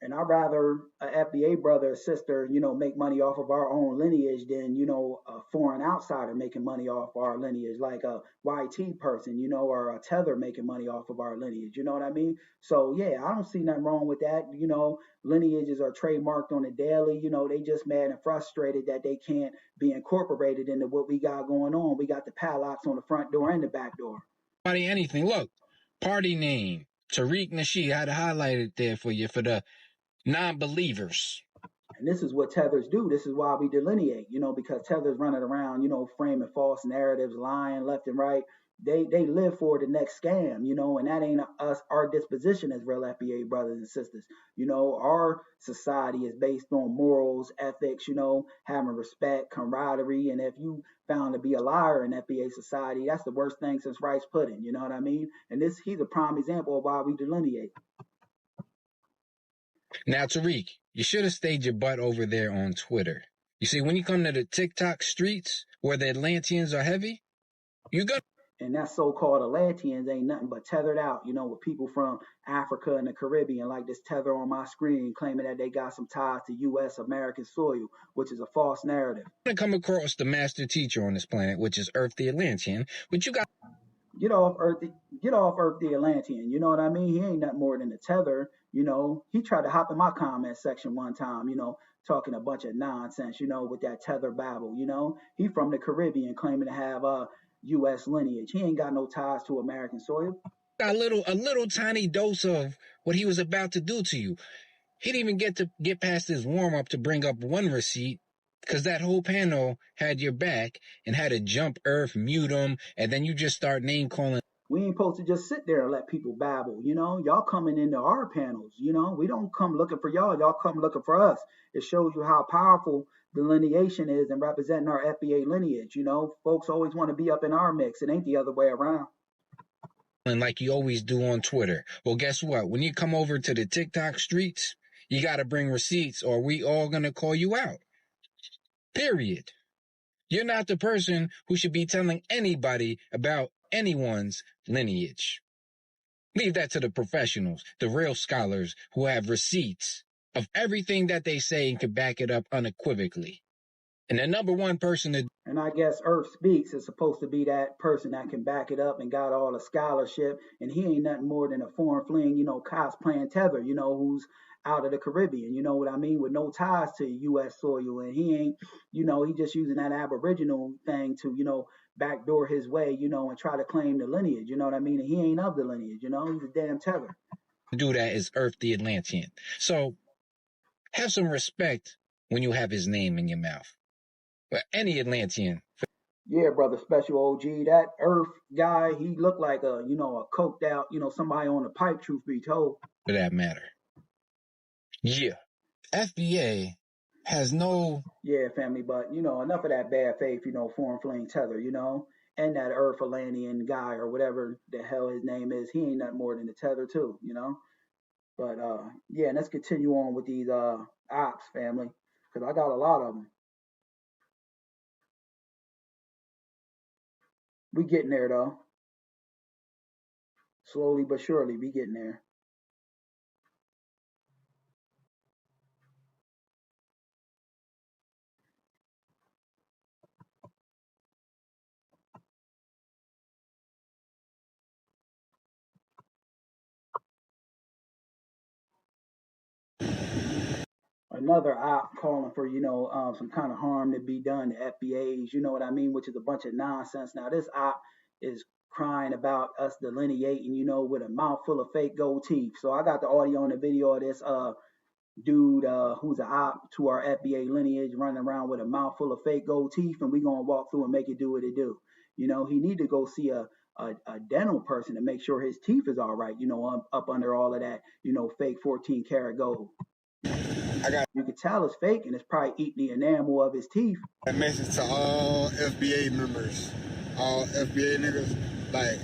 A: And I'd rather a FBA brother or sister, make money off of our own lineage than, a foreign outsider making money off our lineage, like a YT person, or a tether making money off of our lineage. You know what I mean? So, yeah, I don't see nothing wrong with that. Lineages are trademarked on the daily. They just mad and frustrated that they can't be incorporated into what we got going on. We got the padlocks on the front door and the back door.
L: Anything. Look, party name, Tariq Nasheed. I had to highlight it there for you for the non-believers.
A: And this is what Tethers do. This is why we delineate, because Tethers running around, framing false narratives, lying left and right. They live for the next scam, and that ain't us, our disposition as real FBA brothers and sisters. Our society is based on morals, ethics, having respect, camaraderie. And if you found to be a liar in FBA society, that's the worst thing since rice pudding, you know what I mean? And he's a prime example of why we delineate.
L: Now, Tariq, you should have stayed your butt over there on Twitter. You see, when you come to the TikTok streets where the Atlanteans are heavy, you got.
A: And that so-called Atlanteans ain't nothing but tethered out, with people from Africa and the Caribbean, like this tether on my screen, claiming that they got some ties to U.S. American soil, which is a false narrative.
L: I'm going to come across the master teacher on this planet, which is Earth the Atlantean, which you got.
A: Get off Earth the Atlantean. You know what I mean? He ain't nothing more than a tether. He tried to hop in my comment section one time, talking a bunch of nonsense, with that tether babble. He from the Caribbean, claiming to have U.S. lineage. He ain't got no ties to American soil.
L: A little tiny dose of what he was about to do to you. He didn't even get past his warm-up to bring up one receipt, because that whole panel had your back and had to jump Earth, mute him, and then you just start name-calling.
A: We ain't supposed to just sit there and let people babble, Y'all coming into our panels, We don't come looking for y'all. Y'all come looking for us. It shows you how powerful delineation is and representing our FBA lineage. Folks always want to be up in our mix. It ain't the other way around.
L: And like you always do on Twitter. Well, guess what? When you come over to the TikTok streets, you got to bring receipts or we all going to call you out. Period. You're not the person who should be telling anybody about anyone's lineage. Leave that to the professionals, the real scholars who have receipts of everything that they say and can back it up unequivocally. And the number one person that...
A: And I guess Earth Speaks is supposed to be that person that can back it up and got all the scholarship. And he ain't nothing more than a foreign fling, cops playing tether, who's out of the Caribbean, you know what I mean, with no ties to U.S. soil. And he ain't, he just using that Aboriginal thing to, backdoor his way, and try to claim the lineage, you know what I mean? And he ain't of the lineage, he's a damn tether.
L: Do that is Earth the Atlantean. So have some respect when you have his name in your mouth. But any Atlantean.
A: Yeah, brother, Special OG, that Earth guy, he looked like a coked out, somebody on the pipe, truth be told.
L: For that matter. Yeah. FBA has no...
A: Yeah, family, but, enough of that bad faith, foreign fling tether, and that Earth Atlantean guy or whatever the hell his name is, he ain't nothing more than a tether too, But, yeah, let's continue on with these ops, family, because I got a lot of them. We getting there, though. Slowly but surely, we getting there. Another op calling for, some kind of harm to be done to FBAs, you know what I mean, which is a bunch of nonsense. Now, this op is crying about us delineating, with a mouthful of fake gold teeth. So I got the audio and the video of this dude who's an op to our FBA lineage running around with a mouthful of fake gold teeth, and we're going to walk through and make it do what it do. He need to go see a dental person to make sure his teeth is all right, up under all of that, fake 14 karat gold. You can tell it's fake, and it's probably eating the enamel of his teeth.
N: A message to all FBA members, all FBA niggas. Like,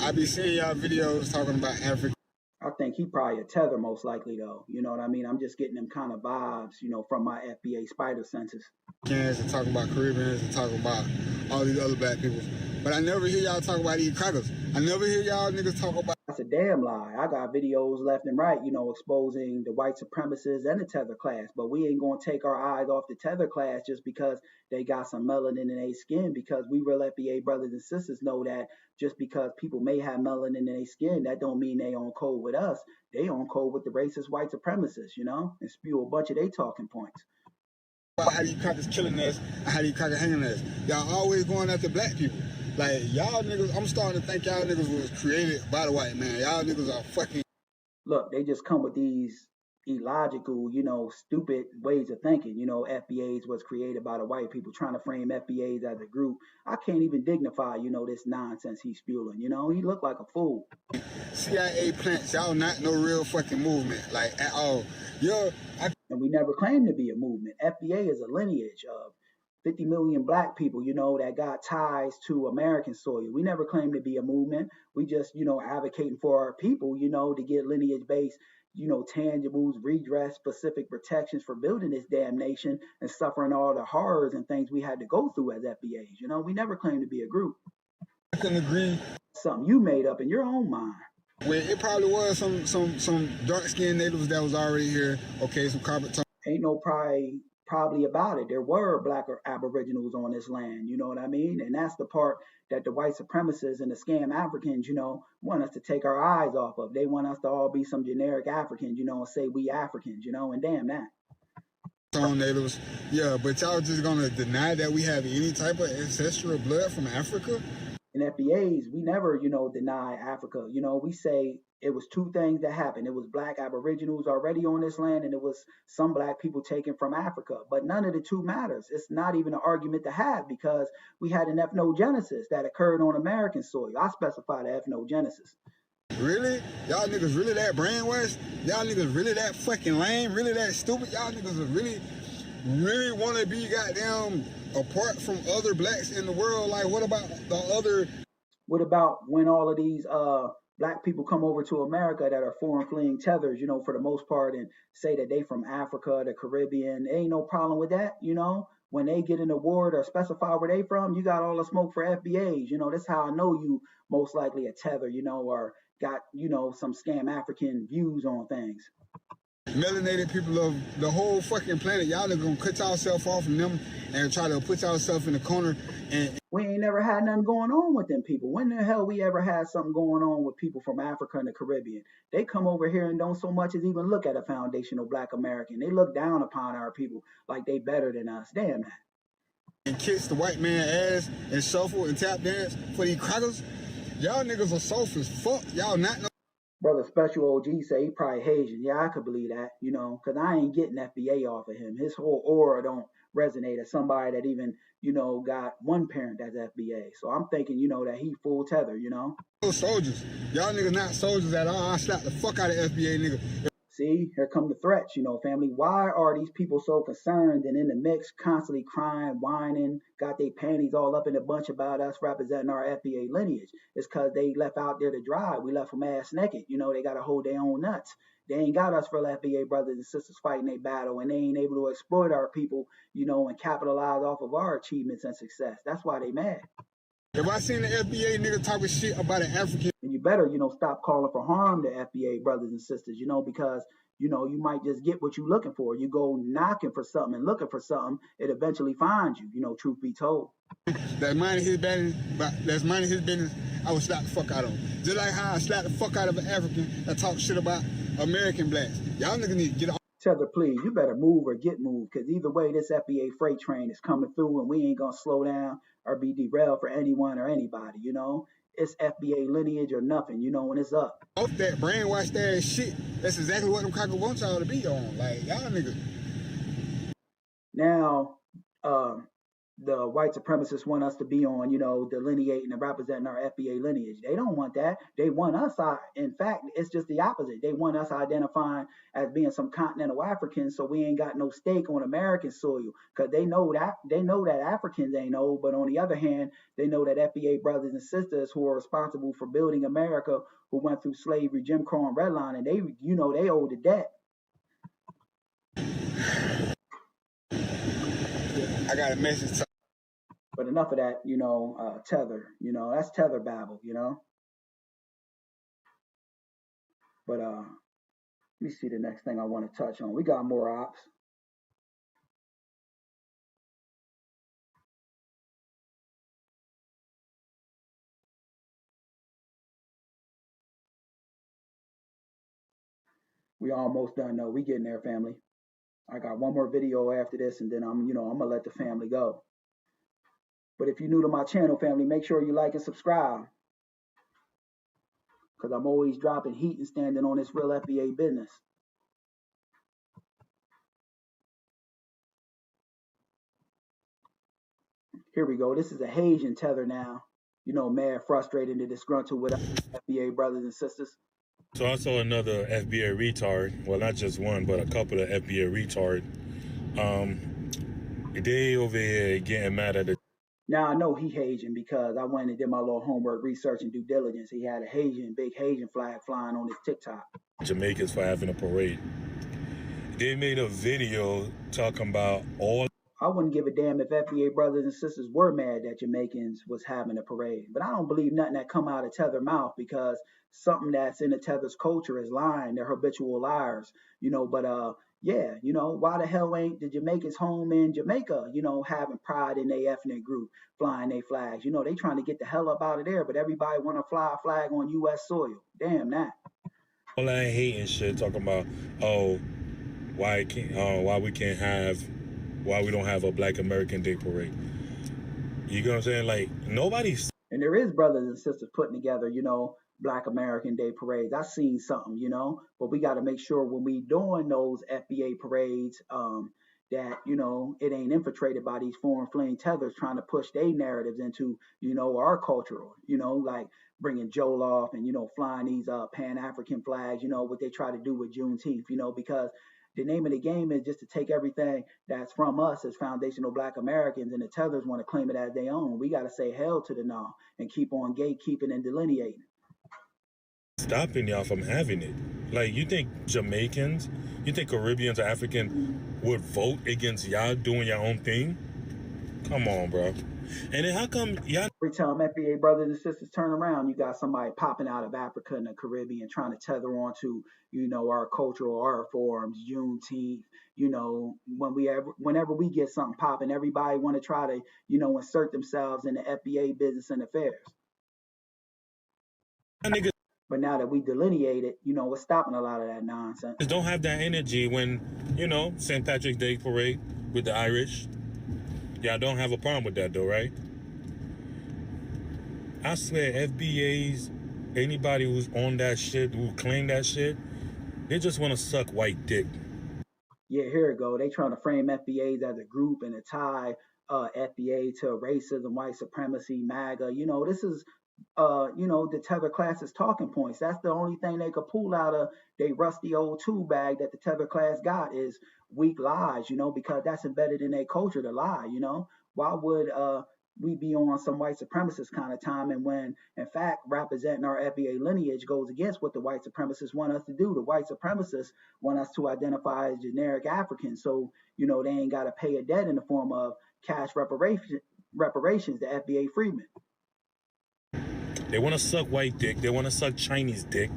N: I be seeing y'all videos talking about Africa.
A: I think he probably a tether most likely, though. You know what I mean? I'm just getting them kind of vibes, from my FBA spider senses.
N: And talking about Caribbeans and talking about all these other black people. But I never hear y'all talk about these crackers. I never hear y'all niggas talk about...
A: That's a damn lie. I got videos left and right, exposing the white supremacists and the tether class. But we ain't going to take our eyes off the tether class just because they got some melanin in their skin. Because we real FBA brothers and sisters know that just because people may have melanin in their skin, that don't mean they on code with us. They on code with the racist white supremacists, and spew a bunch of their talking points.
N: How do you crackers killing us? How do you crackers hanging us? Y'all always going after black people. Like, y'all niggas, I'm starting to think y'all niggas was created by the white man. Y'all niggas are fucking...
A: Look, they just come with these illogical, stupid ways of thinking. FBAs was created by the white people trying to frame FBAs as a group. I can't even dignify, this nonsense he's spewing. He looked like a fool.
N: CIA plants, y'all not no real fucking movement, like at all.
A: And we never claimed to be a movement. FBA is a lineage of 50 million black people, that got ties to American soil. We never claimed to be a movement. We just, advocating for our people, to get lineage-based, tangibles, redress, specific protections for building this damn nation and suffering all the horrors and things we had to go through as FBAs. We never claimed to be a group.
N: I can agree.
A: Something you made up in your own mind.
N: Well, it probably was some dark-skinned natives that was already here. Okay, some carpet tone.
A: Ain't no probably about it. There were black aboriginals on this land, you know what I mean? And that's the part that the white supremacists and the scam Africans, want us to take our eyes off of. They want us to all be some generic Africans, and say we Africans, and damn that.
N: Natives, yeah, but y'all just gonna deny that we have any type of ancestral blood from Africa?
A: In FBAs, we never, deny Africa. We say it was two things that happened. It was black aboriginals already on this land, and it was some black people taken from Africa. But none of the two matters. It's not even an argument to have because we had an ethnogenesis that occurred on American soil. I specify the ethnogenesis.
N: Really? Y'all niggas really that brainwashed? Y'all niggas really that fucking lame? Really that stupid? Y'all niggas really want to be goddamn apart from other blacks in the world? Like, what about the other?
A: What about when all of these black people come over to America that are foreign fleeing tethers, for the most part, and say that they from Africa, the Caribbean? There ain't no problem with that, When they get an award or specify where they from, you got all the smoke for FBAs. That's how I know you most likely a tether, or got, some scam African views on things.
N: Melanated people of the whole fucking planet, y'all are gonna cut yourself off from them and try to put yourself in the corner. And
A: we ain't never had nothing going on with them people. When the hell we ever had something going on with people from Africa and the Caribbean? They come over here and don't so much as even look at a foundational black American. They look down upon our people like they better than us. Damn that.
N: And kiss the white man ass and shuffle and tap dance for these crackers. Y'all niggas are soft as fuck. Y'all not no.
A: Brother Special OG say he probably Haitian. Yeah, I could believe that, because I ain't getting FBA off of him. His whole aura don't resonate as somebody that even, got one parent that's FBA. So I'm thinking, that he full tether,
N: Soldiers. Y'all niggas not soldiers at all. I slap the fuck out of FBA nigga.
A: See, here come the threats, family. Why are these people so concerned and in the mix, constantly crying, whining, got their panties all up in a bunch about us representing our FBA lineage? It's because they left out there to dry. We left them ass naked. They got to hold their own nuts. They ain't got us for FBA brothers and sisters fighting their battle, and they ain't able to exploit our people, and capitalize off of our achievements and success. That's why they mad.
N: If I seen the FBA nigga talking shit about an African,
A: and you better, stop calling for harm to FBA brothers and sisters, because, you might just get what you're looking for. You go knocking for something and looking for something, it eventually finds you, truth be told.
N: That's minding his business, I would slap the fuck out of him. Just like how I slap the fuck out of an African that talk shit about American blacks. Y'all niggas need to get off.
A: Tether, please, you better move or get moved, because either way, this FBA freight train is coming through, and we ain't going to slow down or be derailed for anyone or anybody, It's FBA lineage or nothing, when it's up.
N: Off that brainwashed ass shit, that's exactly what them crackers want y'all to be on. Like, y'all niggas.
A: Now, the white supremacists want us to be on, delineating and representing our FBA lineage. They don't want that. They want us, in fact, it's just the opposite. They want us identifying as being some continental Africans, so we ain't got no stake on American soil, because they know that Africans ain't old, but on the other hand, they know that FBA brothers and sisters who are responsible for building America, who went through slavery, Jim Crow, and redlining, they owe the debt.
N: I got a message.
A: But enough of that, tether, that's tether babble, But let me see the next thing I want to touch on. We got more ops. We almost done though. We getting there, family. I got one more video after this, and then I'm gonna let the family go. But if you're new to my channel, family, make sure you like and subscribe, because I'm always dropping heat and standing on this real FBA business. Here we go. This is a Haitian tether now. You know, mad, frustrated, and disgruntled with FBA brothers and sisters.
M: So I saw another FBA retard. Well, not just one, but a couple of FBA retard. They over here getting mad at the.
A: Now I know he Haitian because I went and did my little homework, research, and due diligence. He had a big Haitian flag flying on his TikTok.
M: Jamaicans for having a parade. They made a video talking about all.
A: I wouldn't give a damn if FBA brothers and sisters were mad that Jamaicans was having a parade. But I don't believe nothing that come out of Tether mouth because something that's in the Tether's culture is lying. They're habitual liars, you know. But yeah, you know, why the hell ain't the Jamaicans home in Jamaica, you know, having pride in their ethnic group, flying their flags? You know, they trying to get the hell up out of there, but everybody want to fly a flag on U.S. soil. Damn that.
M: All that hating shit talking about, oh, why we don't have a Black American Day parade. You know what I'm saying? Like, nobody's.
A: And there is brothers and sisters putting together, you know, Black American Day parades. I seen something, you know, but we got to make sure when we doing those FBA parades, that, you know, it ain't infiltrated by these foreign fleeing tethers trying to push their narratives into, you know, our cultural, you know, like bringing Joel off and, you know, flying these Pan-African flags, you know, what they try to do with Juneteenth, you know, because the name of the game is just to take everything that's from us as foundational Black Americans, and the tethers want to claim it as their own. We got to say hell to the no and keep on gatekeeping and delineating.
M: Stopping y'all from having it. Like, you think Jamaicans, you think Caribbeans or African would vote against y'all doing your own thing? Come on, bro. And then how come y'all...
A: Every time FBA brothers and sisters turn around, you got somebody popping out of Africa and the Caribbean trying to tether onto, you know, our cultural art forms, Juneteenth. You know, whenever we get something popping, everybody want to try to, you know, insert themselves in the FBA business and affairs. But now that we delineate it, you know, we're stopping a lot of that nonsense.
M: Don't have that energy when, you know, St. Patrick's Day parade with the Irish. Y'all don't have a problem with that, though, right? I swear, FBAs, anybody who's on that shit, who claim that shit, they just want to suck white dick.
A: Yeah, here we go. They trying to frame FBAs as a group and to tie FBA to racism, white supremacy, MAGA. You know, this is, you know, the Tether class's talking points. That's the only thing they could pull out of their rusty old tool bag that the Tether class got is weak lies, you know, because that's embedded in their culture to lie, you know. Why would we be on some white supremacist kind of time, and when in fact representing our FBA lineage goes against what the white supremacists want us to do? The white supremacists want us to identify as generic Africans, so you know they ain't got to pay a debt in the form of cash reparations to FBA freedmen.
M: They want to suck white dick. They want to suck Chinese dick.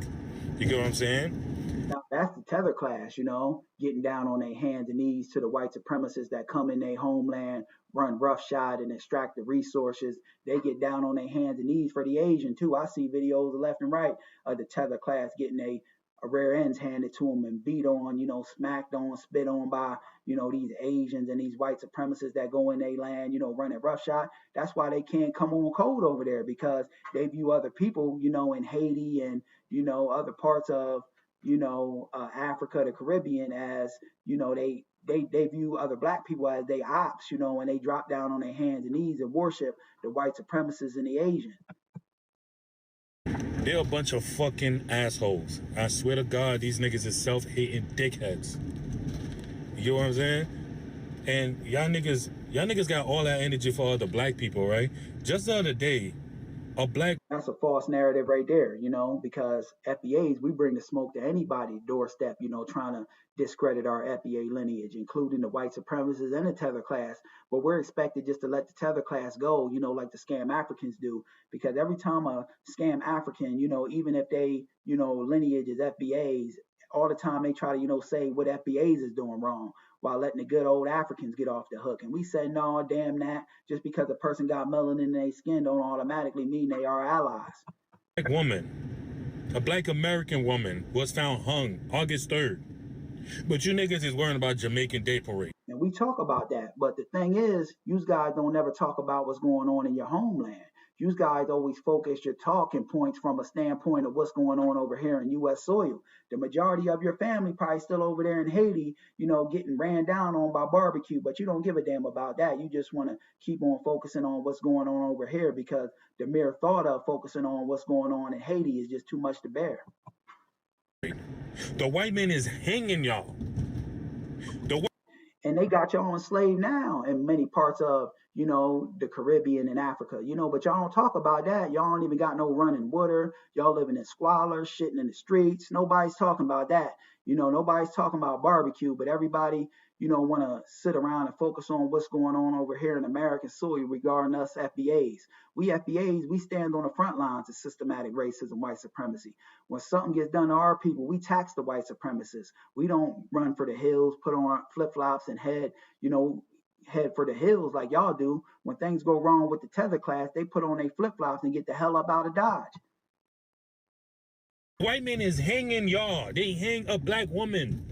M: You get what I'm saying?
A: Now, that's the Tether class, you know, getting down on their hands and knees to the white supremacists that come in their homeland, run roughshod and extract the resources. They get down on their hands and knees for the Asian too. I see videos left and right of the Tether class getting a rear ends handed to them and beat on, you know, smacked on, spit on by, you know, these Asians and these white supremacists that go in their land, you know, running roughshod. That's why they can't come on code over there, because they view other people, you know, in Haiti and, you know, other parts of, you know, Africa, the Caribbean as, you know, they view other Black people as they ops, you know, and they drop down on their hands and knees and worship the white supremacists and the Asian.
M: They're a bunch of fucking assholes. I swear to God, these niggas is self-hating dickheads. You know what I'm saying? And y'all niggas got all that energy for other Black people, right? Just the other day, a Black...
A: That's a false narrative right there, you know, because FBAs, we bring the smoke to anybody's doorstep, you know, trying to discredit our FBA lineage, including the white supremacists and the Tether class. But we're expected just to let the Tether class go, you know, like the scam Africans do, because every time a scam African, you know, even if they, you know, lineage is FBAs, all the time they try to, you know, say what FBAs is doing wrong, while letting the good old Africans get off the hook. And we said, no, damn that. Just because a person got melanin in their skin don't automatically mean they are allies.
M: A Black American woman was found hung August 3rd. But you niggas is worrying about Jamaican Day Parade.
A: And we talk about that. But the thing is, you guys don't ever talk about what's going on in your homeland. You guys always focus your talking points from a standpoint of what's going on over here in U.S. soil. The majority of your family probably still over there in Haiti, getting ran down on by barbecue, but you don't give a damn about that. You just want to keep on focusing on what's going on over here because the mere thought of focusing on what's going on in Haiti is just too much to bear.
M: The white man is hanging y'all.
A: And they got y'all enslaved now in many parts of, the Caribbean and Africa, but y'all don't talk about that. Y'all don't even got no running water. Y'all living in squalor, shitting in the streets. Nobody's talking about that. Nobody's talking about barbecue, but everybody, want to sit around and focus on what's going on over here in American soil regarding us FBAs. We FBAs, we stand on the front lines of systematic racism, white supremacy. When something gets done to our people, we tax the white supremacists. We don't run for the hills, put on our flip-flops and head for the hills like y'all do. When things go wrong with the tether class, they put on their flip-flops and get the hell up out of Dodge.
M: White man is hanging y'all. They hang a black woman.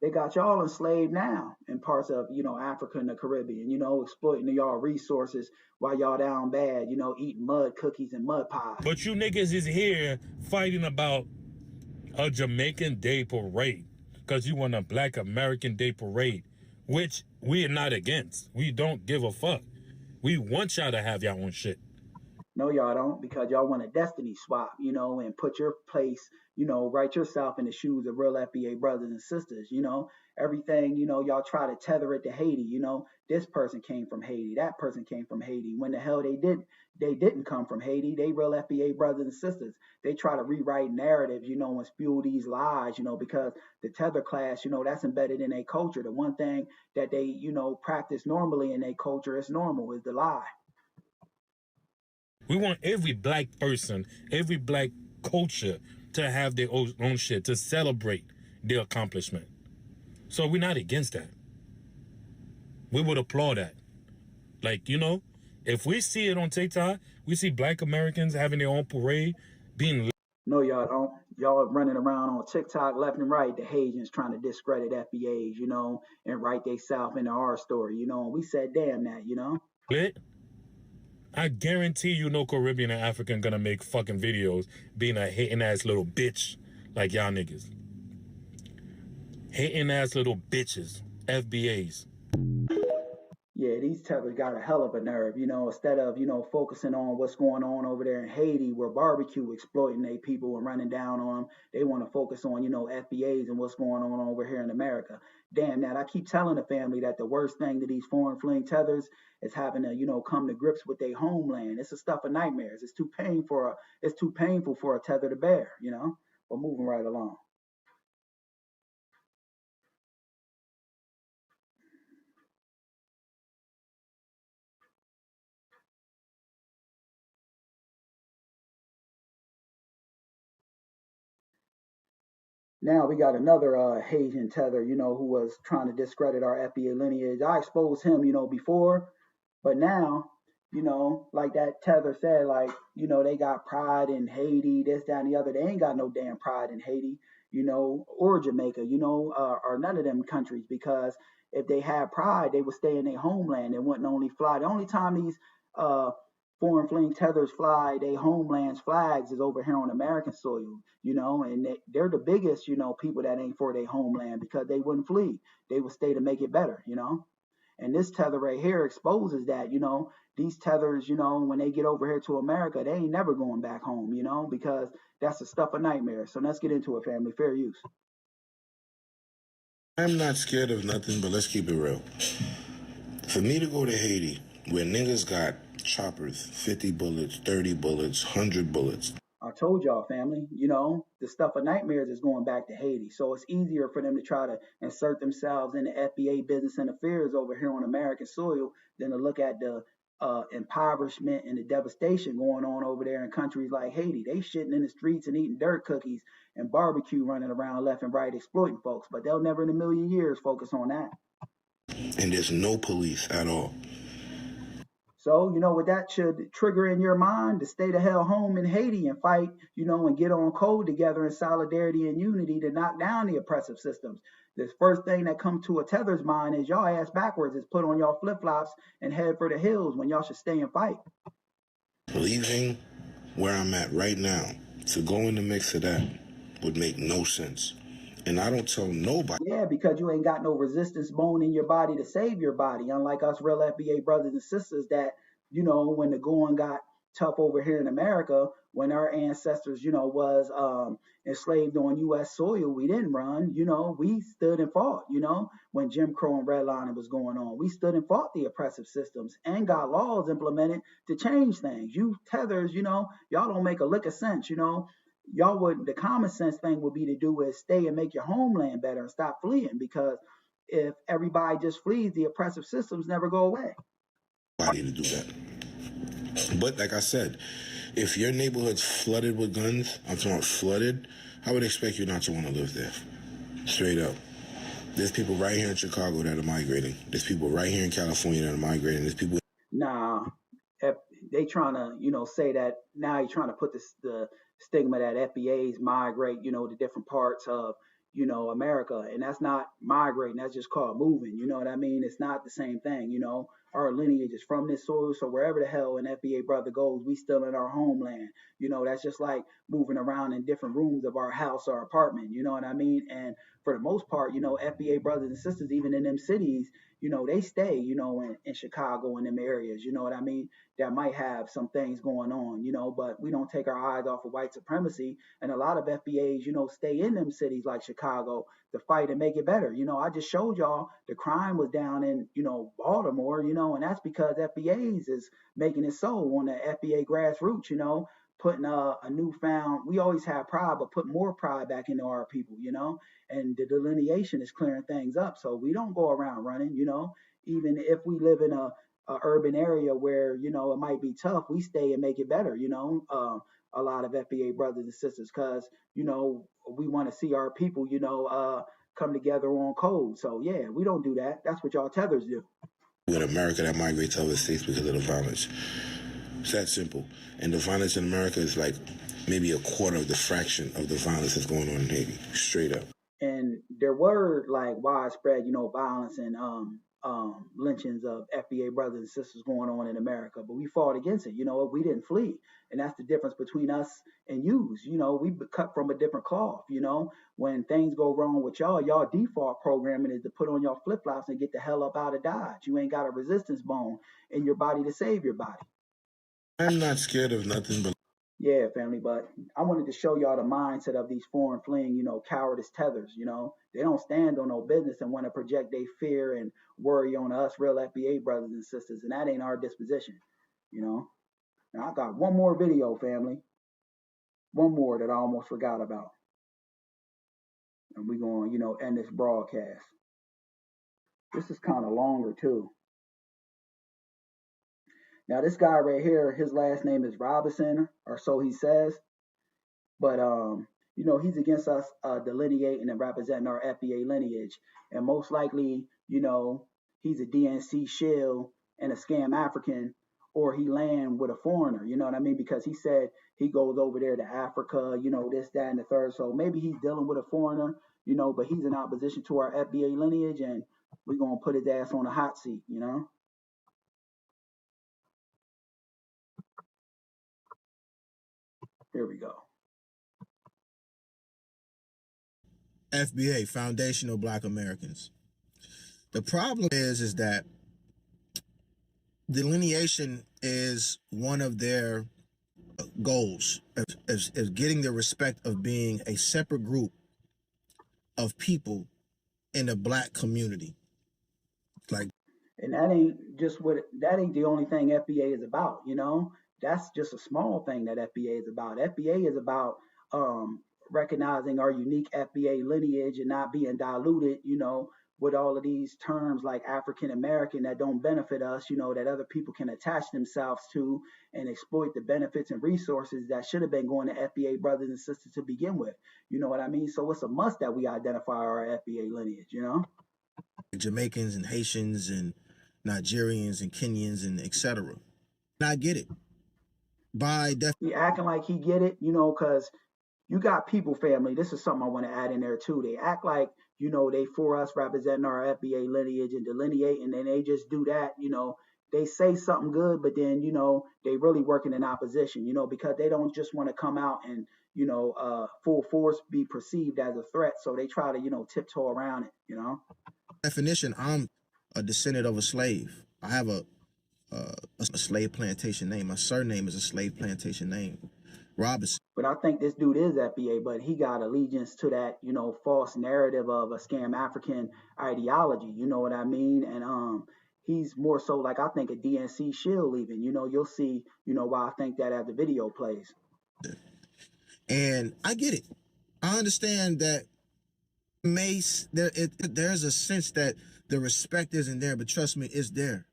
A: They got y'all enslaved now in parts of, Africa and the Caribbean, exploiting y'all resources while y'all down bad, eating mud cookies and mud pies.
M: But you niggas is here fighting about a Jamaican Day parade because you want a Black American Day parade, which we are not against. We don't give a fuck. We want y'all to have y'all own shit.
A: No, y'all don't, because y'all want a destiny swap, and put your place, write yourself in the shoes of real FBA brothers and sisters, everything, y'all try to tether it to Haiti, this person came from Haiti, that person came from Haiti. When the hell they didn't come from Haiti. They real FBA brothers and sisters. They try to rewrite narratives, and spew these lies, because the tether class, that's embedded in their culture. The one thing that they, practice normally in their culture is normal, is the lie.
M: We want every black person, every black culture to have their own shit, to celebrate their accomplishment. So we're not against that. We would applaud that. Like, if we see it on TikTok, we see black Americans having their own parade, being...
A: No, y'all don't. Y'all are running around on TikTok left and right, the Haitians trying to discredit FBAs, and write themselves into our story, and we said, damn that,
M: Lit? I guarantee you no Caribbean or African gonna make fucking videos being a hating ass little bitch like y'all niggas. Hating ass little bitches. FBAs.
A: Yeah, these tethers got a hell of a nerve, instead of, focusing on what's going on over there in Haiti where barbecue exploiting their people and running down on them. They want to focus on, FBAs and what's going on over here in America. Damn that. I keep telling the family that the worst thing to these foreign fleeing tethers is having to, come to grips with their homeland. It's a stuff of nightmares. It's too painful for a tether to bear, But moving right along. Now we got another Haitian tether, who was trying to discredit our FBA lineage. I exposed him, before, but now, like that tether said, like, they got pride in Haiti, this, that, and the other. They ain't got no damn pride in Haiti, or Jamaica, or none of them countries, because if they had pride, they would stay in their homeland. They wouldn't only fly. The only time these foreign fleeing tethers fly their homeland's flags is over here on American soil, and they're the biggest, people that ain't for their homeland because they wouldn't flee. They would stay to make it better, And this tether right here exposes that, these tethers, when they get over here to America, they ain't never going back home, because that's the stuff of nightmares. So let's get into it, family. Fair use.
O: I'm not scared of nothing, but let's keep it real. For me to go to Haiti, where niggas got choppers, 50 bullets, 30 bullets, 100 bullets.
A: I told y'all, family, the stuff of nightmares is going back to Haiti. So it's easier for them to try to insert themselves in the FBA business and affairs over here on American soil than to look at the impoverishment and the devastation going on over there in countries like Haiti. They shitting in the streets and eating dirt cookies and barbecue running around left and right exploiting folks. But they'll never in a million years focus on that.
O: And there's no police at all.
A: So, what that should trigger in your mind to stay the hell home in Haiti and fight, and get on code together in solidarity and unity to knock down the oppressive systems. The first thing that comes to a tether's mind is y'all ass backwards is put on y'all flip-flops and head for the hills when y'all should stay and fight.
O: Leaving where I'm at right now to go in the mix of that would make no sense. And I don't tell nobody.
A: Yeah, because you ain't got no resistance bone in your body to save your body. Unlike us real FBA brothers and sisters that, when the going got tough over here in America, when our ancestors, was enslaved on U.S. soil, we didn't run. We stood and fought. When Jim Crow and redlining was going on, we stood and fought the oppressive systems and got laws implemented to change things. You tethers, y'all don't make a lick of sense. Y'all would, the common sense thing would be to do is stay and make your homeland better and stop fleeing, because if everybody just flees, the oppressive systems never go away.
O: To do that. But like I said, if your neighborhood's flooded with guns, I'm talking about flooded, I would expect you not to want to live there. Straight up. There's people right here in Chicago that are migrating. There's people right here in California that are migrating. There's people.
A: Nah, they trying to, say that now you're trying to put the stigma that FBAs migrate, to different parts of, America. And that's not migrating. That's just called moving. You know what I mean? It's not the same thing. Our lineage is from this soil. So wherever the hell an FBA brother goes, we still in our homeland. That's just like moving around in different rooms of our house or apartment. You know what I mean? And for the most part, FBA brothers and sisters, even in them cities, they stay, in Chicago and them areas, you know what I mean, that might have some things going on, but we don't take our eyes off of white supremacy. And a lot of FBAs, stay in them cities like Chicago to fight and make it better. I just showed y'all the crime was down in, Baltimore, and that's because FBAs is making it so on the FBA grassroots, putting a newfound, we always have pride, but put more pride back into our people, and the delineation is clearing things up. So we don't go around running, even if we live in a urban area where, it might be tough, we stay and make it better, a lot of FBA brothers and sisters, because, we want to see our people, come together on code. So yeah, we don't do that. That's what y'all tethers do.
O: In America that migrate to other states because of the violence. It's that simple. And the violence in America is like maybe a quarter of the fraction of the violence that's going on in Haiti, straight up.
A: And there were like widespread, violence and lynchings of FBA brothers and sisters going on in America, but we fought against it. We didn't flee. And that's the difference between us and yous. We cut from a different cloth. When things go wrong with y'all default programming is to put on your flip-flops and get the hell up out of Dodge. You ain't got a resistance bone in your body to save your body.
O: I'm not scared of nothing but.
A: Yeah, family, but I wanted to show y'all the mindset of these foreign fleeing, cowardice tethers. They don't stand on no business and want to project their fear and worry on us real FBA brothers and sisters, and that ain't our disposition. Now I got one more video, family. One more that I almost forgot about. And we're going to, end this broadcast. This is kind of longer too. Now this guy right here, his last name is Robinson, or so he says. But he's against us delineating and representing our FBA lineage. And most likely, he's a DNC shill and a scam African, or he land with a foreigner, you know what I mean? Because he said he goes over there to Africa, this, that, and the third. So maybe he's dealing with a foreigner, but he's in opposition to our FBA lineage, and we're going to put his ass on a hot seat, Here we go.
P: FBA, Foundational Black Americans. The problem is that delineation is one of their goals, as getting the respect of being a separate group of people in the black community.
A: And that ain't the only thing FBA is about, That's just a small thing that FBA is about. FBA is about recognizing our unique FBA lineage and not being diluted, with all of these terms like African American that don't benefit us, that other people can attach themselves to and exploit the benefits and resources that should have been going to FBA brothers and sisters to begin with. You know what I mean? So it's a must that we identify our FBA lineage,
P: Jamaicans and Haitians and Nigerians and Kenyans and etc. And I get it.
A: He acting like he get it, because you got people, family. This is something I want to add in there too. They act like, they for us representing our FBA lineage and delineating, and they just do that, they say something good, but then, they really working in opposition, because they don't just want to come out and, full force be perceived as a threat. So they try to, tiptoe around it.
P: Definition, I'm a descendant of a slave. I have a slave plantation name. My surname is a slave plantation name, Robinson.
A: But I think this dude is FBA, but he got allegiance to that, false narrative of a scam African ideology. You know what I mean? And he's more so like, I think, a DNC shill even. You'll see, why I think that as the video plays.
P: And I get it. I understand that there's a sense that the respect isn't there, but trust me, it's there.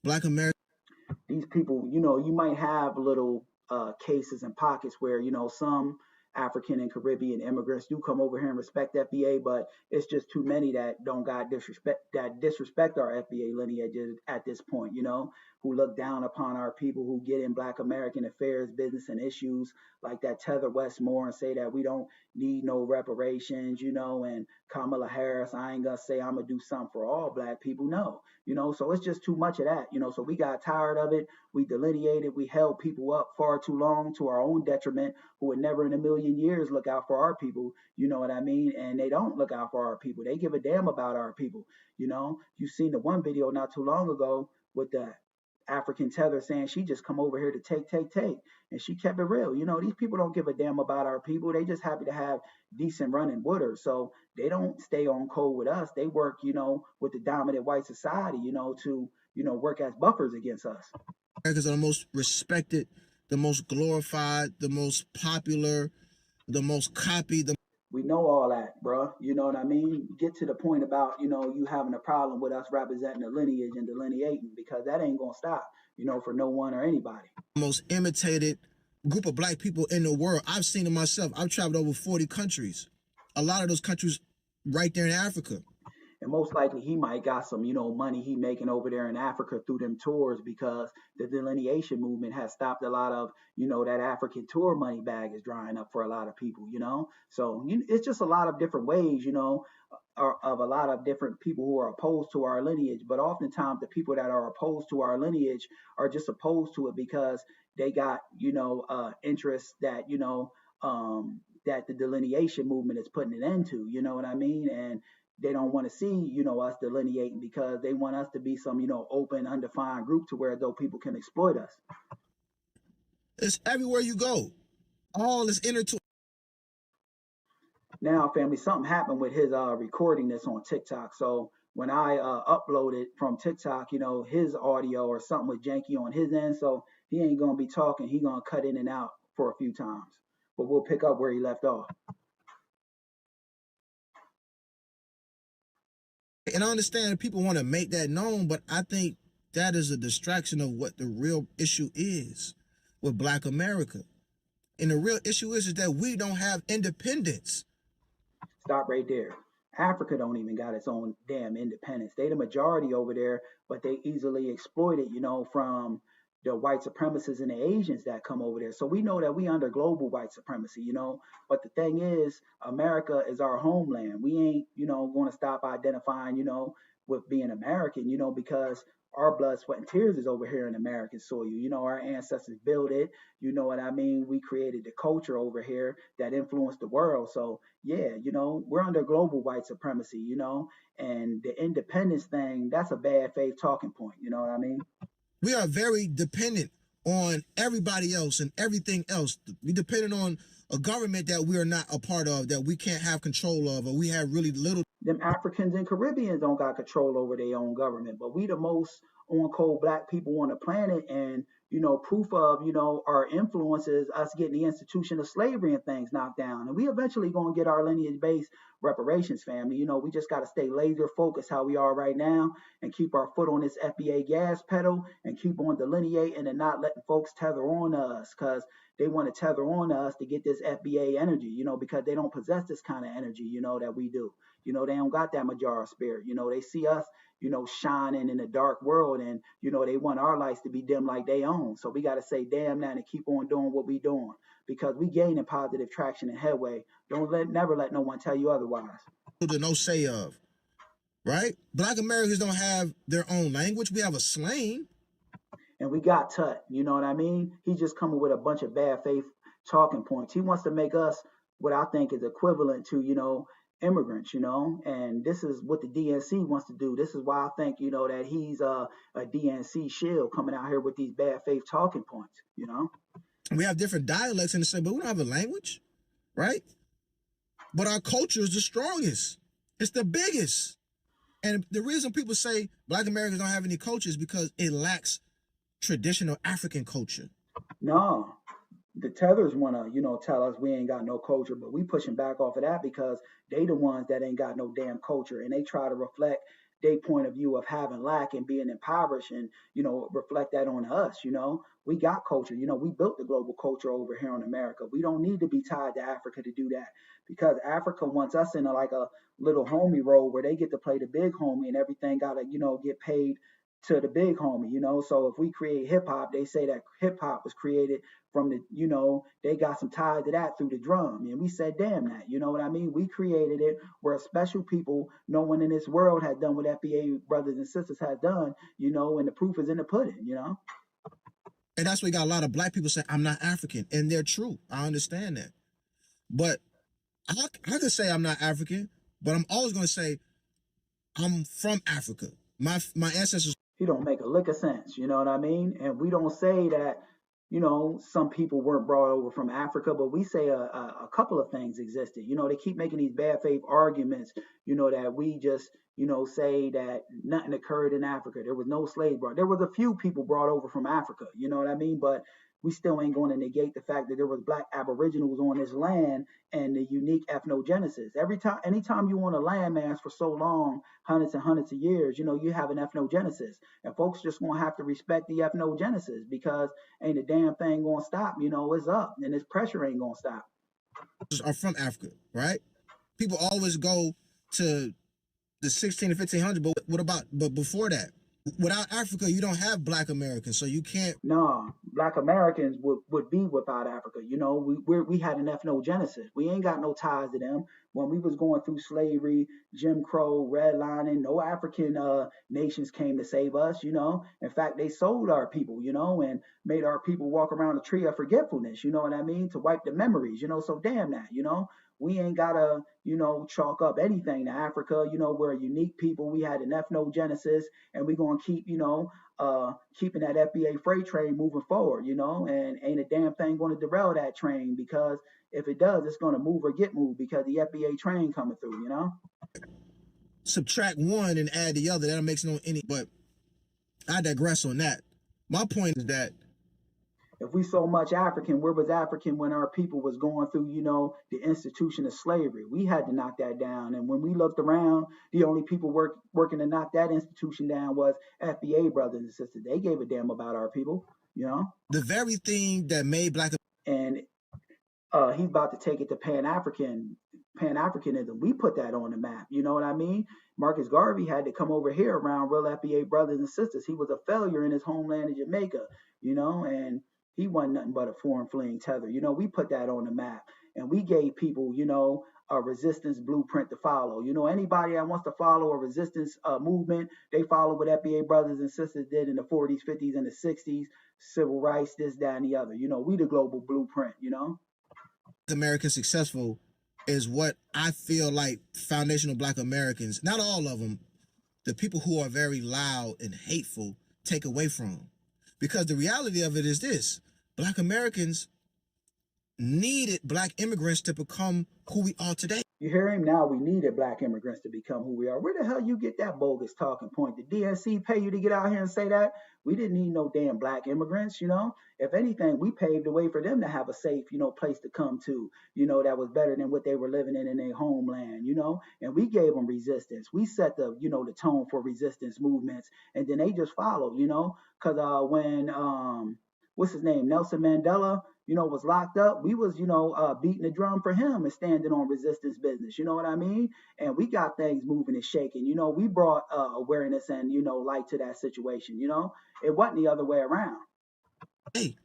P: Black America.
A: These people, you might have little cases and pockets where, some African and Caribbean immigrants do come over here and respect FBA, but it's just too many that don't got disrespect our FBA lineages at this point, who look down upon our people, who get in Black American affairs, business, and issues like that Tether Westmore and say that we don't need no reparations, and Kamala Harris, I ain't gonna say I'm gonna do something for all Black people. No, so it's just too much of that, so we got tired of it. We delineated, we held people up far too long to our own detriment, who would never in a million years look out for our people, you know what I mean? And they don't look out for our people. They give a damn about our people, You've seen the one video not too long ago with the African tether saying she just come over here to take, and she kept it real. These people don't give a damn about our people. They just happy to have decent running water. So they don't stay on code with us. They work, with the dominant white society, to, work as buffers against us.
P: Americans are the most respected, the most glorified, the most popular, the most copied.
A: We know all that, bro. You know what I mean? Get to the point about, you having a problem with us representing the lineage and delineating, because that ain't gonna stop, for no one or anybody.
P: Most imitated group of Black people in the world. I've seen it myself. I've traveled over 40 countries. A lot of those countries right there in Africa.
A: And most likely he might got some, money he making over there in Africa through them tours, because the delineation movement has stopped a lot of, that African tour money bag is drying up for a lot of people, So it's just a lot of different ways, of a lot of different people who are opposed to our lineage. But oftentimes the people that are opposed to our lineage are just opposed to it because they got, interests that, that the delineation movement is putting an end to, you know what I mean? And they don't want to see, us delineating, because they want us to be some, open, undefined group to where those people can exploit us.
P: It's everywhere you go. All is intertwined.
A: Now, family, something happened with his recording this on TikTok. So when I uploaded from TikTok, his audio or something was janky on his end. So he ain't going to be talking. He going to cut in and out for a few times. But we'll pick up where he left off.
P: And I understand people want to make that known, but I think that is a distraction of what the real issue is with Black America. And the real issue is that we don't have independence.
A: Stop right there. Africa don't even got its own damn independence. They the majority over there, but they easily exploit it, from the white supremacists and the Asians that come over there. So we know that we under global white supremacy, But the thing is, America is our homeland. We ain't, going to stop identifying, with being American, because our blood, sweat, and tears is over here in American soil. Our ancestors built it. You know what I mean? We created the culture over here that influenced the world. So yeah, we're under global white supremacy, and the independence thing, that's a bad faith talking point. You know what I mean?
P: We are very dependent on everybody else and everything else. We dependent on a government that we are not a part of, that we can't have control of, or we have really little.
A: Them Africans and Caribbeans don't got control over their own government, but we the most on-code Black people on the planet, and proof of our influences, us getting the institution of slavery and things knocked down, and we eventually gonna get our lineage-based reparations, family. We just got to stay laser focused how we are right now, and keep our foot on this FBA gas pedal, and keep on delineating and not letting folks tether on us, because they want to tether on us to get this FBA energy, because they don't possess this kind of energy, that we do. They don't got that Majara spirit. They see us, shining in a dark world, and, they want our lights to be dim like they own. So we got to say, damn that, and keep on doing what we doing, because we gaining positive traction and headway. Never let no one tell you otherwise.
P: To no say of, right? Black Americans don't have their own language. We have a slang.
A: and we got Tut. You know what I mean? He's just coming with a bunch of bad faith talking points. He wants to make us what I think is equivalent to, immigrants, and this is what the DNC wants to do. This is why I think, that he's a DNC shill coming out here with these bad faith talking points.
P: We have different dialects in the same, but we don't have a language, right? But our culture is the strongest. It's the biggest. And the reason people say Black Americans don't have any culture is because it lacks traditional African culture.
A: No, the Tethers want to, tell us we ain't got no culture, but we pushing back off of that because they the ones that ain't got no damn culture, and they try to reflect their point of view of having lack and being impoverished, and reflect that on us. We got culture. We built the global culture over here in America. We don't need to be tied to Africa to do that, because Africa wants us in like a little homie role where they get to play the big homie, and everything gotta get paid to the big homie. So if we create hip hop, they say that hip hop was created from the, they got some ties to that through the drum. And we said, damn that, you know what I mean? We created it. We're a special people. No one in this world had done what FBA brothers and sisters had done, and the proof is in the pudding,
P: And that's why we got a lot of Black people saying, I'm not African. And they're true. I understand that. But I could say I'm not African, but I'm always going to say I'm from Africa. My ancestors.
A: He don't make a lick of sense, you know what I mean? And we don't say that, some people weren't brought over from Africa, but we say a couple of things existed. They keep making these bad faith arguments, that we just, say that nothing occurred in Africa. There was no slave brought. There was a few people brought over from Africa, you know what I mean? But we still ain't going to negate the fact that there was Black aboriginals on this land and the unique ethnogenesis. Anytime you want a landmass for so long, hundreds and hundreds of years, you have an ethnogenesis, and folks just gonna have to respect the ethnogenesis, because ain't a damn thing gonna stop. It's up, and this pressure ain't gonna stop.
P: Are from Africa, right? People always go to the 16 and 1500, but what about, but before that? Without Africa, you don't have Black Americans, so you can't.
A: No, Black Americans would be without Africa. We had an ethnogenesis. We ain't got no ties to them. When we was going through slavery, Jim Crow, redlining, no African nations came to save us. In fact, they sold our people, and made our people walk around the tree of forgetfulness. You know what I mean? To wipe the memories. So damn that. We ain't gotta, chalk up anything to Africa. We're a unique people. We had an ethnogenesis, and we're gonna keep, keeping that FBA freight train moving forward, and ain't a damn thing gonna derail that train, because if it does, it's gonna move or get moved, because the FBA train coming through,
P: Subtract one and add the other. That makes no any, but I digress on that. My point is that
A: if we so much African, where was African when our people was going through, the institution of slavery? We had to knock that down. And when we looked around, the only people working to knock that institution down was FBA brothers and sisters. They gave a damn about our people,
P: The very thing that made Black.
A: And he's about to take it to Pan-Africanism. We put that on the map. You know what I mean? Marcus Garvey had to come over here around real FBA brothers and sisters. He was a failure in his homeland of Jamaica, and he wasn't nothing but a foreign fleeing tether. We put that on the map, and we gave people, a resistance blueprint to follow. Anybody that wants to follow a resistance movement, they follow what FBA brothers and sisters did in the 40s, 50s, and the 60s, civil rights, this, that, and the other. We the global blueprint,
P: American successful is what I feel like foundational Black Americans, not all of them, the people who are very loud and hateful, take away from. Because the reality of it is this: Black Americans needed Black immigrants to become who we are today.
A: You hear him now? We needed Black immigrants to become who we are. Where the hell you get that bogus talking point? Did DNC pay you to get out here and say that? We didn't need no damn Black immigrants, If anything, we paved the way for them to have a safe, place to come to, that was better than what they were living in their homeland, And we gave them resistance. We set the, the tone for resistance movements, and then they just followed, Because when what's his name, Nelson Mandela, was locked up, we was, beating the drum for him and standing on resistance business, you know what I mean? And we got things moving and shaking, we brought awareness and, light to that situation, It wasn't the other way around.
P: Hey,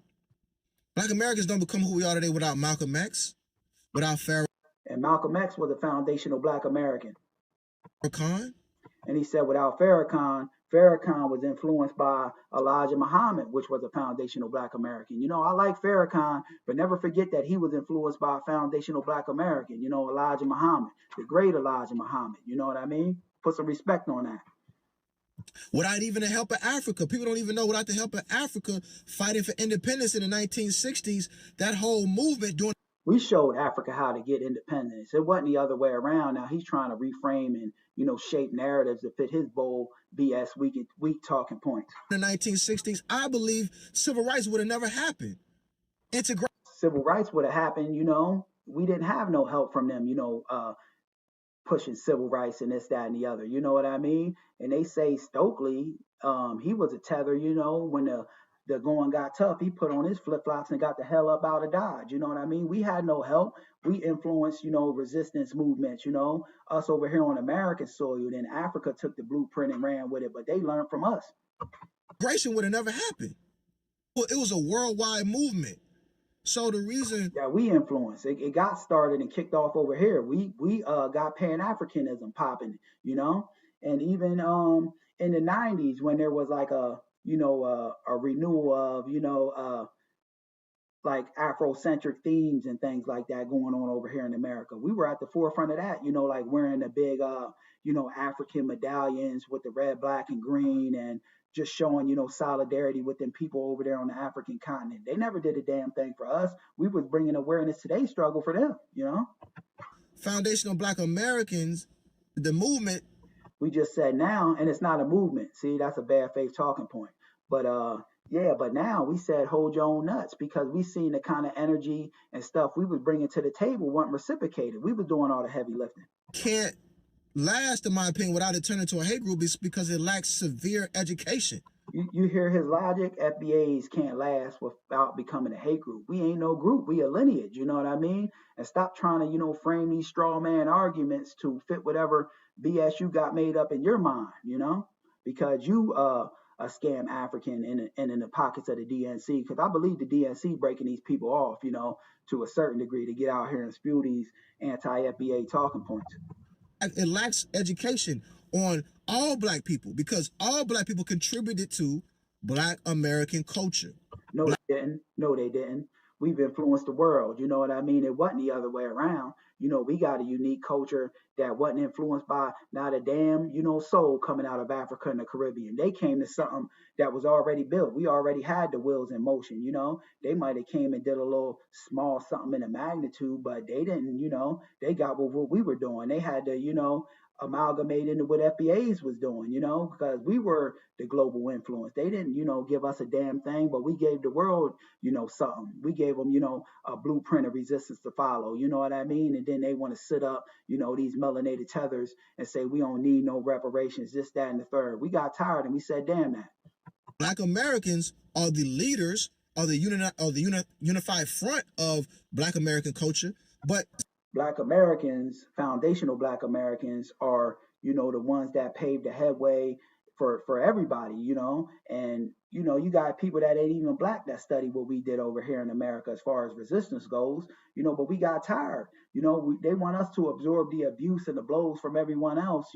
P: Black Americans don't become who we are today without Malcolm X, without Farrakhan.
A: And Malcolm X was a foundational Black American.
P: Farrakhan?
A: And he said, without Farrakhan, Farrakhan was influenced by Elijah Muhammad, which was a foundational Black American. I like Farrakhan, but never forget that he was influenced by a foundational Black American. Elijah Muhammad, the great Elijah Muhammad. You know what I mean? Put some respect on that.
P: Without even the help of Africa, people don't even know, without the help of Africa fighting for independence in the 1960s, that whole movement doing.
A: We showed Africa how to get independence. It wasn't the other way around. Now he's trying to reframe and shape narratives to fit his bold BS weak talking points.
P: In the 1960s, I believe civil rights would have never happened.
A: Civil rights would have happened. We didn't have no help from them. Pushing civil rights and this, that, and the other. You know what I mean? And they say Stokely, he was a tether. When the going got tough, he put on his flip-flops and got the hell up out of Dodge. You know what I mean? We had no help. We influenced, resistance movements, us over here on American soil. Then Africa took the blueprint and ran with it, but they learned from us.
P: Migration would have never happened. Well, it was a worldwide movement. So the reason
A: that we influenced, it got started and kicked off over here. We got Pan-Africanism popping, and even in the 90s when there was like a renewal of like Afrocentric themes and things like that going on over here in America. We were at the forefront of that, like wearing the big African medallions with the red, black, and green, and just showing, solidarity with them people over there on the African continent. They never did a damn thing for us. We was bringing awareness to their struggle for them,
P: Foundational Black Americans, the movement.
A: We just said now, and it's not a movement. See, that's a bad faith talking point. But but now we said hold your own nuts, because we seen the kind of energy and stuff we was bringing to the table wasn't reciprocated. We was doing all the heavy lifting.
P: Can't last, in my opinion, without it turning into a hate group, is because it lacks severe education.
A: You hear his logic? FBAs can't last without becoming a hate group. We ain't no group. We a lineage, you know what I mean? And stop trying to, frame these straw man arguments to fit whatever BS you got made up in your mind, because you a scam African and in the pockets of the DNC, because I believe the DNC breaking these people off, to a certain degree, to get out here and spew these anti-FBA talking points.
P: It lacks education on all Black people, because all Black people contributed to Black American culture.
A: No, they didn't. No, they didn't. We've influenced the world. You know what I mean? It wasn't the other way around. We got a unique culture that wasn't influenced by not a damn, soul coming out of Africa and the Caribbean. They came to something that was already built. We already had the wheels in motion, They might have came and did a little small something in the magnitude, but they didn't, they got what we were doing. They had to, amalgamate into what FBAs was doing, because we were the global influence. They didn't, give us a damn thing, but we gave the world, something. We gave them, a blueprint of resistance to follow, you know what I mean? And then they want to sit up, these melanated tethers and say, we don't need no reparations, this, that, and the third. We got tired and we said, damn that.
P: Black Americans are the leaders of the unified front of Black American culture, but
A: Black Americans, foundational Black Americans, are, the ones that paved the headway for everybody, and, you got people that ain't even Black that study what we did over here in America as far as resistance goes, but we got tired, they want us to absorb the abuse and the blows from everyone else,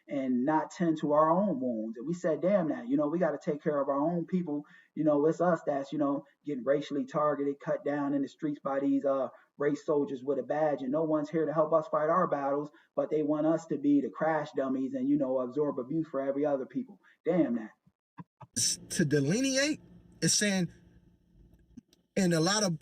A: and not tend to our own wounds. And we said, damn that, we got to take care of our own people. It's us that's, getting racially targeted, cut down in the streets by these, race soldiers with a badge, and no one's here to help us fight our battles, but they want us to be the crash dummies and, absorb abuse for every other people. Damn that.
P: To delineate is saying, in a lot of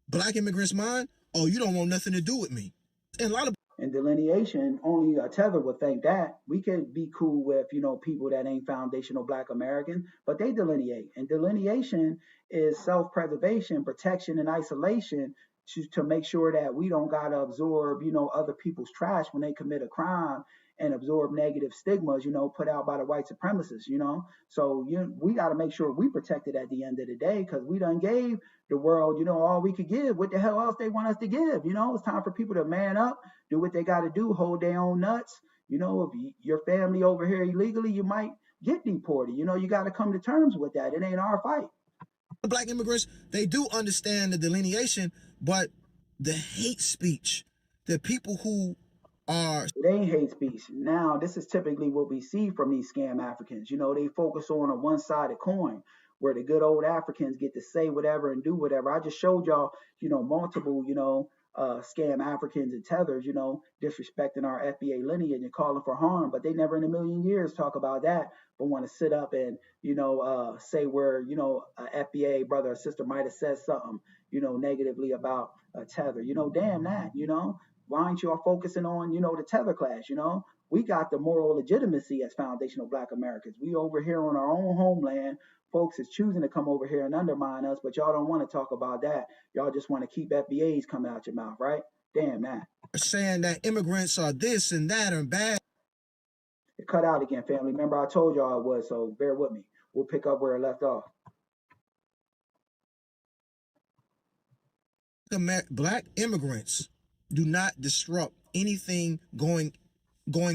P: Black immigrants' mind, oh, you don't want nothing to do with me. And a lot of
A: delineation, only a tether would think that. We could be cool with, people that ain't foundational Black Americans, but they delineate. And delineation is self-preservation, protection, and isolation to make sure that we don't got to absorb, other people's trash when they commit a crime, and absorb negative stigmas, put out by the white supremacists, So we got to make sure we protected at the end of the day, because we done gave the world, all we could give. What the hell else they want us to give? It's time for people to man up, do what they got to do, hold their own nuts. If your family over here illegally, you might get deported. You got to come to terms with that. It ain't our fight.
P: Black immigrants, they do understand the delineation, but the hate speech, the people who are
A: It ain't hate speech. Now, this is typically what we see from these scam Africans. You know, they focus on a one-sided coin where the good old Africans get to say whatever and do whatever. I just showed y'all, multiple, scam Africans and tethers, disrespecting our FBA lineage and calling for harm, but they never in a million years talk about that, but want to sit up and, say where, a FBA brother or sister might have said something, negatively about a tether. Damn that, why aren't you all focusing on, the tether class? We got the moral legitimacy as foundational Black Americans. We over here on our own homeland. Folks is choosing to come over here and undermine us, but y'all don't want to talk about that. Y'all just want to keep FBAs coming out your mouth, right? Damn that.
P: saying that immigrants are this and that and bad.
A: It cut out again, family. Remember I told y'all it was, so bear with me. We'll pick up where it left off.
P: Black immigrants do not disrupt anything going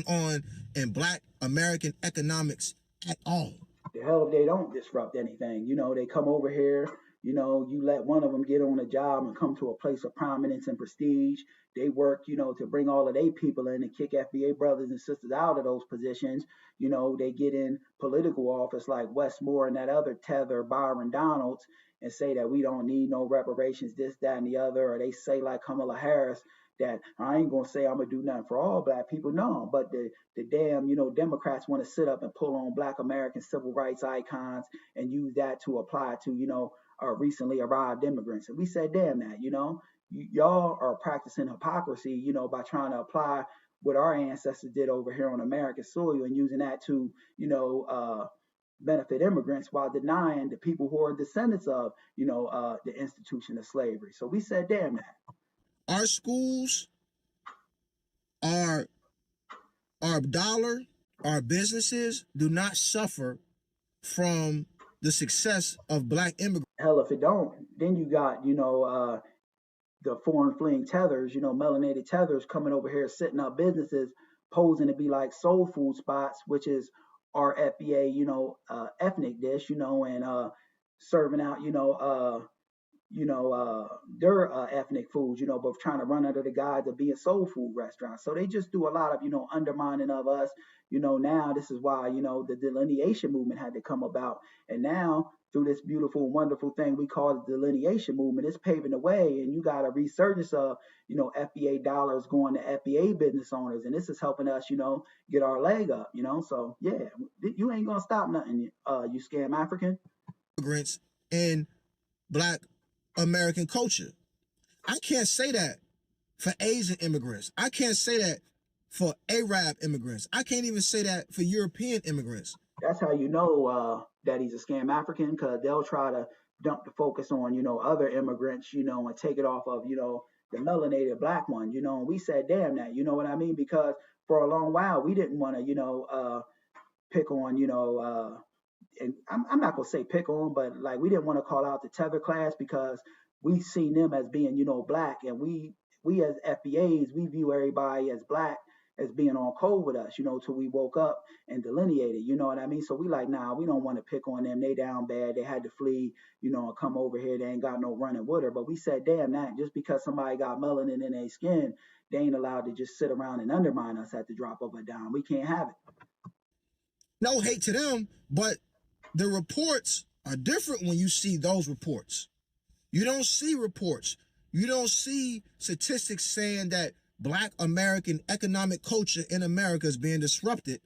P: on in Black American economics at all.
A: The hell if they don't disrupt anything. They come over here, you let one of them get on a job and come to a place of prominence and prestige. They work, to bring all of their people in and kick FBA brothers and sisters out of those positions. They get in political office like Westmore and that other tether, Byron Donalds, and say that we don't need no reparations, this, that, and the other. Or they say like Kamala Harris, that I ain't gonna say I'm gonna do nothing for all Black people. No, but the damn, Democrats want to sit up and pull on Black American civil rights icons and use that to apply to, recently arrived immigrants. And we said, damn that, y'all are practicing hypocrisy, by trying to apply what our ancestors did over here on American soil and using that to, benefit immigrants while denying the people who are descendants of, the institution of slavery. So we said, damn that.
P: Our schools, our dollar, our businesses do not suffer from the success of Black immigrants.
A: Hell, if it don't, then you got, the foreign fleeing tethers, melanated tethers coming over here, setting up businesses, posing to be like soul food spots, which is our FBA, ethnic dish, and serving out, their ethnic foods, but trying to run under the guise of being soul food restaurants. So they just do a lot of, undermining of us. Now this is why, the delineation movement had to come about. And now through this beautiful, wonderful thing we call the delineation movement, it's paving the way. And you got a resurgence of, FBA dollars going to FBA business owners. And this is helping us, get our leg up, So yeah, you ain't gonna stop nothing, you scam African.
P: Immigrants in Black American culture. I can't say that for Asian immigrants. I can't say that for Arab immigrants. I can't even say that for European immigrants.
A: That's how you know that he's a scam African, because they'll try to dump the focus on, other immigrants, and take it off of, the melanated Black one, and we said, damn that, you know what I mean? Because for a long while, we didn't want to, pick on, and I'm not gonna say pick on, but like we didn't want to call out the tether class because we seen them as being, Black, and we as FBAs, we view everybody as Black as being on code with us, till we woke up and delineated, you know what I mean? So we like, nah, we don't want to pick on them. They down bad. They had to flee, and come over here. They ain't got no running water. But we said, damn that, just because somebody got melanin in their skin, they ain't allowed to just sit around and undermine us at the drop of a dime. We can't have it.
P: No hate to them, but the reports are different when you see those reports. You don't see reports. You don't see statistics saying that Black American economic culture in America is being disrupted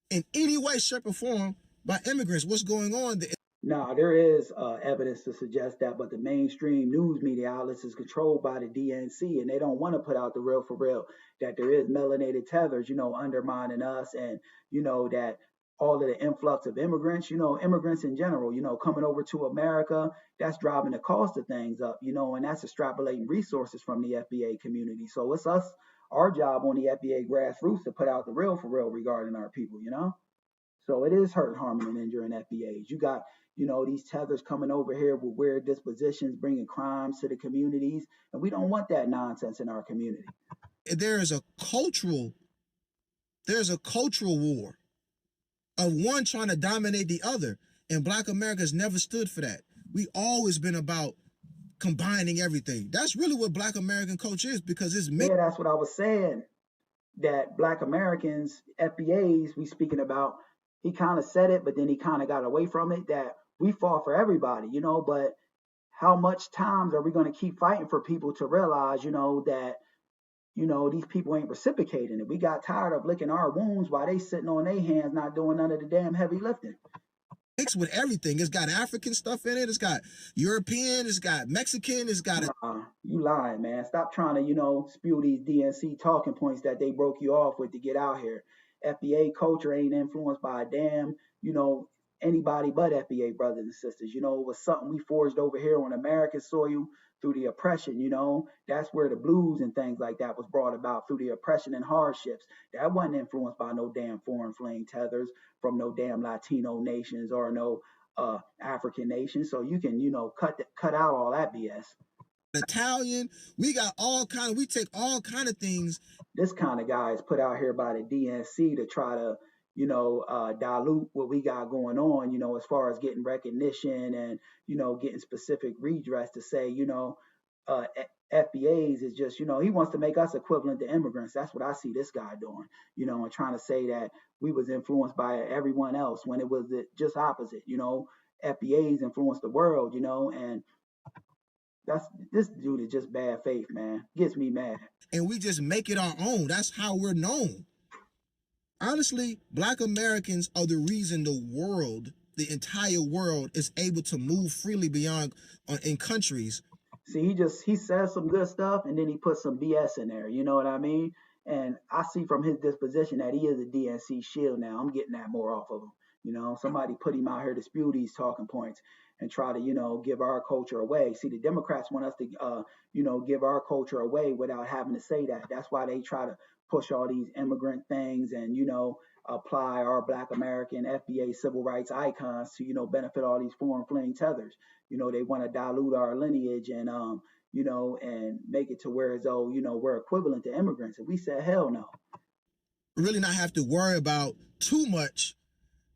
P: in any way, shape, or form by immigrants. What's going on?
A: No, there is evidence to suggest that, but the mainstream news media outlets is controlled by the DNC, and they don't want to put out the real for real, that there is melanated tethers, undermining us, and, that all of the influx of immigrants, immigrants in general, coming over to America, that's driving the cost of things up, and that's extrapolating resources from the FBA community. So it's us, our job on the FBA grassroots to put out the real for real regarding our people, So it is hurt, harming, and injuring FBAs. You got, these tethers coming over here with weird dispositions, bringing crimes to the communities, and we don't want that nonsense in our community.
P: There's a cultural war of one trying to dominate the other. And Black America's never stood for that. We always been about combining everything. That's really what Black American culture is, because it's
A: yeah, that's what I was saying. that Black Americans, FBAs, we speaking about, he kind of said it, but then he kind of got away from it, that we fought for everybody, but how much times are we going to keep fighting for people to realize, that, these people ain't reciprocating it. We got tired of licking our wounds while they sitting on their hands, not doing none of the damn heavy lifting.
P: Mixed with everything. It's got African stuff in it. It's got European. It's got Mexican. It's got.
A: You lying, man. Stop trying to, spew these DNC talking points that they broke you off with to get out here. FBA culture ain't influenced by a damn, anybody but FBA brothers and sisters. It was something we forged over here on American soil through the oppression. That's where the blues and things like that was brought about, through the oppression and hardships. That wasn't influenced by no damn foreign fling tethers from no damn Latino nations or no African nations. So you can, cut out all that BS.
P: Italian, we got all kind of, we take all kind of things.
A: This kind of guy is put out here by the DNC to try to, dilute what we got going on, as far as getting recognition and, getting specific redress to say, FBAs is just, he wants to make us equivalent to immigrants. That's what I see this guy doing, and trying to say that we was influenced by everyone else when it was just opposite. FBAs influenced the world, and this dude is just bad faith, man. Gets me mad.
P: And we just make it our own. That's how we're known. Honestly, Black Americans are the reason the world, the entire world, is able to move freely beyond in countries.
A: See, he says some good stuff and then he puts some BS in there. You know what I mean? And I see from his disposition that he is a DNC shield now. I'm getting that more off of him. Somebody put him out here to spew these talking points and try to, give our culture away. See, the Democrats want us to, give our culture away without having to say that. That's why they try to push all these immigrant things and, apply our Black American FBA civil rights icons to, benefit all these foreign fling tethers. They want to dilute our lineage and, and make it to where as though, we're equivalent to immigrants. And we said, hell no.
P: Really not have to worry about too much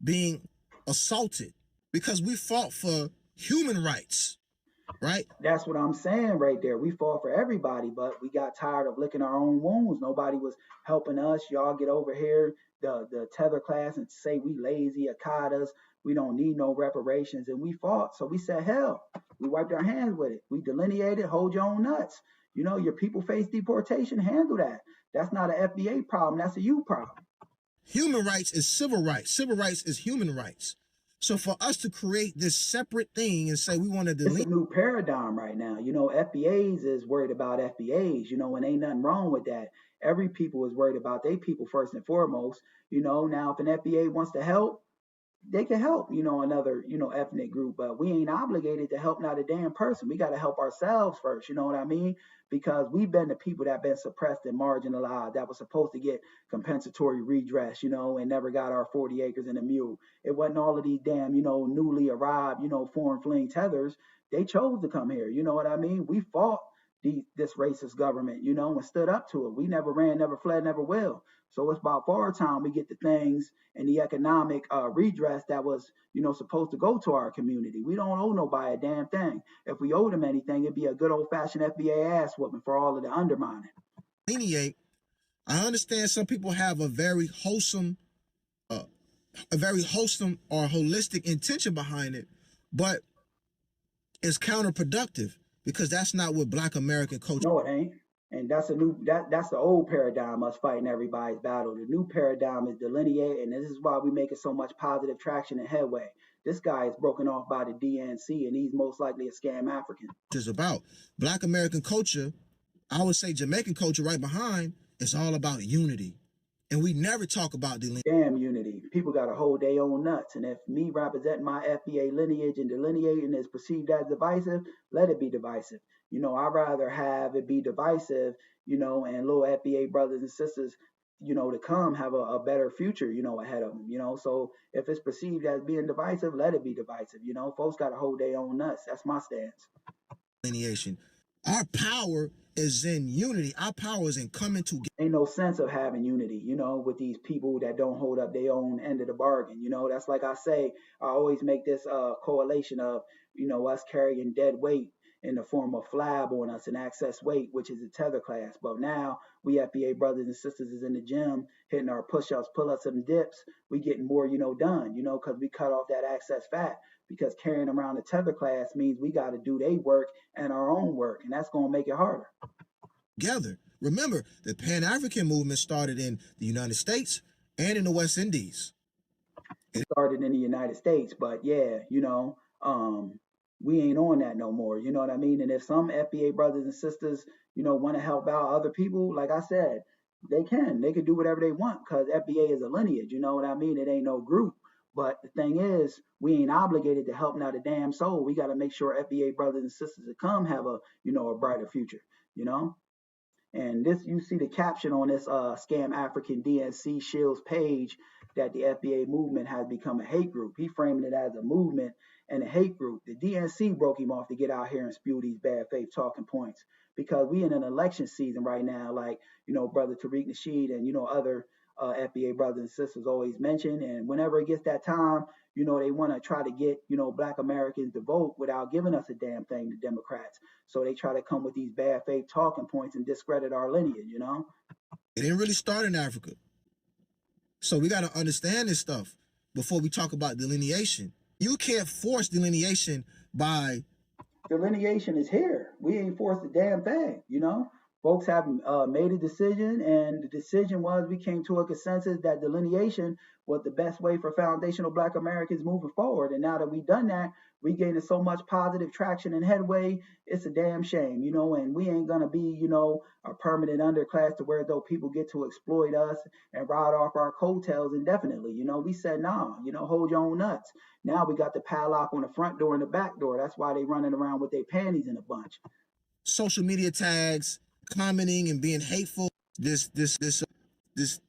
P: being assaulted because we fought for human rights, right?
A: That's what I'm saying right there. We fought for everybody, but we got tired of licking our own wounds. Nobody was helping us. Y'all get over here, the tether class, and say we lazy, Akadas. We don't need no reparations, and we fought. So we said, hell, we wiped our hands with it. We delineated, hold your own nuts. Your people face deportation, handle that. That's not an FBA problem. That's a you problem.
P: Human rights is civil rights. Civil rights is human rights. So for us to create this separate thing and say we want to delete.
A: It's a new paradigm right now. FBAs is worried about FBAs, and ain't nothing wrong with that. Every people is worried about their people first and foremost. Now if an FBA wants to help, they can help, another, ethnic group, but we ain't obligated to help not a damn person. We got to help ourselves first, you know what I mean? Because we've been the people that been suppressed and marginalized, that was supposed to get compensatory redress, and never got our 40 acres and a mule. It wasn't all of these damn, newly arrived, foreign fling tethers. They chose to come here, you know what I mean? We fought this racist government, and stood up to it. We never ran, never fled, never will. So it's about far time we get the things and the economic redress that was, supposed to go to our community. We don't owe nobody a damn thing. If we owed them anything, it'd be a good old-fashioned FBA ass whooping for all of the undermining.
P: I understand some people have a very wholesome or holistic intention behind it, but it's counterproductive because that's not what Black American culture.
A: No, it ain't. And that's that's the old paradigm, us fighting everybody's battle. The new paradigm is delineate, and this is why we making so much positive traction and headway. This guy is broken off by the DNC, and he's most likely a scam African.
P: It's about Black American culture. I would say Jamaican culture right behind. It's all about unity. And we never talk about
A: damn unity. People got to hold their own nuts. And if me representing my FBA lineage and delineating is perceived as divisive, let it be divisive. I'd rather have it be divisive, and little FBA brothers and sisters, to come have a better future, ahead of them, So if it's perceived as being divisive, let it be divisive. Folks got to hold their own nuts. That's my stance.
P: Delineation. Our power is in unity. Our power is in coming together.
A: Ain't no sense of having unity, with these people that don't hold up their own end of the bargain. That's like I say, I always make this correlation of, us carrying dead weight in the form of flab on us and excess weight, which is a tether class. But now we FBA brothers and sisters is in the gym hitting our push-ups, pull-ups, and dips, we getting more, done, because we cut off that excess fat. Because carrying around a tether class means we got to do their work and our own work, and that's going to make it harder.
P: Together. Remember, the Pan-African movement started in the United States and in the West Indies.
A: It started in the United States, but yeah, we ain't on that no more. You know what I mean? And if some FBA brothers and sisters, want to help out other people, like I said, they can. They can do whatever they want because FBA is a lineage. You know what I mean? It ain't no group. But the thing is, we ain't obligated to help not a damn soul. We got to make sure FBA brothers and sisters that come have a, a brighter future. And this, you see the caption on this Scam African DNC Shills page that the FBA movement has become a hate group. He framing it as a movement and a hate group. The DNC broke him off to get out here and spew these bad faith talking points because we in an election season right now, like, Brother Tariq Nasheed and, other FBA brothers and sisters always mention. And whenever it gets that time, they want to try to get, Black Americans to vote without giving us a damn thing, the Democrats. So they try to come with these bad faith talking points and discredit our lineage,
P: It didn't really start in Africa. So we got to understand this stuff before we talk about delineation. You can't force delineation by...
A: Delineation is here. We ain't forced a damn thing, Folks have made a decision, and the decision was we came to a consensus that delineation was the best way for foundational Black Americans moving forward. And now that we've done that, we gaining so much positive traction and headway. It's a damn shame, and we ain't gonna be, a permanent underclass to where though people get to exploit us and ride off our coattails indefinitely. We said, nah, hold your own nuts. Now we got the padlock on the front door and the back door. That's why they running around with their panties in a bunch.
P: Social media tags, commenting and being hateful, this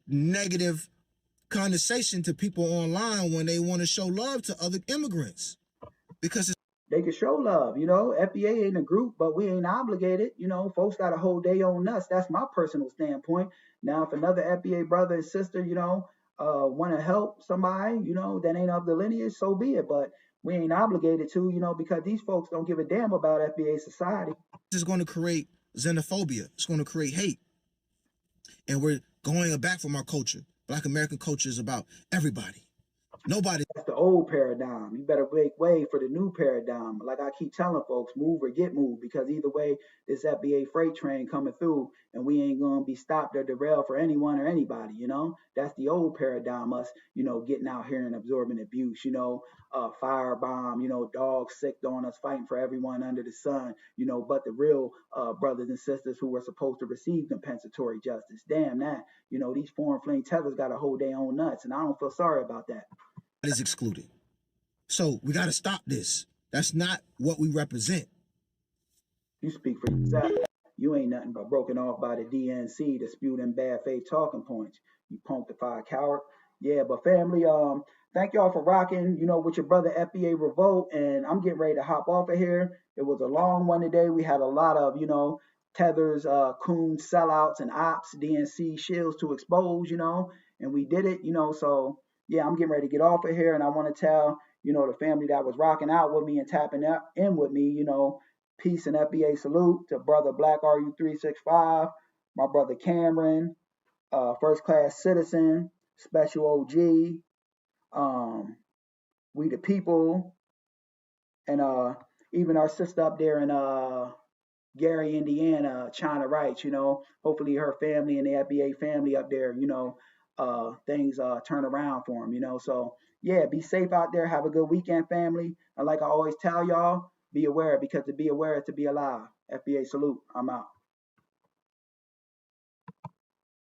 P: negative condensation to people online when they want to show love to other immigrants. Because
A: they can show love, FBA ain't a group, but we ain't obligated. Folks got to hold their own nuts. That's my personal standpoint. Now, if another FBA brother and sister, want to help somebody, that ain't of the lineage, so be it. But we ain't obligated to, because these folks don't give a damn about FBA society.
P: This is going to create xenophobia. It's going to create hate. And we're going back from our culture. Black American culture is about everybody. Nobody.
A: That's the old paradigm. You better make way for the new paradigm. Like I keep telling folks, move or get moved, because either way, this FBA freight train coming through, and we ain't gonna be stopped or derailed for anyone or anybody. That's the old paradigm. Us, getting out here and absorbing abuse. Firebomb. Dogs sicked on us, fighting for everyone under the sun. But the real brothers and sisters who were supposed to receive compensatory justice. Damn that. These foreign fleeing tethers got to hold their own nuts, and I don't feel sorry about that.
P: Is excluded. So we got to stop this. That's not what we represent.
A: You speak for yourself. You ain't nothing but broken off by the DNC to spew them bad faith talking points. You punctified coward. Yeah, but family, thank y'all for rocking, with your brother FBA Revolt, and I'm getting ready to hop off of here. It was a long one today. We had a lot of, Tethers, Coon sellouts and Opps, DNC Shills to expose, and we did it, so yeah, I'm getting ready to get off of here, and I want to tell, the family that was rocking out with me and tapping in with me, peace and FBA salute to brother Black RU365, my brother Cameron, first class citizen, special OG, we the people, and even our sister up there in Gary, Indiana, China Wright, hopefully her family and the FBA family up there, things turn around for them, so yeah, be safe out there, have a good weekend, family, and like I always tell y'all, be aware, because to be aware is to be alive. FBA salute, I'm out.